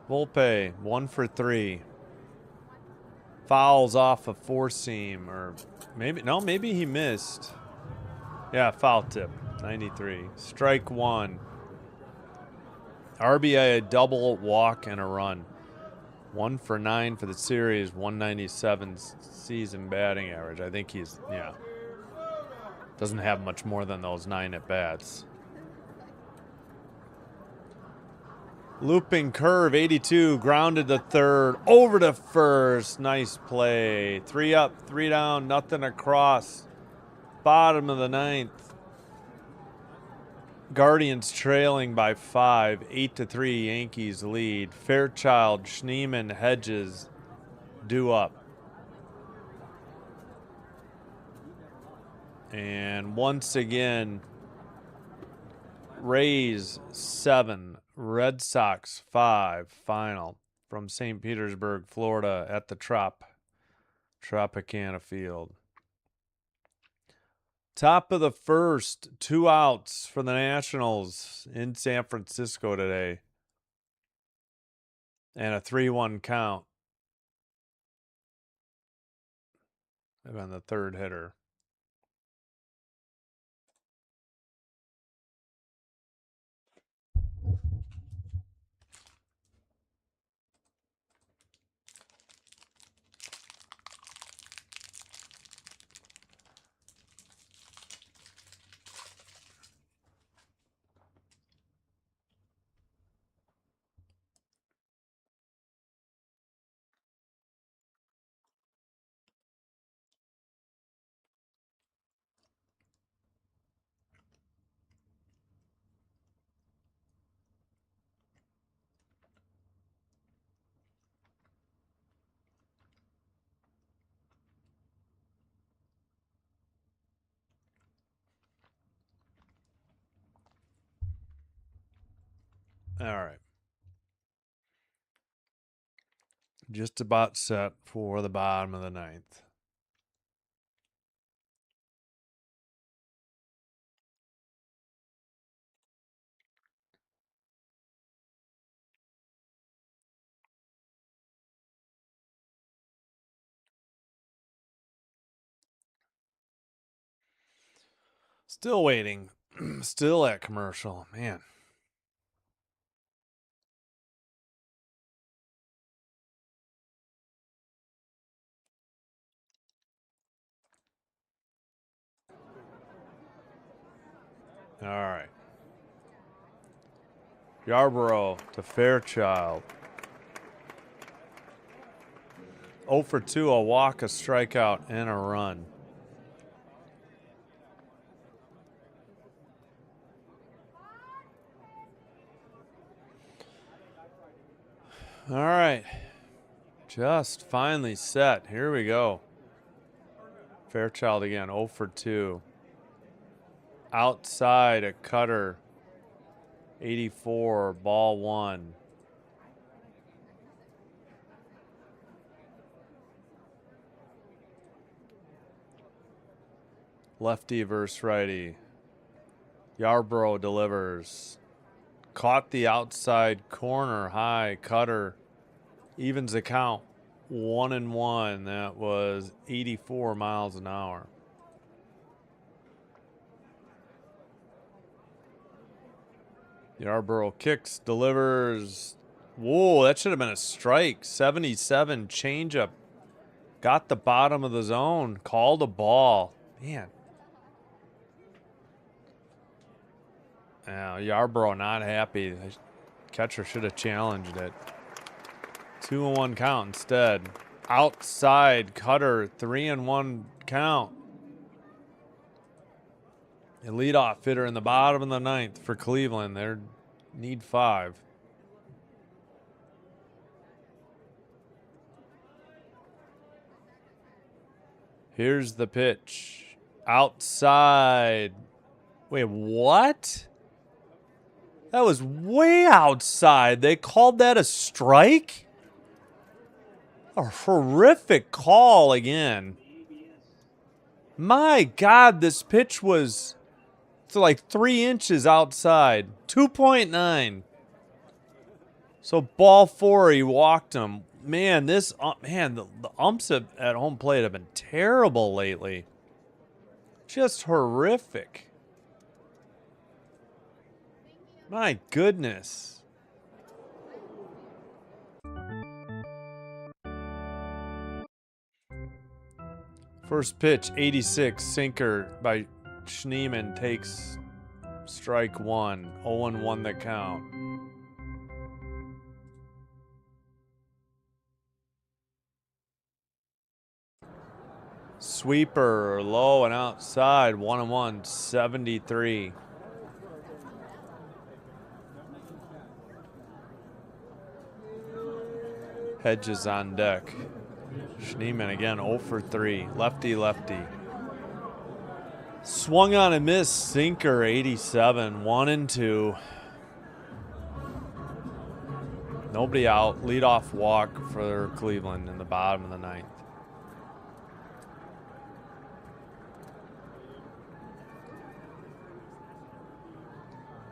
Volpe, 1 for 3. Fouls off a four seam, or maybe he missed. Yeah, foul tip, 93. Strike 1. RBI, a double, walk, and a run. 1 for 9 for the series, 197 season batting average. I think he's, doesn't have much more than those 9 at-bats. Looping curve, 82, grounded to third, over to first. Nice play. 3 up, 3 down, nothing across. Bottom of the ninth. Guardians trailing by 5, 8-3. Yankees lead. Fairchild, Schneemann, Hedges due up. And once again, Rays 7, Red Sox 5, final from St. Petersburg, Florida at the Tropicana Field. Top of the first, 2 outs for the Nationals in San Francisco today. And a 3-1 count. On the third hitter. All right. Just about set for the bottom of the ninth. Still waiting. Still at commercial. Man. All right. Yarborough to Fairchild. 0 for 2, a walk, a strikeout, and a run. All right. Just finally set. Here we go. Fairchild again, 0 for 2. Outside, a cutter. 84, ball 1. Lefty versus righty. Yarborough delivers. Caught the outside corner, high cutter. Evens the count. 1-1. That was 84 miles an hour. Yarborough kicks, delivers. Whoa, that should have been a strike. 77 changeup. Got the bottom of the zone. Called a ball. Man. Yarborough not happy. The catcher should have challenged it. 2-1 count instead. Outside cutter. 3-1 count. A leadoff hitter in the bottom of the ninth for Cleveland. They need 5. Here's the pitch. Outside. Wait, what? That was way outside. They called that a strike? A horrific call again. My God, this pitch was like 3 inches outside. 2.9. So ball 4, he walked him. Man, the umps at home plate have been terrible lately. Just horrific. My goodness. First pitch, 86, sinker by Schneemann takes strike 1. 0-1 the count. Sweeper, low and outside, 1-1, 73. Hedges on deck. Schneemann again, 0 for 3. Lefty, lefty. Swung on and missed, sinker, 87, 1-2. Nobody out, leadoff walk for Cleveland in the bottom of the ninth.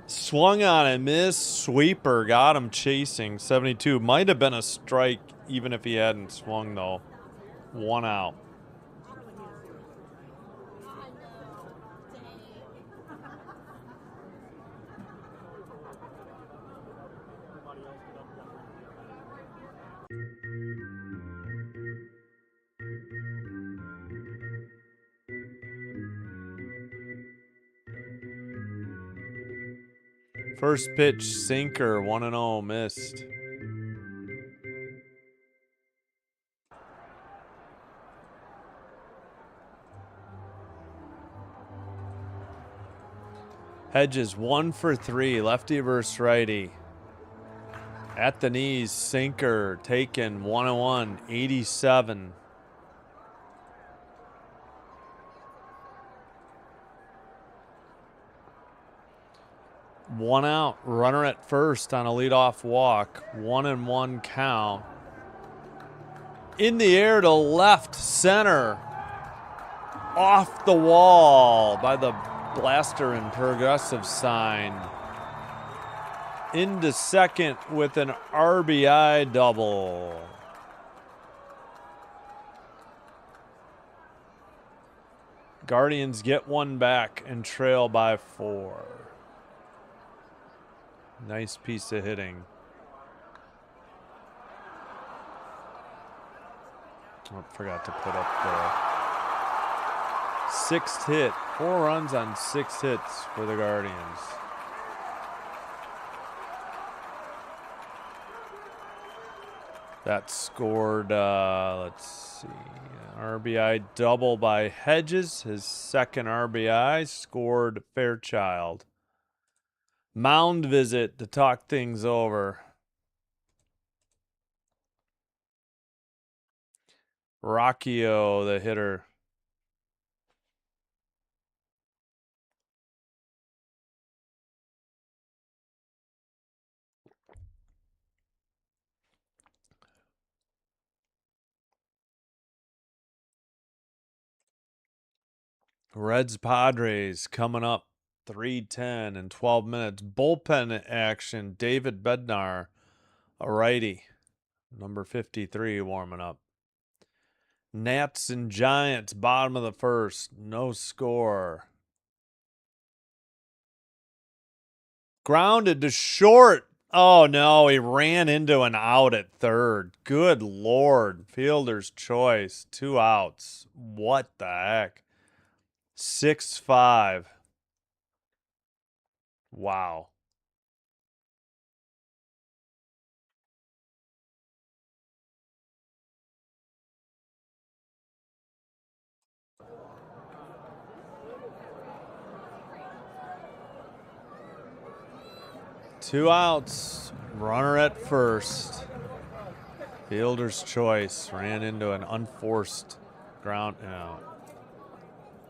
Swung on and missed. Sweeper got him chasing. 72. Might have been a strike even if he hadn't swung, though. 1 out. First pitch, sinker, 1-0, missed. Hedges, 1 for 3, lefty versus righty. At the knees, sinker, taken, 1-1, 87. One out. Runner at first on a leadoff walk. 1-1 count. In the air to left center. Off the wall by the blaster and progressive sign. Into second with an RBI double. Guardians get one back and trail by 4. Nice piece of hitting. Oh, forgot to put up the 6th hit. 4 runs on 6 hits for the Guardians. That scored, let's see, RBI double by Hedges. His second RBI scored Fairchild. Mound visit to talk things over. Rocchio, the hitter. Reds Padres coming up 3:10 in 12 minutes. Bullpen action. David Bednar, a righty. Number 53 warming up. Nats and Giants, bottom of the first. No score. Grounded to short. Oh, no. He ran into an out at third. Good Lord. Fielder's choice. 2 outs. What the heck? 6-5. Wow. Two outs. Runner at first. Fielder's choice. Ran into an unforced ground out.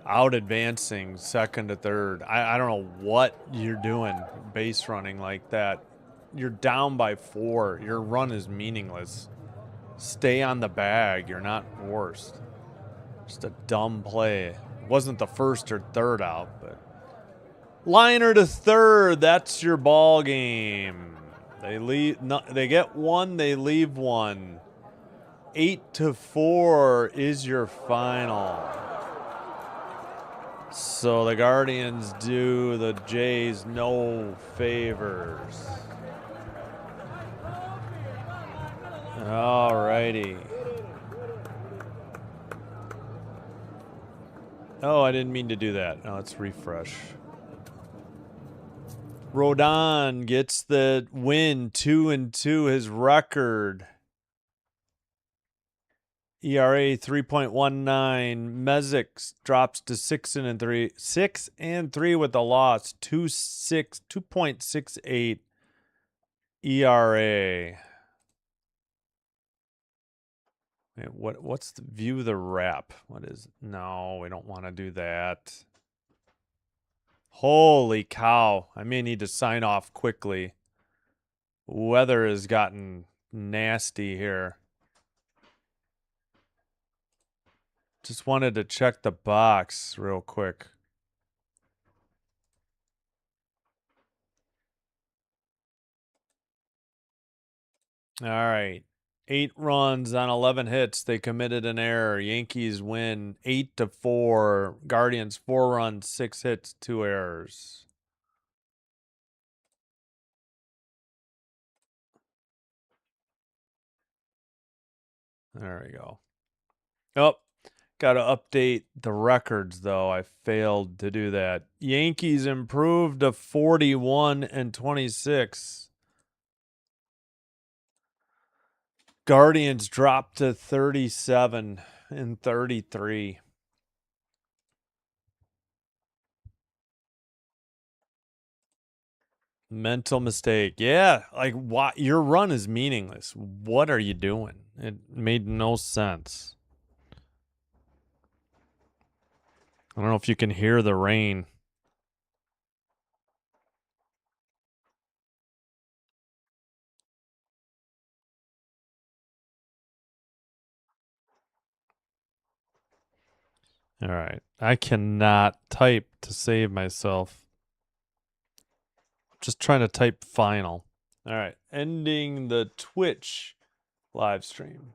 Out advancing second to third. I don't know what you're doing base running like that. You're down by 4. Your run is meaningless. Stay on the bag. You're not forced. Just a dumb play. Wasn't the first or third out, but liner to third. That's your ball game. They leave. No, they get 1. They leave 1. 8-4 is your final. So the Guardians do the Jays no favors. All righty. Oh, I didn't mean to do that. Now let's refresh. Rodon gets the win, 2-2, his record. ERA 3.19. Mezek drops to 6-3. 6-3 with the loss. 2.68 ERA. Wait, what's the view the wrap? What is? No, we don't want to do that. Holy cow. I may need to sign off quickly. Weather has gotten nasty here. Just wanted to check the box real quick. All right. 8 runs on 11 hits. They committed an error. Yankees win 8-4. Guardians 4 runs, 6 hits, 2 errors. There we go. Oh, got to update the records, though. I failed to do that. Yankees improved to 41-26. Guardians dropped to 37-33. Mental mistake. Yeah, like what? Your run is meaningless. What are you doing? It made no sense. I don't know if you can hear the rain. All right. I cannot type to save myself. Just trying to type final. All right. Ending the Twitch live stream.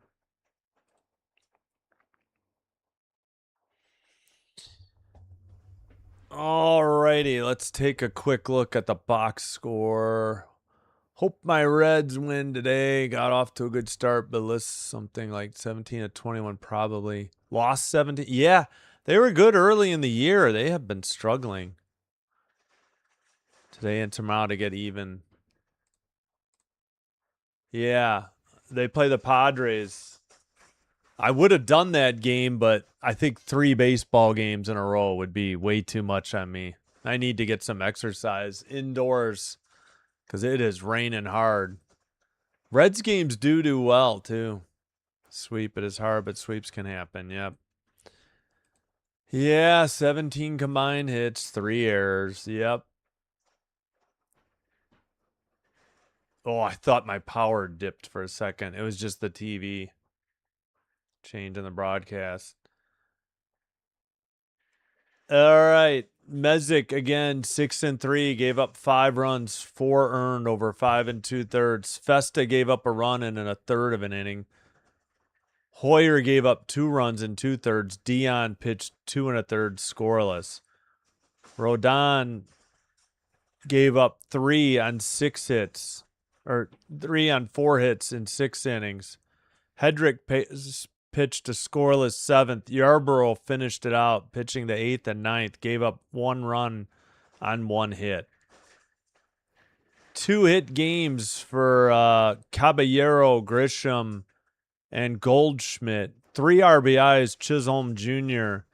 Alrighty, let's take a quick look at the box score. Hope my Reds win today. Got off to a good start, but let's something like 17-21 probably. Lost 17. Yeah, they were good early in the year. They have been struggling today and tomorrow to get even. Yeah, they play the Padres. I would have done that game, but I think 3 baseball games in a row would be way too much on me. I need to get some exercise indoors because it is raining hard. Reds games do well, too. Sweep, it is hard, but sweeps can happen. Yep. Yeah, 17 combined hits, 3 errors. Yep. Oh, I thought my power dipped for a second. It was just the TV change in the broadcast. All right. Mezek again, 6-3, gave up 5 runs, 4 earned over 5 2/3. Festa gave up a run in a third of an inning. Hoyer gave up 2 runs in 2/3. Dion pitched 2 1/3 scoreless. Rodon gave up 3 on 6 hits, or 3 on 4 hits in 6 innings. Hedrick pitched a scoreless 7th. Yarborough finished it out, pitching the 8th and 9th. Gave up 1 run on 1 hit. 2 hit games for Caballero, Grisham, and Goldschmidt. 3 RBIs, Chisholm Jr.,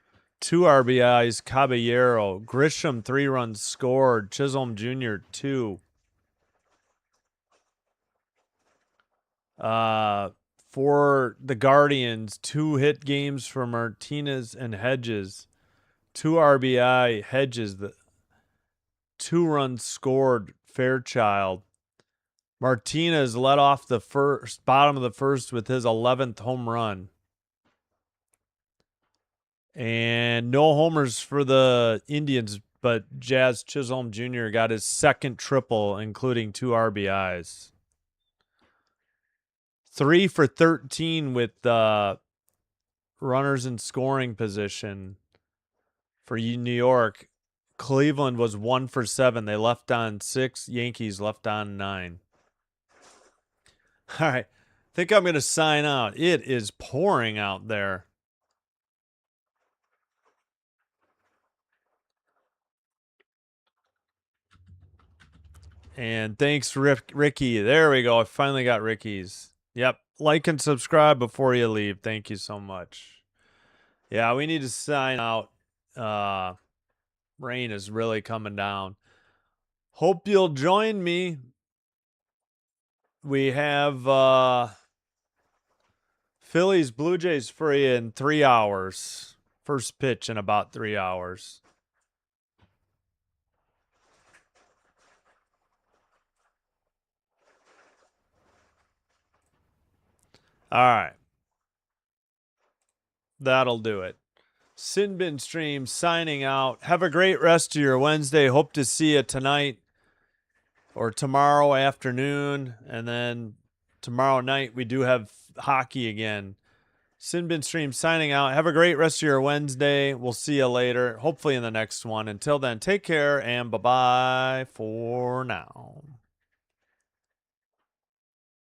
2 RBIs, Caballero. Grisham, 3 runs scored. Chisholm Jr., 2. For the Guardians, 2 hit games for Martinez and Hedges. 2 RBI, Hedges, 2 runs scored, Fairchild. Martinez led off the bottom of the first with his 11th home run. And no homers for the Indians, but Jazz Chisholm Jr. got his 2nd triple, including 2 RBIs. 3 for 13 with runners in scoring position for New York. Cleveland was 1 for 7. They left on 6. Yankees left on 9. All right. I think I'm going to sign out. It is pouring out there. And thanks, Ricky. There we go. I finally got Ricky's. Yep. Like and subscribe before you leave. Thank you so much. Yeah, we need to sign out. Rain is really coming down. Hope you'll join me. We have Phillies Blue Jays for you in 3 hours. First pitch in about 3 hours. All right. That'll do it. Sinbin Stream signing out. Have a great rest of your Wednesday. Hope to see you tonight or tomorrow afternoon. And then tomorrow night, we do have hockey again. Sinbin Stream signing out. Have a great rest of your Wednesday. We'll see you later, hopefully in the next one. Until then, take care and bye-bye for now.